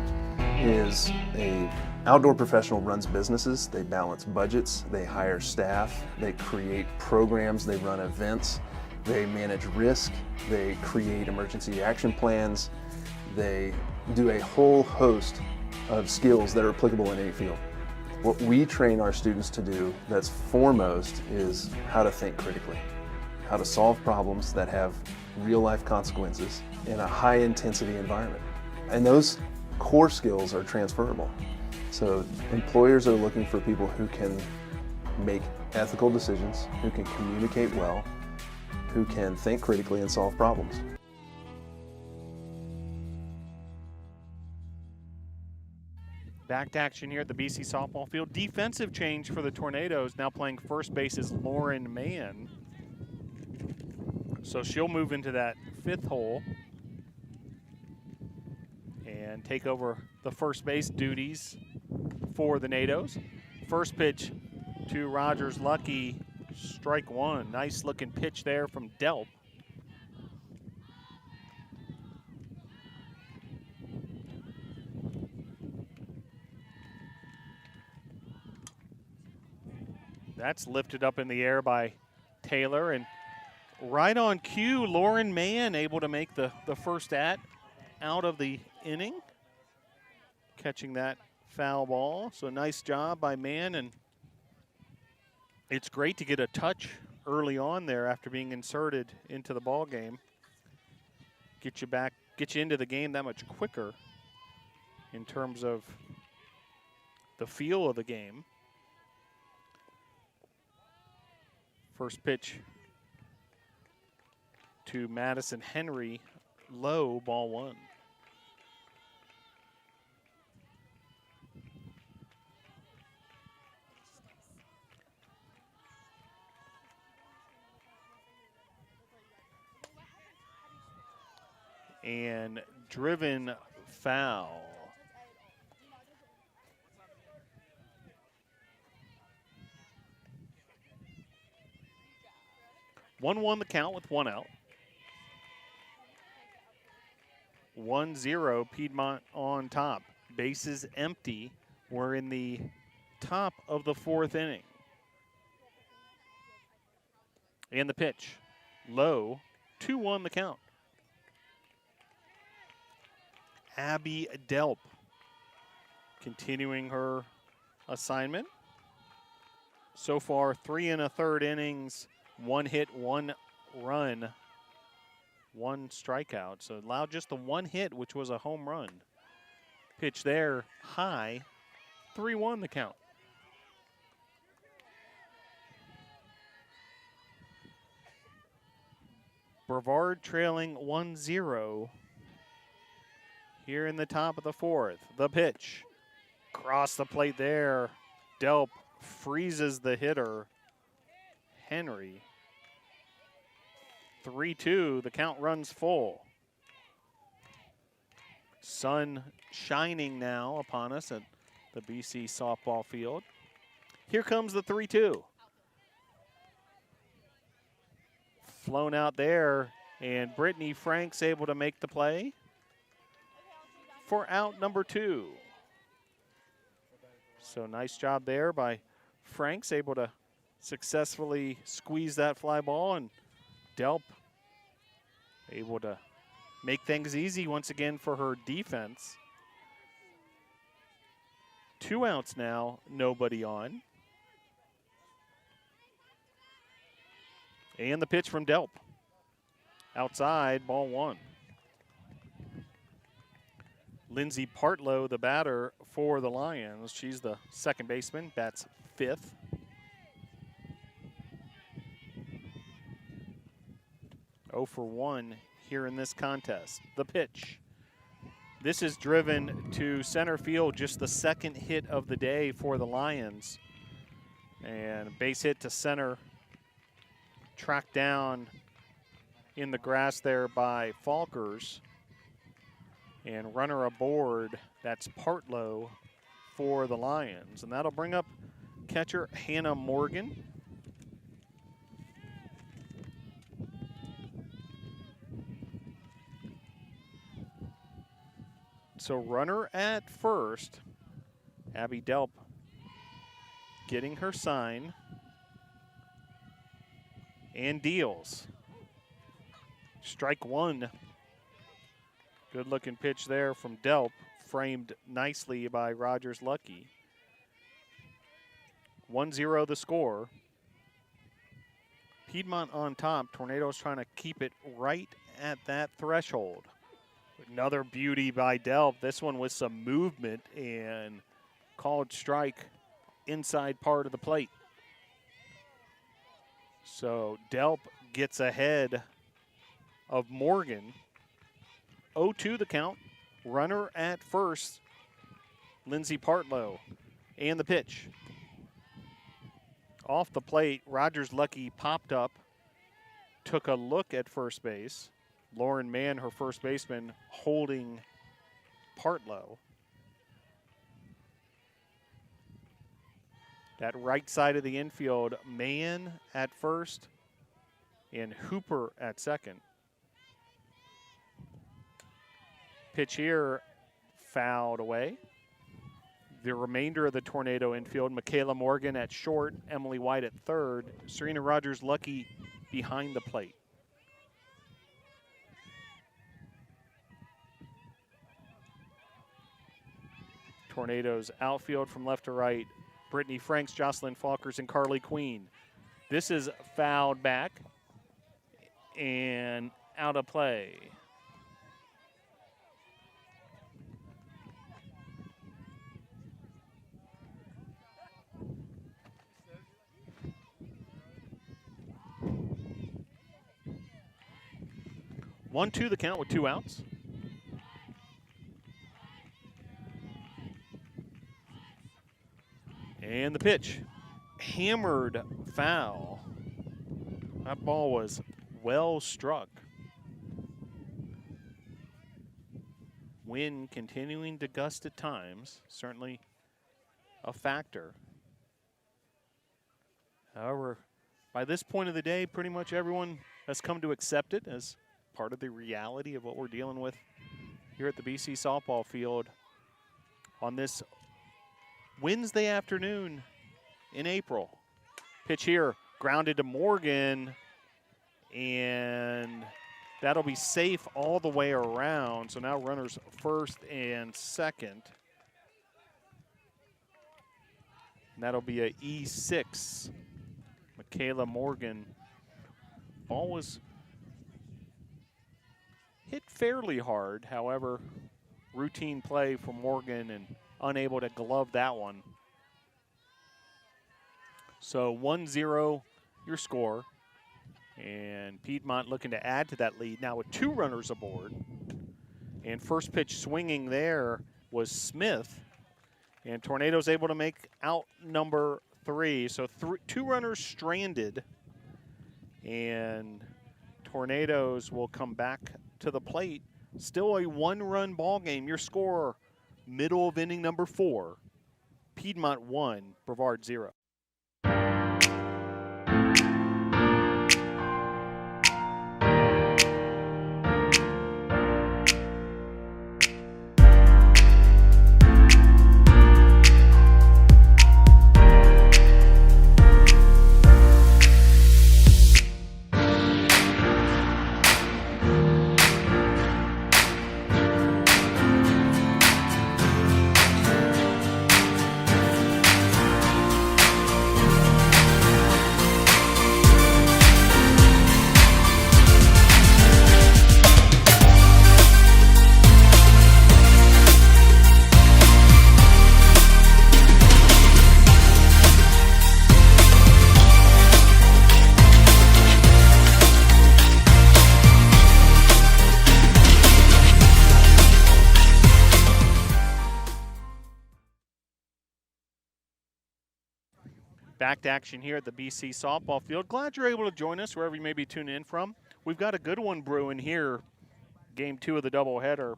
is a outdoor professional runs businesses, they balance budgets, they hire staff, they create programs, they run events, they manage risk, they create emergency action plans, they do a whole host of skills that are applicable in any field. What we train our students to do that's foremost is how to think critically, how to solve problems that have real life consequences in a high intensity environment. And those core skills are transferable. So employers are looking for people who can make ethical decisions, who can communicate well, who can think critically and solve problems. Back to action here at the BC softball field. Defensive change for the Tornadoes. Now playing first base is Lauren Mann. So she'll move into that fifth hole and take over the first base duties for the Nados. First pitch to Rogers Lucky, strike one. Nice looking pitch there from Delp. That's lifted up in the air by Taylor, and right on cue, Lauren Mann able to make the first out of the inning, catching that foul ball. So nice job by Mann, and it's great to get a touch early on there after being inserted into the ball game. Get you into the game that much quicker in terms of the feel of the game. First pitch to Madison Henry, low, ball one. And driven foul. One the count with one out. 1-0 Piedmont on top. Bases empty. We're in the top of the fourth inning. And the pitch, low, 2-1 the count. Abby Delp continuing her assignment. So far, 3 1/3 innings, 1 hit, 1 run, 1 strikeout. So allowed just the 1 hit, which was a home run. Pitch there, high, 3-1 the count. Brevard trailing 1-0 here in the top of the fourth. The pitch, across the plate there. Delp freezes the hitter, Henry. 3-2, the count runs full. Sun shining now upon us at the BC softball field. Here comes the 3-2. Flown out there, and Brittany Franks able to make the play for out number 2. So nice job there by Franks, able to successfully squeeze that fly ball, and Delp able to make things easy once again for her defense. 2 outs now, nobody on. And the pitch from Delp. Outside, ball 1. Lindsay Partlow, the batter for the Lions. She's the second baseman, bats 5th. Oh for 1 here in this contest. The pitch. This is driven to center field, just the second hit of the day for the Lions. And base hit to center, tracked down in the grass there by Falkers. And runner aboard, that's Partlow for the Lions. And that'll bring up catcher Hannah Morgan. So runner at first, Abby Delp getting her sign and deals. Strike one. Good looking pitch there from Delp, framed nicely by Rogers Lucky. 1-0 the score. Piedmont on top. Tornadoes trying to keep it right at that threshold. Another beauty by Delp. This one with some movement and called strike inside part of the plate. So Delp gets ahead of Morgan. 0-2 the count. Runner at first, Lindsay Partlow. And the pitch. Off the plate, Rogers Lucky popped up, took a look at first base. Lauren Mann, her first baseman, holding Partlow. That right side of the infield, Mann at first and Hooper at second. Pitch here, fouled away. The remainder of the Tornado infield, Michaela Morgan at short, Emily White at third, Serena Rogers Lucky behind the plate. Tornadoes outfield from left to right, Brittany Franks, Jocelyn Falkers, and Carly Queen. This is fouled back and out of play. One, two, the count with 2 outs. And the pitch, hammered foul. That ball was well struck. Wind continuing to gust at times, certainly a factor. However, by this point of the day, pretty much everyone has come to accept it as part of the reality of what we're dealing with here at the BC softball field on this Wednesday afternoon in April. Pitch here, grounded to Morgan, and that'll be safe all the way around. So now runners first and second. And that'll be a E6. Michaela Morgan. Ball was hit fairly hard, however, routine play for Morgan and unable to glove that one. So 1-0 your score. And Piedmont looking to add to that lead now with 2 runners aboard. And first pitch swinging there was Smith. And Tornadoes able to make out number 3. So 2 runners stranded. And Tornadoes will come back to the plate. Still a 1-run ball game. Your score, middle of inning number 4. Piedmont 1, Brevard 0. Back to action here at the BC softball field. Glad you're able to join us wherever you may be tuning in from. We've got a good one brewing here. Game 2 of the doubleheader.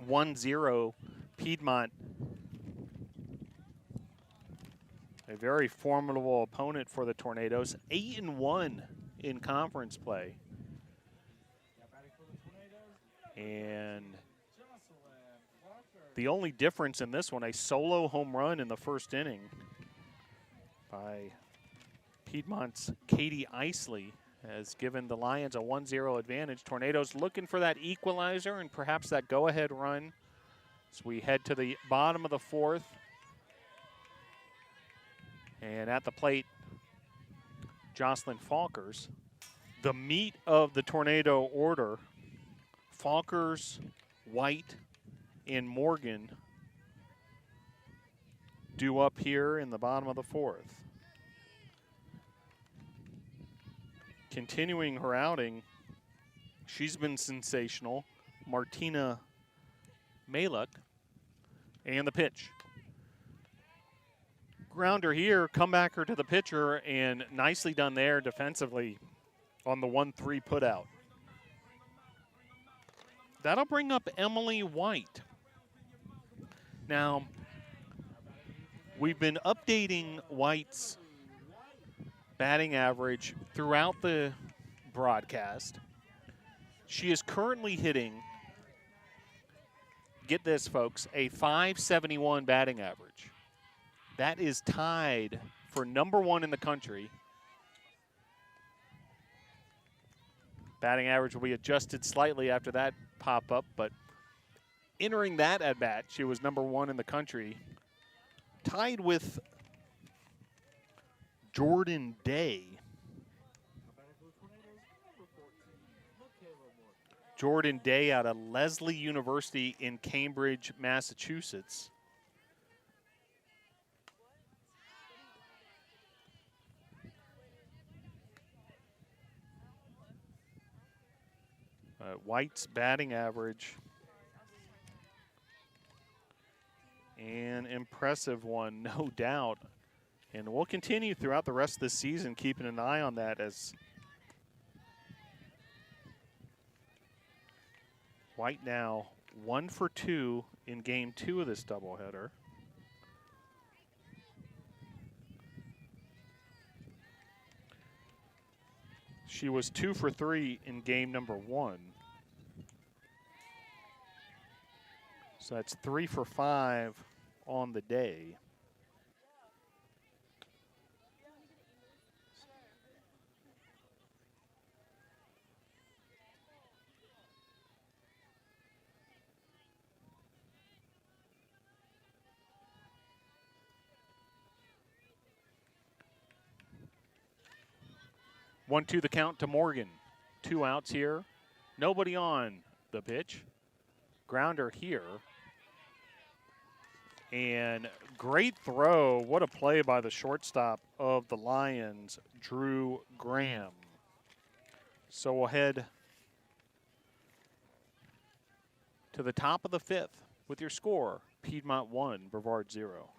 1-0 Piedmont. A very formidable opponent for the Tornadoes. 8-1 in conference play. And The only difference in this one, a solo home run in the first inning by Piedmont's Katie Isley, has given the Lions a 1-0 advantage. Tornadoes looking for that equalizer and perhaps that go-ahead run as we head to the bottom of the fourth. And at the plate, Jocelyn Falkers. The meat of the Tornado order, Falkers, White, and Morgan due up here in the bottom of the fourth. Continuing her outing, she's been sensational. Martina Maluk, and the pitch. Grounder here, comebacker to the pitcher, and nicely done there defensively on the 1-3 putout. That'll bring up Emily White. Now, we've been updating White's batting average throughout the broadcast. She is currently hitting, get this folks, a .571 batting average. That is tied for #1 in the country. Batting average will be adjusted slightly after that pop-up, but entering that at-bat, she was #1 in the country, tied with Jordan Day. Jordan Day out of Lesley University in Cambridge, Massachusetts. White's batting average, an impressive one, no doubt. And we'll continue throughout the rest of the season keeping an eye on that as White now 1 for 2 in game 2 of this doubleheader. She was 2 for 3 in game #1. So that's 3 for 5 on the day. One-two the count to Morgan. 2 outs here. Nobody on the pitch. Grounder here. And great throw. What a play by the shortstop of the Lions, Drew Graham. So we'll head to the top of the 5th with your score. Piedmont 1, Brevard 0.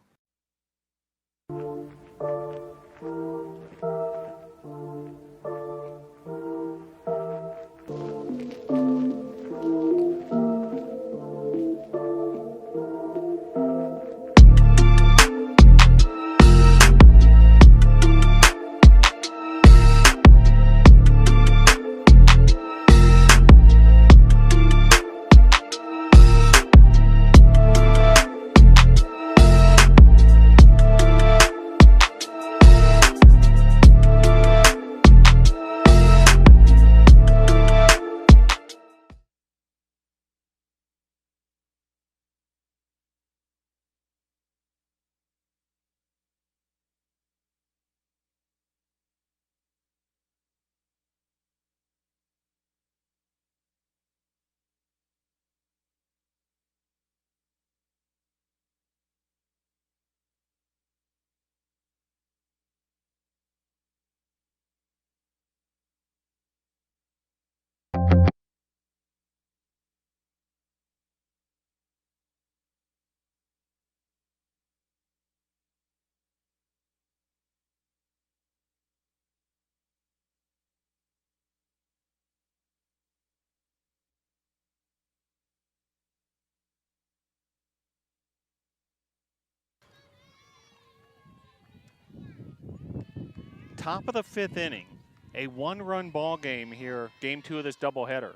Top of the 5th inning, a 1-run ball game here, game 2 of this doubleheader.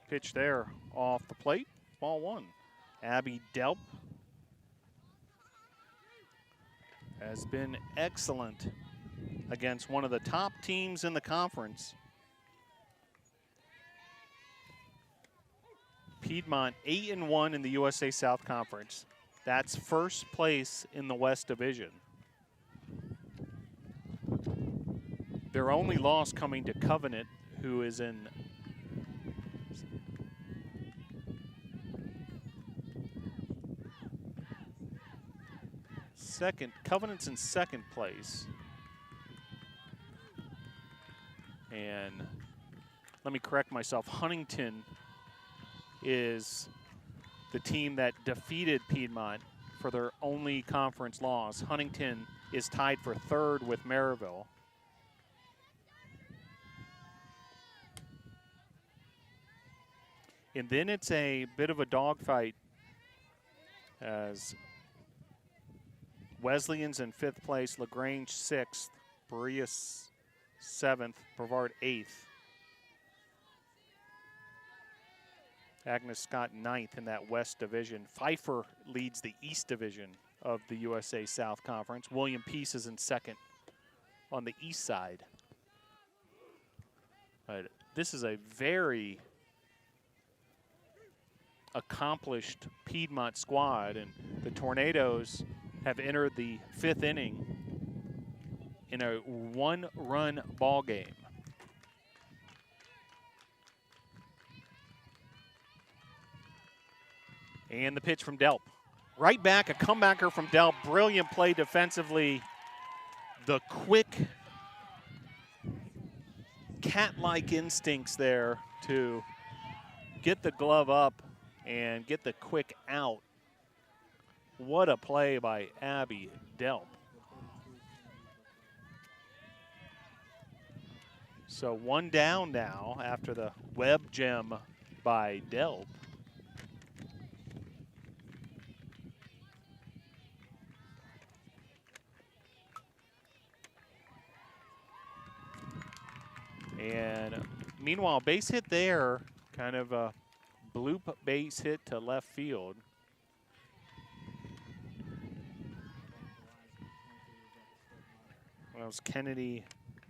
Pitch there off the plate, ball 1. Abby Delp has been excellent against one of the top teams in the conference. Piedmont 8-1 in the USA South Conference. That's first place in the West Division. Their only loss coming to Covenant, who is in second. Covenant's in second place. And let me correct myself, Huntington is the team that defeated Piedmont for their only conference loss. Huntington is tied for third with Maryville. And then it's a bit of a dogfight as Wesleyan's in 5th place, LaGrange 6th, Berea 7th, Brevard 8th. Agnes Scott 9th in that West Division. Pfeiffer leads the East Division of the USA South Conference. William Peace is in 2nd on the East side. But this is a very accomplished Piedmont squad, and the Tornadoes have entered the 5th inning in a 1-run ball game. And the pitch from Delp. Right back, a comebacker from Delp. Brilliant play defensively. The quick, cat-like instincts there to get the glove up and get the quick out. What a play by Abby Delp. So 1 down now after the web gem by Delp. And meanwhile, base hit there, kind of a bloop base hit to left field. That was Kennedy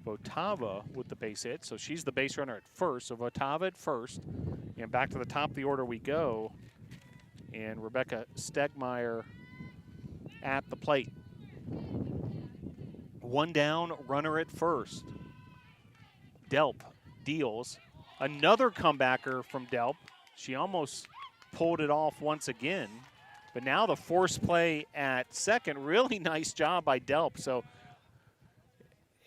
Votava with the base hit, so she's the base runner at first. So Votava at first, and back to the top of the order we go. And Rebecca Stegmeyer at the plate. 1 down, runner at first. Delp deals. Another comebacker from Delp. She almost pulled it off once again. But now the force play at second. Really nice job by Delp. So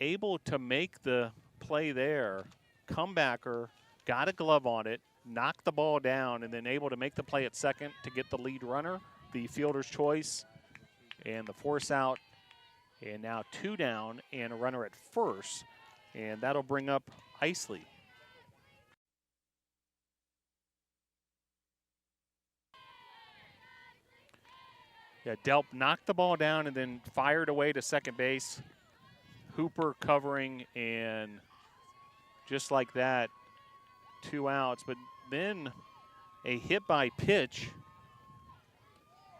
able to make the play there. Comebacker, got a glove on it, knocked the ball down, and then able to make the play at second to get the lead runner. The fielder's choice and the force out. And now 2 down and a runner at first. And that'll bring up Isley. Yeah, Delp knocked the ball down and then fired away to second base. Hooper covering, and just like that, 2 outs. But then a hit by pitch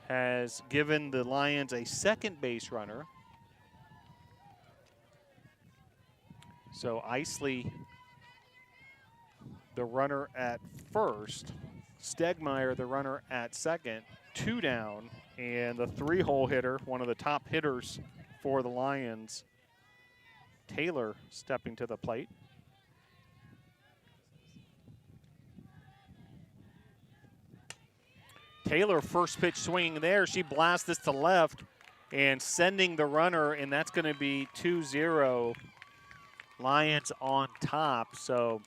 has given the Lions a second base runner. So Isley, the runner at first. Stegmeyer, the runner at second. 2 down, and the 3-hole hitter, one of the top hitters for the Lions, Taylor, stepping to the plate. Taylor, first pitch swinging there. She blasts this to left and sending the runner, and that's going to be 2-0. Lions on top, so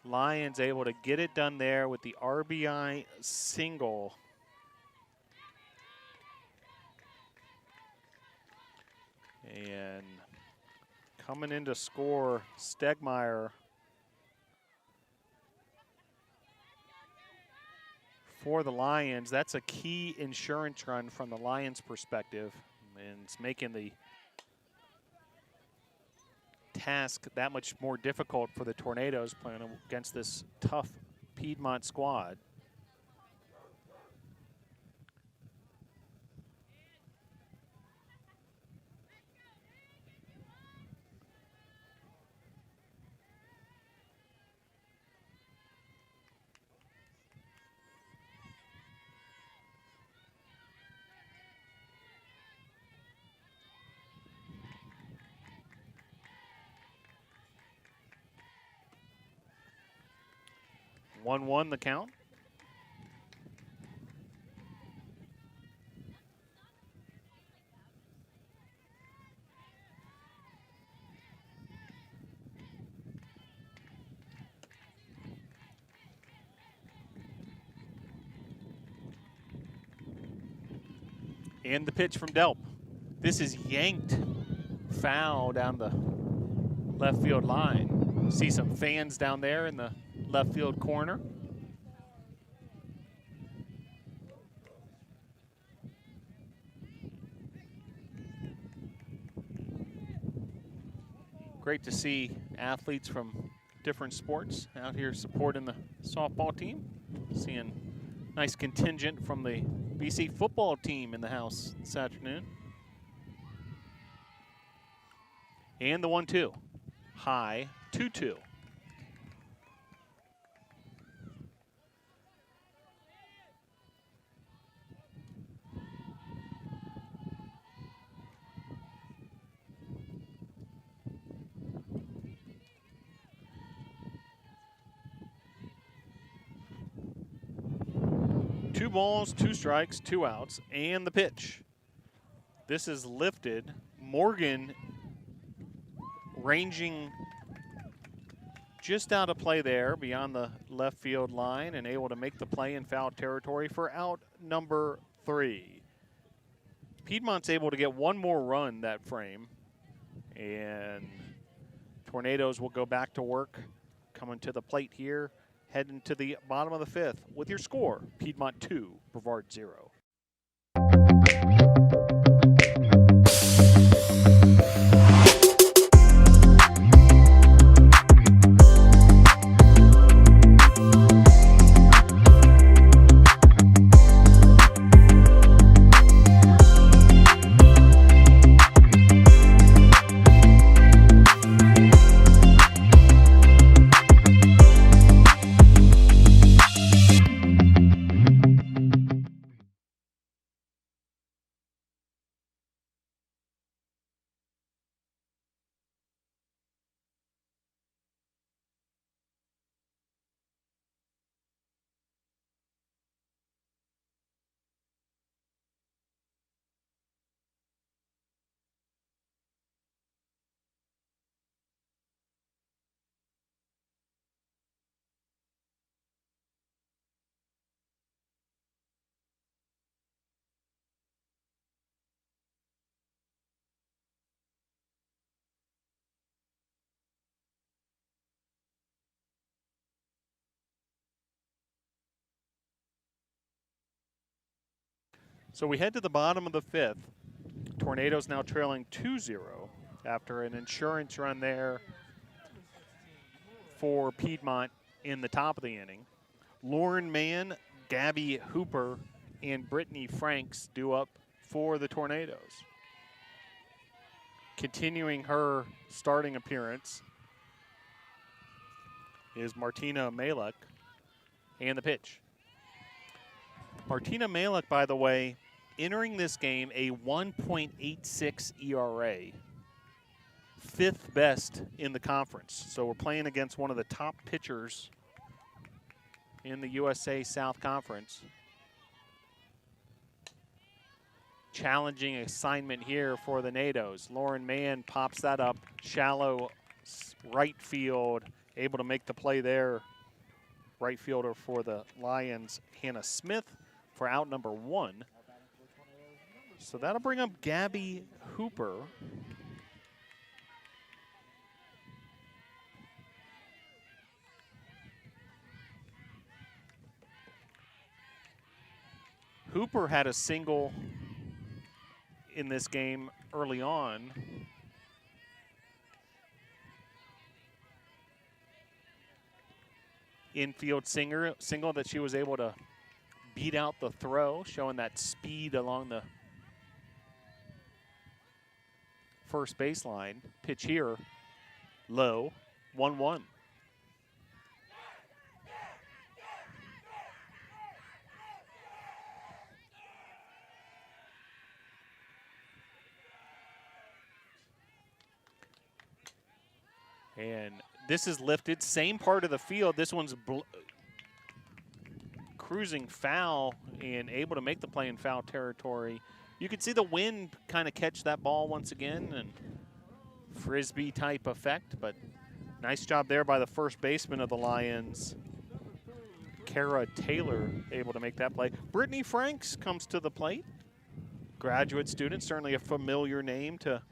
Lions able to get it done there with the RBI single. And coming in to score, Stegmeyer for the Lions. That's a key insurance run from the Lions' perspective, and it's making the task that much more difficult for the Tornadoes playing against this tough Piedmont squad. One the count. And the pitch from Delp. This is yanked foul down the left field line. See some fans down there in the left field corner. Great to see athletes from different sports out here supporting the softball team. Seeing nice contingent from the BC football team in the house this afternoon. And the 1-2. High 2-2. Two balls, 2 strikes, 2 outs, and the pitch. This is lifted. Morgan ranging just out of play there beyond the left field line and able to make the play in foul territory for out number 3. Piedmont's able to get one more run that frame, and Tornadoes will go back to work coming to the plate here. Heading to the bottom of the 5th with your score, Piedmont 2, Brevard 0. So we head to the bottom of the 5th. Tornadoes now trailing 2-0 after an insurance run there for Piedmont in the top of the inning. Lauren Mann, Gabby Hooper, and Brittany Franks due up for the Tornadoes. Continuing her starting appearance is Martina Malek, and the pitch. Martina Malek, by the way, entering this game a 1.86 ERA, 5th best in the conference. So we're playing against one of the top pitchers in the USA South Conference. Challenging assignment here for the Nados. Lauren Mann pops that up, shallow right field, able to make the play there. Right fielder for the Lions, Hannah Smith, for out number 1. So that'll bring up Gabby Hooper. Hooper had a single in this game early on. infield single that she was able to beat out the throw, showing that speed along the first baseline. Pitch here, low, 1-1. And this is lifted, same part of the field. This one's cruising foul and able to make the play in foul territory. You can see the wind kind of catch that ball once again, and Frisbee type effect, but nice job there by the first baseman of the Lions. Kara Taylor able to make that play. Brittany Franks comes to the plate. Graduate student, certainly a familiar name to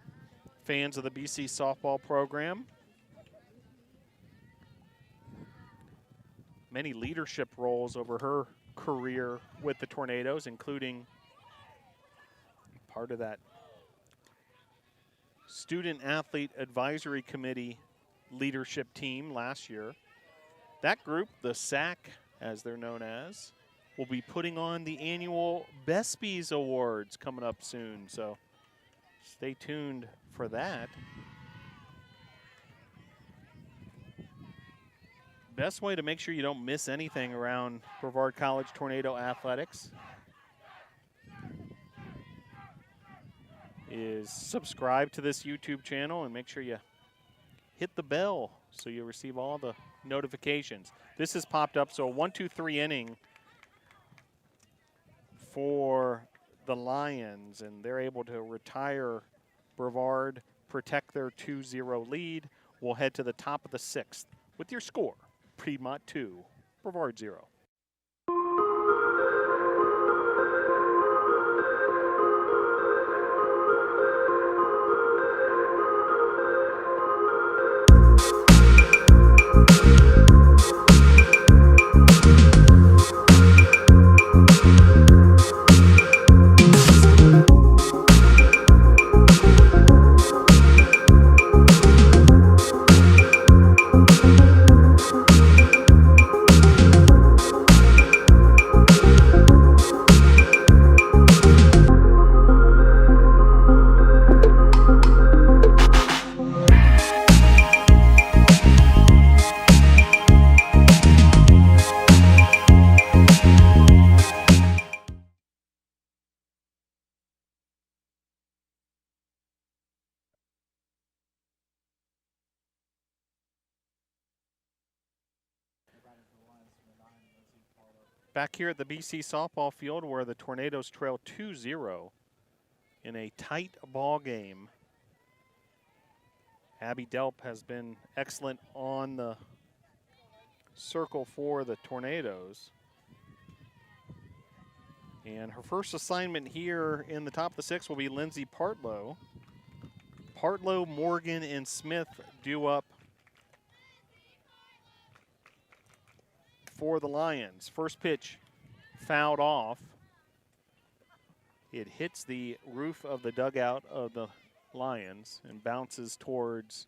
fans of the BC softball program. Many leadership roles over her career with the Tornadoes, including part of that Student Athlete Advisory Committee leadership team last year. That group, the SAC as they're known as, will be putting on the annual BESPIES Awards coming up soon, so stay tuned for that. Best way to make sure you don't miss anything around Brevard College Tornado Athletics is subscribe to this YouTube channel and make sure you hit the bell so you receive all the notifications. This has popped up, so a 1-2-3 inning for the Lions, and they're able to retire Brevard, protect their 2-0 lead. We'll head to the top of the 6th with your score. Piedmont 2, Brevard 0. Back here at the BC softball field where the Tornadoes trail 2-0 in a tight ball game. Abby Delp has been excellent on the circle for the Tornadoes. And her first assignment here in the top of the 6th will be Lindsay Partlow. Partlow, Morgan, and Smith due up for the Lions. First pitch fouled off. It hits the roof of the dugout of the Lions and bounces towards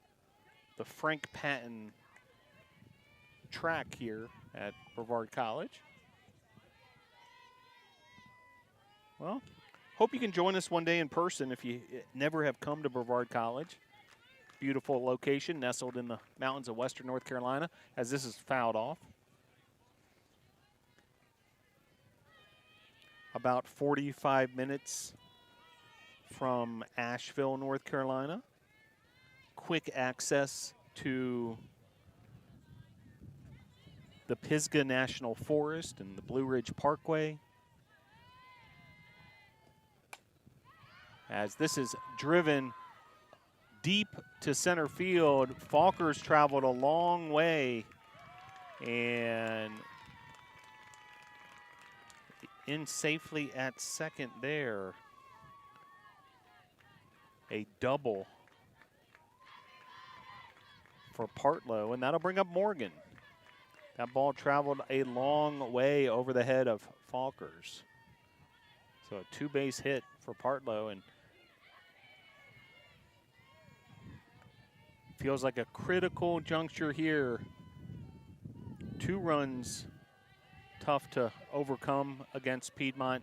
the Frank Patton track here at Brevard College. Well, hope you can join us one day in person if you never have come to Brevard College. Beautiful location nestled in the mountains of western North Carolina, as this is fouled off. About 45 minutes from Asheville, North Carolina. Quick access to the Pisgah National Forest and the Blue Ridge Parkway. As this is driven deep to center field, Falkers traveled a long way and in safely at second there. A double for Partlow, and that'll bring up Morgan. That ball traveled a long way over the head of Falkers. So a two-base hit for Partlow, and feels like a critical juncture here 2 runs tough to overcome against Piedmont,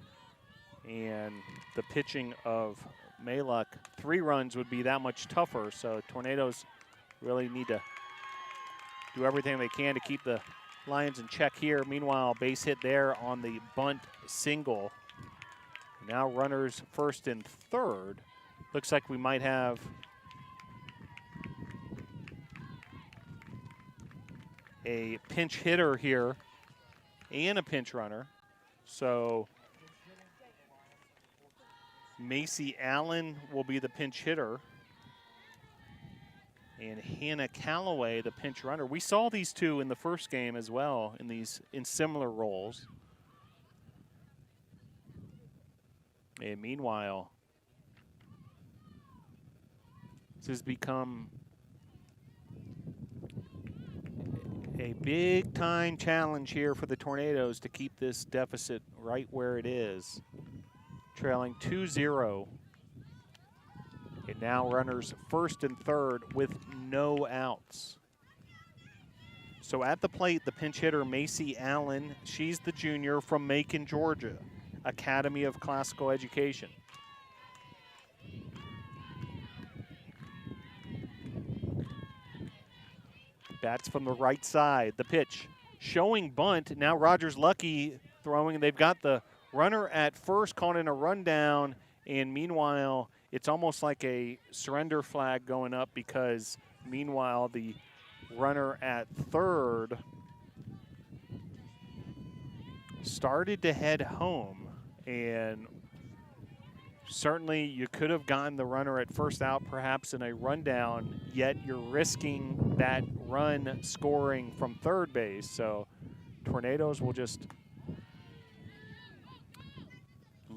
and the pitching of Maluk, 3 runs would be that much tougher. So Tornadoes really need to do everything they can to keep the Lions in check here. Meanwhile, base hit there on the bunt single. Now runners first and third. Looks like we might have a pinch hitter here and a pinch runner. So Macy Allen will be the pinch hitter, and Hannah Calloway the pinch runner. We saw these two in the first game as well in similar roles. And meanwhile, this has become a big time challenge here for the Tornadoes to keep this deficit right where it is. Trailing 2-0. And now runners first and third with no outs. So at the plate, the pinch hitter, Macy Allen. She's the junior from Macon, Georgia, Academy of Classical Education. Bats from the right side. The pitch showing bunt. Now Rogers Lucky throwing. They've got the runner at first caught in a rundown, and meanwhile, it's almost like a surrender flag going up because meanwhile, the runner at third started to head home, and certainly you could have gotten the runner at first out perhaps in a rundown, yet you're risking that run scoring from third base. So Tornadoes will just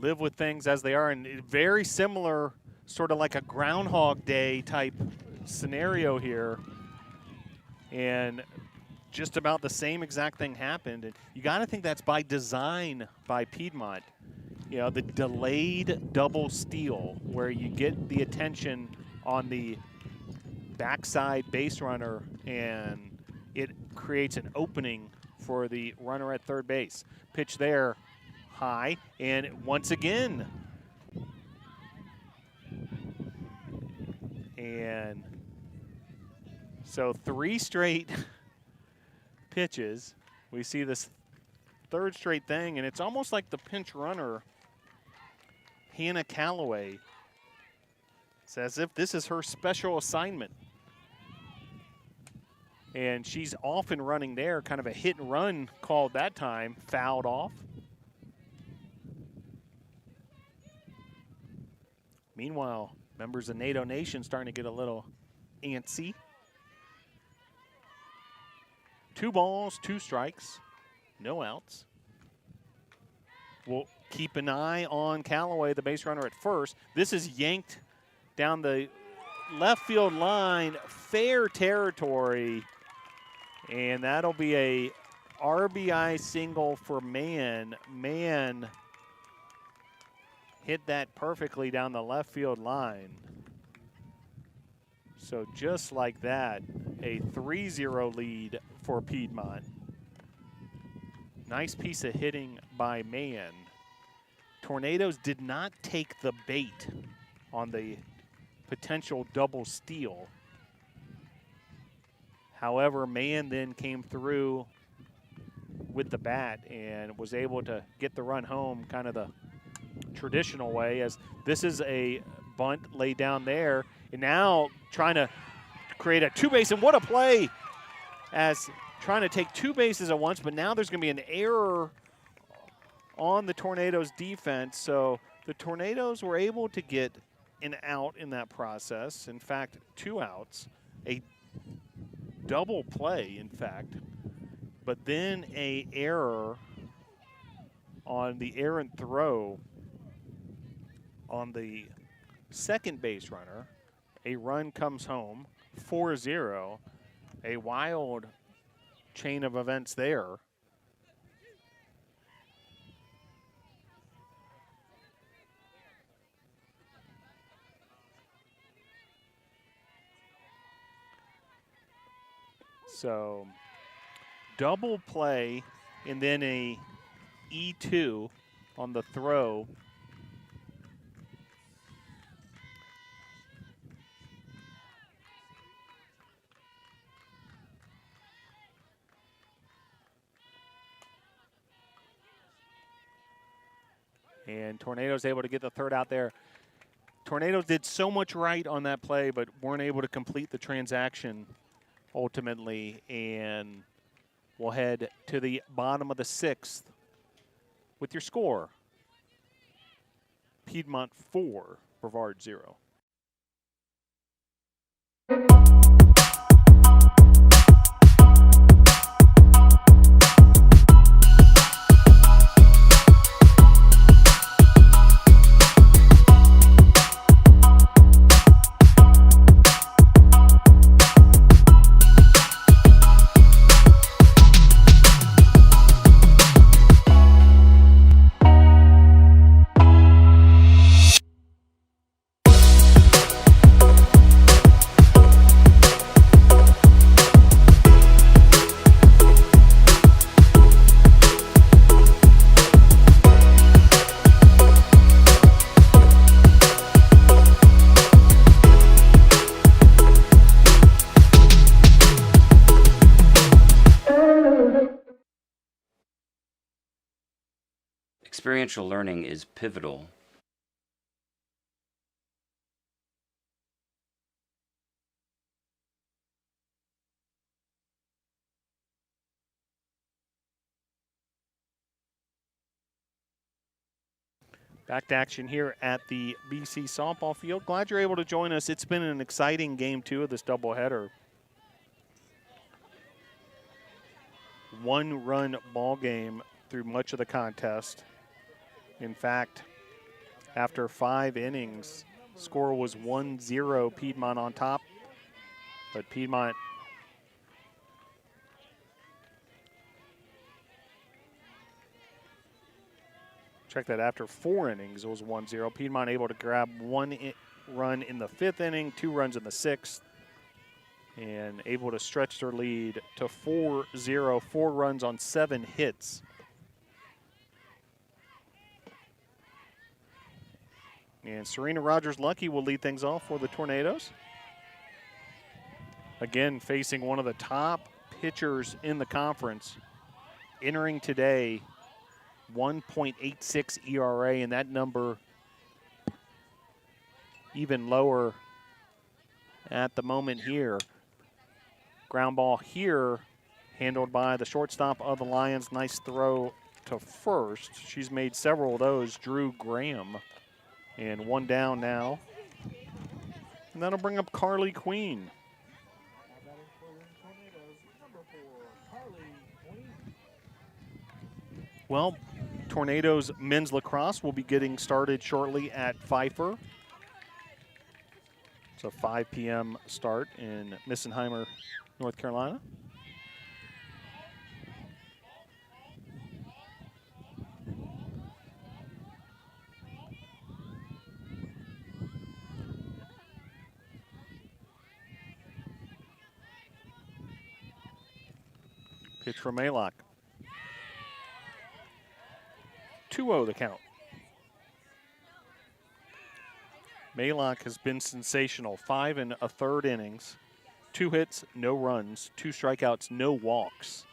live with things as they are, and very similar, sort of like a Groundhog Day type scenario here. And just about the same exact thing happened. And you got to think that's by design by Piedmont. You know, the delayed double steal where you get the attention on the backside base runner and it creates an opening for the runner at third base. Pitch there, high, and once again. And so 3 straight pitches. We see this 3rd straight thing, and it's almost like the pinch runner, Hannah Calloway. It's as if this is her special assignment. And she's off and running there, kind of a hit and run called that time, fouled off. Meanwhile, members of NATO Nation starting to get a little antsy. 2 balls, 2 strikes, no outs. We'll keep an eye on Calloway, the base runner at first. This is yanked down the left field line, fair territory, and that'll be a RBI single for Mann. Mann hit that perfectly down the left field line. So just like that, a 3-0 lead for Piedmont. Nice piece of hitting by Mann. Tornadoes did not take the bait on the potential double steal. However, Mann then came through with the bat and was able to get the run home kind of the traditional way, as this is a bunt laid down there, and now trying to create a 2-base, and what a play, as trying to take 2 bases at once, but now there's going to be an error on the Tornadoes defense. So the Tornadoes were able to get an out in that process. In fact, 2 outs, a double play, in fact, but then a error on the errant throw on the second base runner. A run comes home, 4-0, a wild chain of events there. So double play and then a E2 on the throw. And Tornadoes able to get the third out there. Tornadoes did so much right on that play, but weren't able to complete the transaction ultimately. And we'll head to the bottom of the sixth with your score. Piedmont 4, Brevard 0. Experiential learning is pivotal. Back to action here at the BC softball field. Glad you're able to join us. It's been an exciting game 2 of this doubleheader. 1-run ball game through much of the contest. In fact, after 5 innings, score was 1-0 Piedmont on top, but Piedmont check that, after 4 innings, it was 1-0. Piedmont able to grab 1 run in the 5th inning, 2 runs in the 6th, and able to stretch their lead to 4-0, 4 runs on 7 hits. And Serena Rogers-Lucky will lead things off for the Tornadoes. Again, facing one of the top pitchers in the conference. Entering today, 1.86 ERA, and that number even lower at the moment here. Ground ball here, handled by the shortstop of the Lions. Nice throw to first. She's made several of those, Drew Graham. And 1 down now. And that'll bring up Carly Queen. Well, Tornadoes men's lacrosse will be getting started shortly at Pfeiffer. It's a 5 p.m. start in Missenheimer, North Carolina. Pitch from Maylock. 2-0 the count. Maylock has been sensational. 5 1/3 innings. 2 hits, no runs. 2 strikeouts, no walks.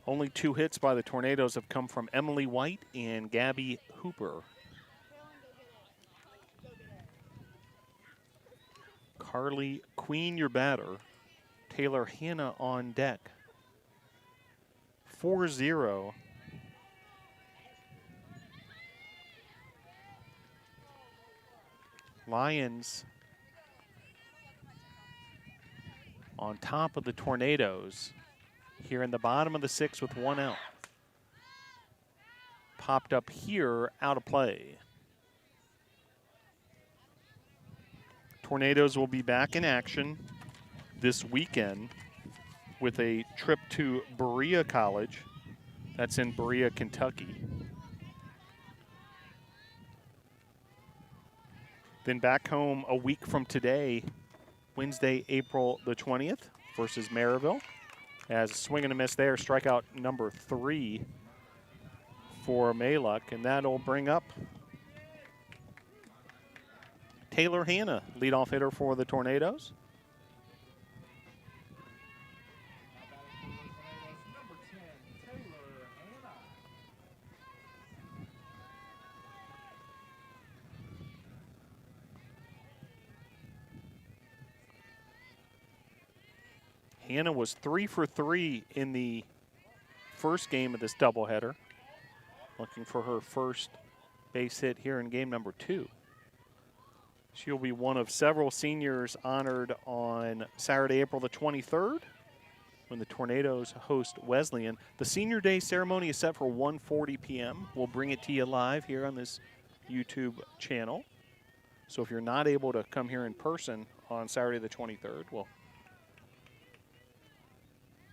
Only 2 hits by the Tornadoes have come from Emily White and Gabby Hooper. Carly Queen, your batter. Taylor Hannah on deck. 4-0. Lions on top of the Tornadoes here in the bottom of the 6th with 1 out. Popped up here, out of play. Tornadoes will be back in action this weekend with a trip to Berea College. That's in Berea, Kentucky. Then back home a week from today, Wednesday, April the 20th versus Maryville. As a swing and a miss there, strikeout number 3 for Mayluck, and that'll bring up Taylor Hanna, leadoff hitter for the Tornadoes. Hanna was 3 for 3 in the first game of this doubleheader, looking for her first base hit here in game number 2. She'll be one of several seniors honored on Saturday, April the 23rd, when the Tornadoes host Wesleyan. The Senior Day ceremony is set for 1:40 p.m. We'll bring it to you live here on this YouTube channel. So if you're not able to come here in person on Saturday the 23rd, we'll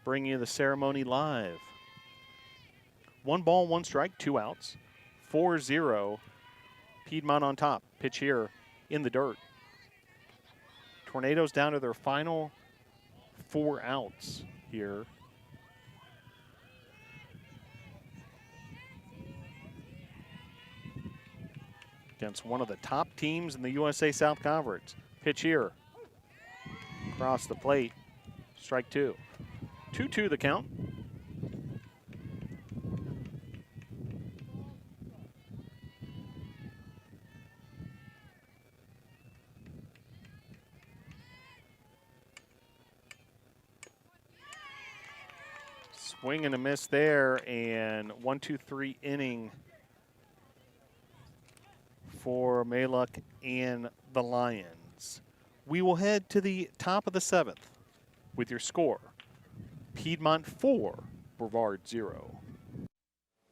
bring you the ceremony live. 1 ball, 1 strike, 2 outs. 4-0, Piedmont on top. Pitch here in the dirt. Tornadoes down to their final 4 outs here. Against one of the top teams in the USA South Conference. Pitch here. Across the plate. Strike 2. 2-2 the count. Swing and a miss there, and 1-2-3 inning for Mayluck and the Lions. We will head to the top of the 7th with your score. Piedmont 4, Brevard 0.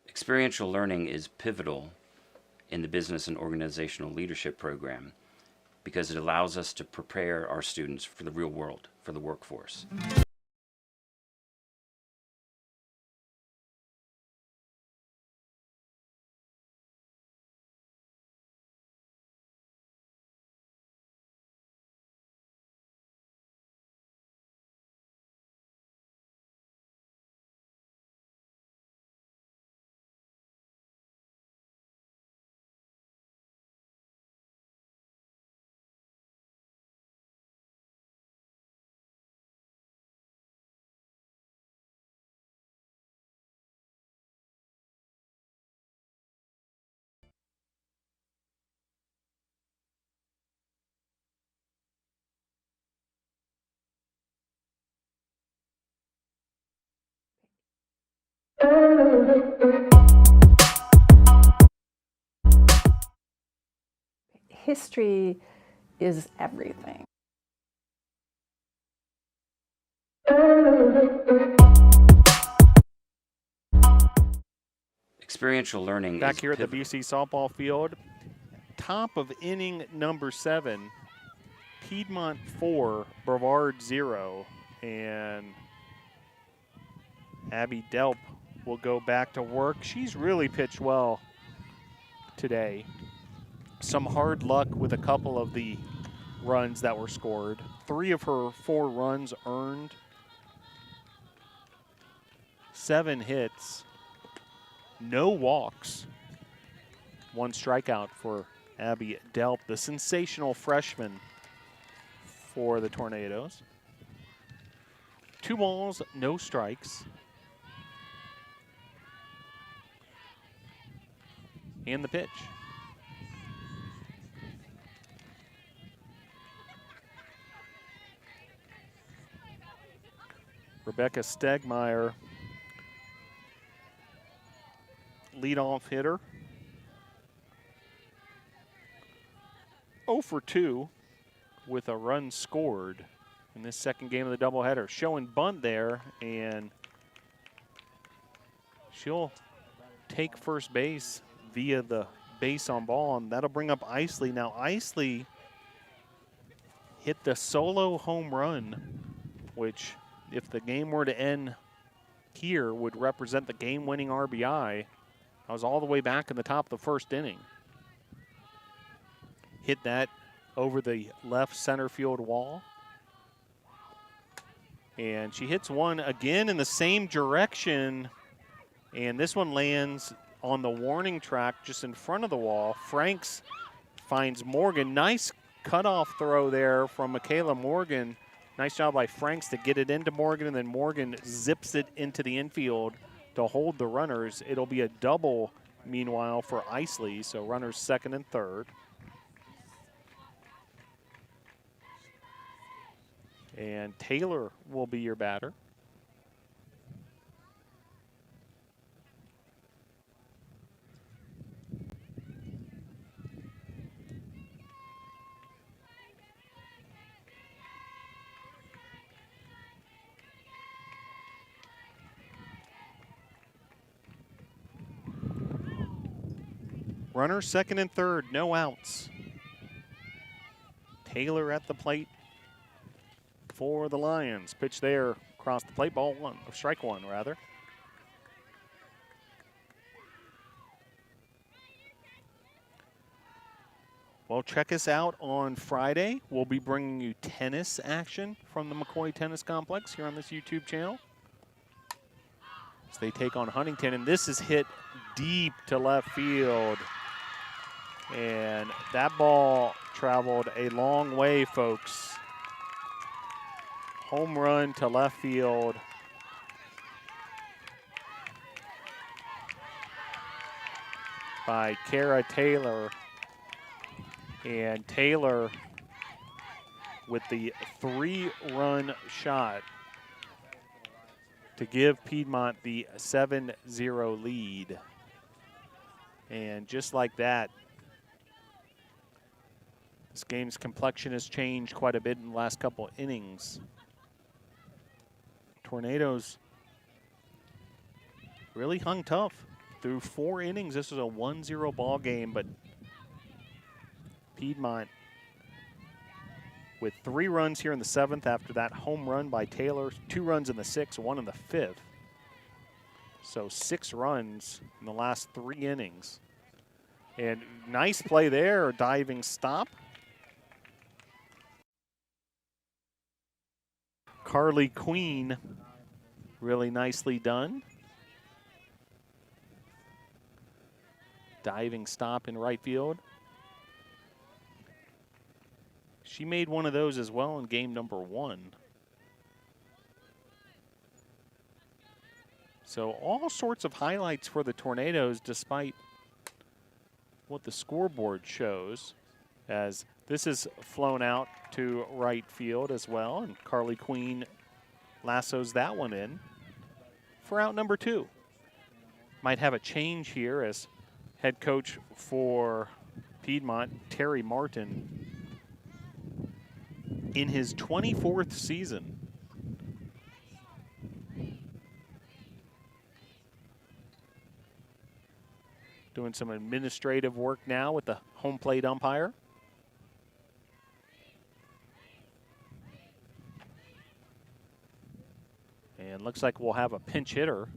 Experiential learning is pivotal in the business and organizational leadership program because it allows us to prepare our students for the real world, for the workforce. History is everything. Experiential learning Back is here at the pivotal. BC softball field, top of inning number 7, Piedmont 4, Brevard 0, and Abby Delp will go back to work. She's really pitched well today. Some hard luck with a couple of the runs that were scored. 3 of her 4 runs earned. 7 hits. No walks. 1 strikeout for Abby Delp, the sensational freshman for the Tornadoes. 2 balls, no strikes. And the pitch. Rebecca Stegmeyer, leadoff hitter. 0 for 2 with a run scored in this second game of the doubleheader. Showing bunt there, and she'll take first base via the base on ball, and that'll bring up Isley. Now, Isley hit the solo home run, which, if the game were to end here, would represent the game-winning RBI. I was all the way back in the top of the first inning. Hit that over the left center field wall. And she hits one again in the same direction. And this one lands on the warning track just in front of the wall. Franks finds Morgan. Nice cutoff throw there from Michaela Morgan. Nice job by Franks to get it into Morgan, and then Morgan zips it into the infield to hold the runners. It'll be a double, meanwhile, for Isley, so runners second and third. And Taylor will be your batter. Runners second and third, no outs. Taylor at the plate for the Lions. Pitch there across the plate, ball one, or strike one rather. Well, check us out on Friday. We'll be bringing you tennis action from the McCoy Tennis Complex here on this YouTube channel. As they take on Huntington, and this is hit deep to left field. And that ball traveled a long way, folks. Home run to left field. By Kara Taylor. And Taylor with the 3-run shot to give Piedmont the 7-0 lead. And just like that, this game's complexion has changed quite a bit in the last couple innings. Tornadoes really hung tough through 4 innings. This was a 1-0 ball game, but Piedmont with 3 runs here in the 7th after that home run by Taylor, 2 runs in the 6th, 1 in the 5th. So 6 runs in the last 3 innings. And nice play there, a diving stop. Carly Queen, really nicely done. Diving stop in right field. She made one of those as well in game number 1. So all sorts of highlights for the Tornadoes despite what the scoreboard shows, as this is flown out to right field as well, and Carly Queen lassos that one in for out number 2. Might have a change here as head coach for Piedmont, Terry Martin, in his 24th season. Doing some administrative work now with the home plate umpire. And looks like we'll have a pinch hitter.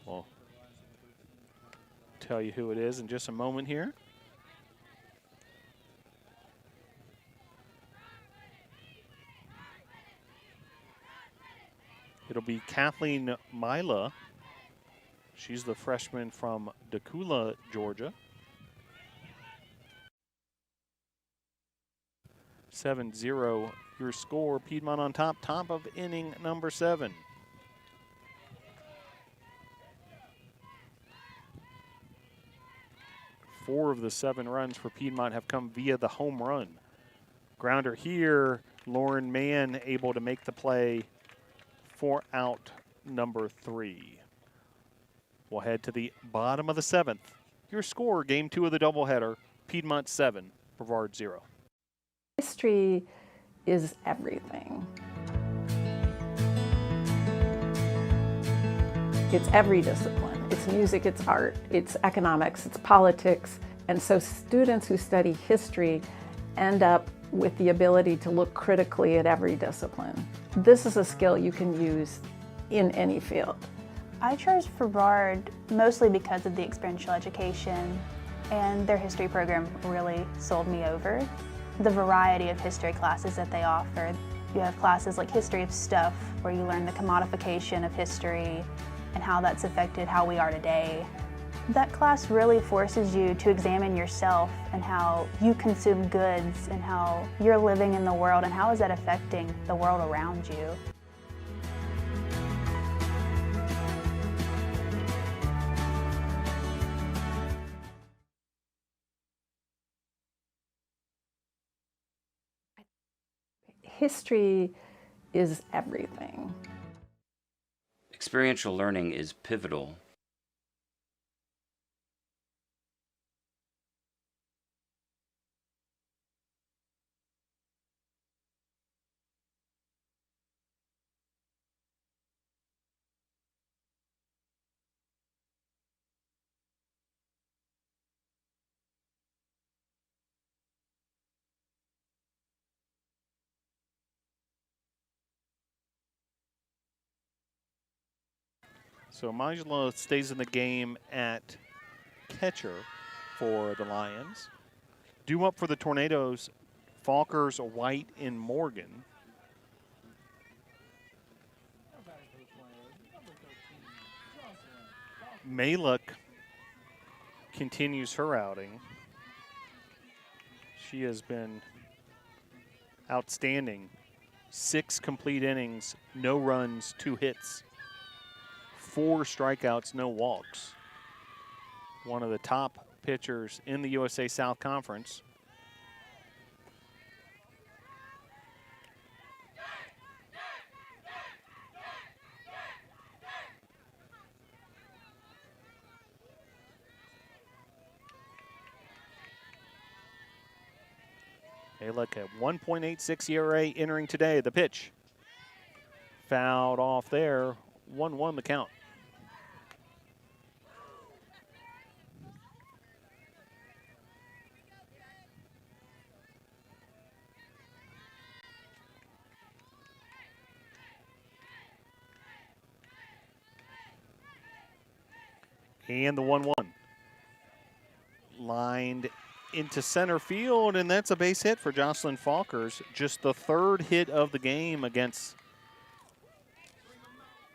We'll tell you who it is in just a moment here. It'll be Kathleen Mila. She's the freshman from Decula, Georgia. 7-0 your score. Piedmont on top, top of inning number 7. Four of the 7 runs for Piedmont have come via the home run. Grounder here, Lauren Mann able to make the play for out number 3. We'll head to the bottom of the 7th. Your score, game 2 of the doubleheader, Piedmont 7, Brevard 0. History is everything. It's every discipline. It's music, it's art, it's economics, it's politics. And so students who study history end up with the ability to look critically at every discipline. This is a skill you can use in any field. I chose Brevard mostly because of the experiential education and their history program really sold me over. The variety of history classes that they offer. You have classes like History of Stuff, where you learn the commodification of history and how that's affected how we are today. That class really forces you to examine yourself and how you consume goods and how you're living in the world and how is that affecting the world around you. History is everything. Experiential learning is pivotal. So Majula stays in the game at catcher for the Lions. Due up for the Tornadoes, Falkers, White, and Morgan. Maluk continues her outing. She has been outstanding. 6 complete innings, no runs, 2 hits. 4 strikeouts, no walks. One of the top pitchers in the USA South Conference. They look at 1.86 ERA entering today. The pitch fouled off there. 1-1 the count. And the 1-1. Lined into center field, and that's a base hit for Jocelyn Falkers. Just the 3rd hit of the game against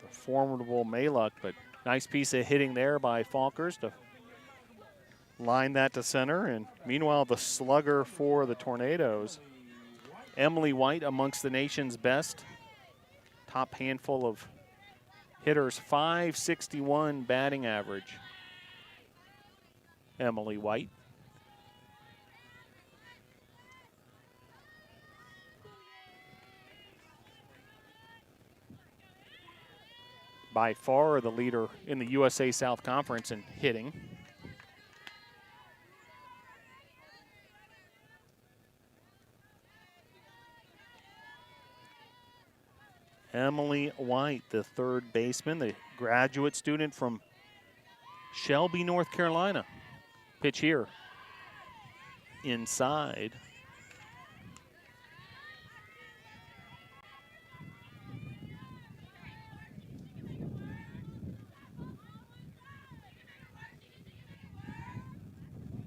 the formidable Maluk, but nice piece of hitting there by Falkers to line that to center. And meanwhile, the slugger for the Tornadoes, Emily White, amongst the nation's best. Top handful of hitters, .561 batting average. Emily White. By far the leader in the USA South Conference in hitting. Emily White, the 3rd baseman, the graduate student from Shelby, North Carolina. Pitch here. Inside.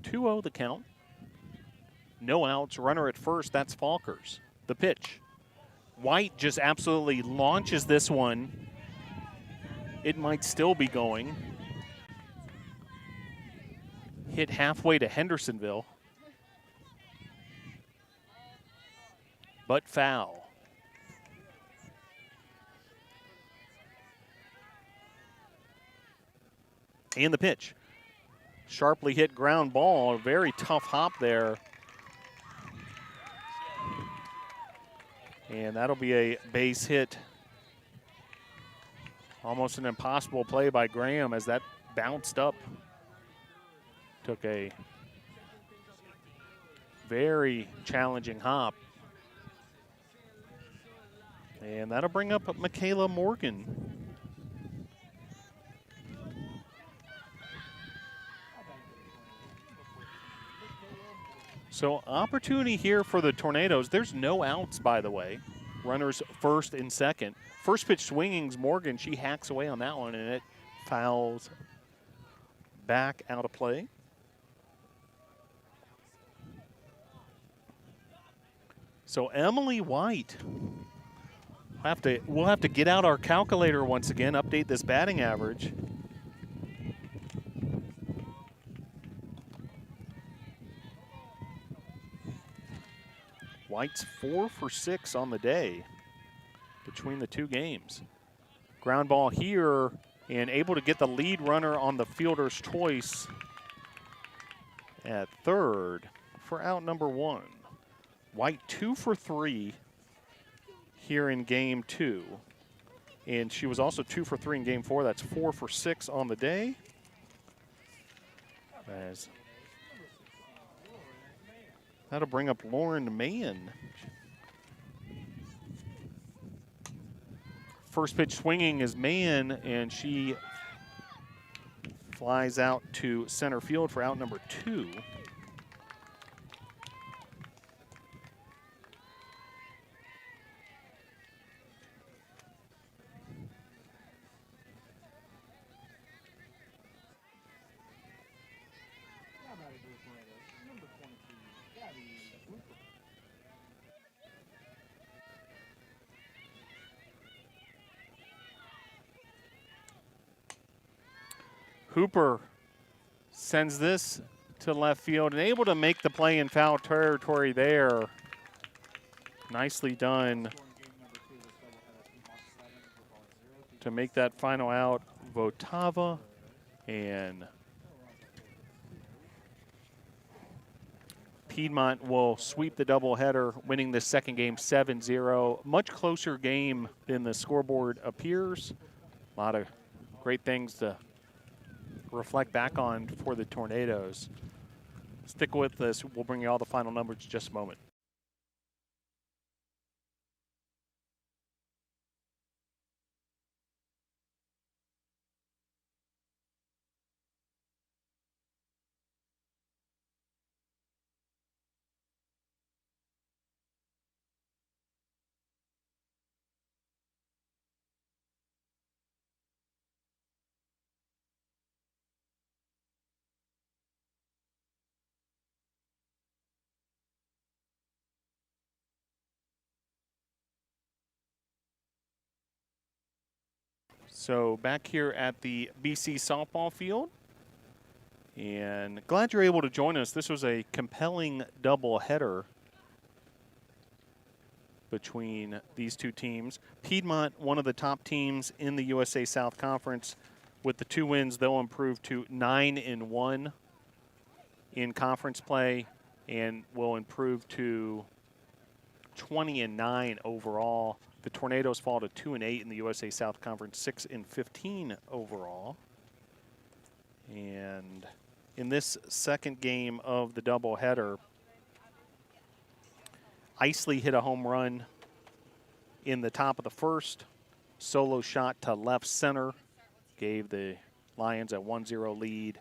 .2-0 the count. No outs, runner at first, that's Falkers. The pitch. White just absolutely launches this one. It might still be going. Hit halfway to Hendersonville. But foul. And the pitch. Sharply hit ground ball, a very tough hop there. And that'll be a base hit. Almost an impossible play by Graham as that bounced up. Took a very challenging hop. And that'll bring up Michaela Morgan. So opportunity here for the Tornadoes. There's no outs, by the way. Runners first and second. First pitch swinging's Morgan. She hacks away on that one, and it fouls back out of play. So Emily White, we'll have to get out our calculator once again, update this batting average. White's 4 for 6 on the day between the two games. Ground ball here and able to get the lead runner on the fielder's choice at third for out number 1. White 2 for 3 here in game 2. And she was also 2 for 3 in game 4. That's 4 for 6 on the day. As that'll bring up Lauren Mann. First pitch swinging is Mann, and she flies out to center field for out number 2. Hooper sends this to left field and able to make the play in foul territory there. Nicely done to make that final out. Votava and Piedmont will sweep the doubleheader, winning the second game 7-0. Much closer game than the scoreboard appears. A lot of great things to reflect back on for the Tornadoes. Stick with us. We'll bring you all the final numbers in just a moment. So back here at the BC softball field, and glad you're able to join us. This was a compelling doubleheader between these two teams. Piedmont, one of the top teams in the USA South Conference. With the 2 wins, they'll improve to 9-1 in conference play and will improve to 20-9 overall. The Tornadoes fall to 2-8 in the USA South Conference, 6-15 overall. And in this second game of the doubleheader, Isley hit a home run in the top of the first. Solo shot to left center gave the Lions a 1-0 lead.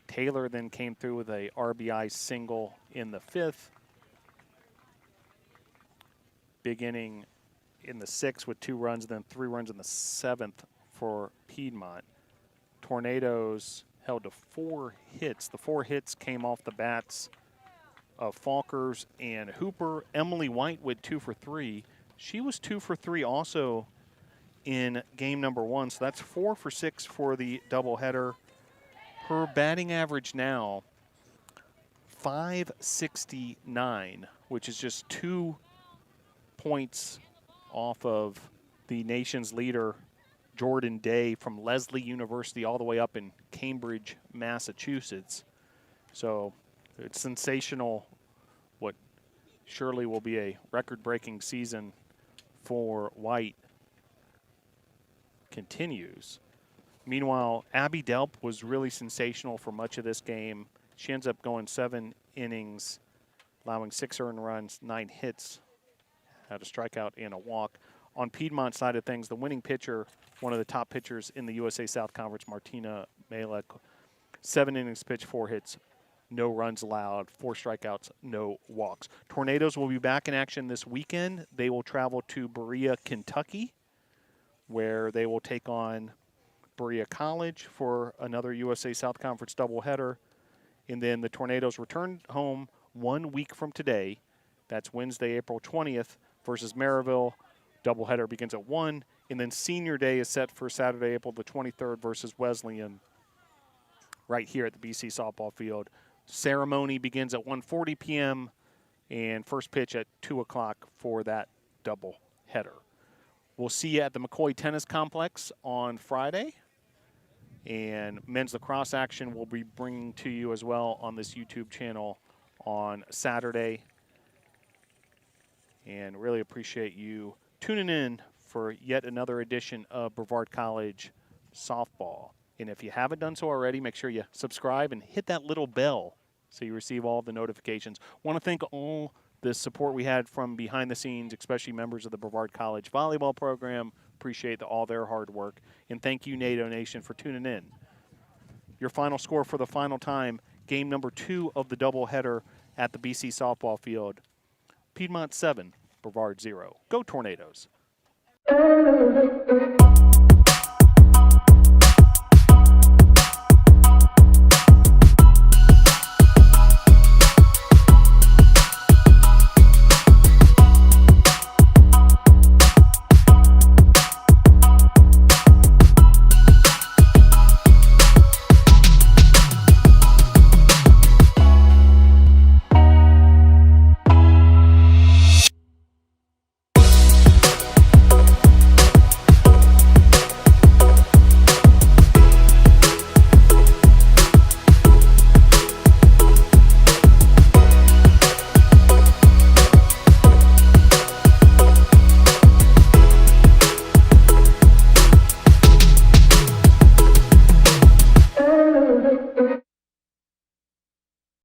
Taylor then came through with a RBI single in the 5th. Big inning in the 6th with 2 runs, then 3 runs in the 7th for Piedmont. Tornadoes held to 4 hits. The 4 hits came off the bats of Falkers and Hooper. Emily White with 2 for 3. She was 2 for 3 also in game number 1, so that's 4 for 6 for the doubleheader. Her batting average now, .569, which is just 2 points off of the nation's leader, Jordan Day, from Lesley University all the way up in Cambridge, Massachusetts. So it's sensational what surely will be a record-breaking season for White continues. Meanwhile, Abby Delp was really sensational for much of this game. She ends up going 7 innings, allowing 6 earned runs, 9 hits, had a strikeout and a walk. On Piedmont side of things, the winning pitcher, one of the top pitchers in the USA South Conference, Martina Malek, 7 innings pitched, 4 hits, no runs allowed, 4 strikeouts, no walks. Tornadoes will be back in action this weekend. They will travel to Berea, Kentucky, where they will take on Berea College for another USA South Conference doubleheader. And then the Tornadoes return home 1 week from today. That's Wednesday, April 20th versus Maryville. Doubleheader begins at 1. And then Senior Day is set for Saturday, April the 23rd versus Wesleyan right here at the BC softball field. Ceremony begins at 1:40 p.m. and first pitch at 2 o'clock for that doubleheader. We'll see you at the McCoy Tennis Complex on Friday. And men's lacrosse action we'll be bringing to you as well on this YouTube channel on Saturday. And really appreciate you tuning in for yet another edition of Brevard College softball. And if you haven't done so already, make sure you subscribe and hit that little bell so you receive all the notifications. Want to thank all the support we had from behind the scenes, especially members of the Brevard College volleyball program. Appreciate all their hard work. And thank you, NATO Nation, for tuning in. Your final score for the final time, game number 2 of the doubleheader at the BC softball field. Piedmont 7, Brevard 0. Go Tornadoes.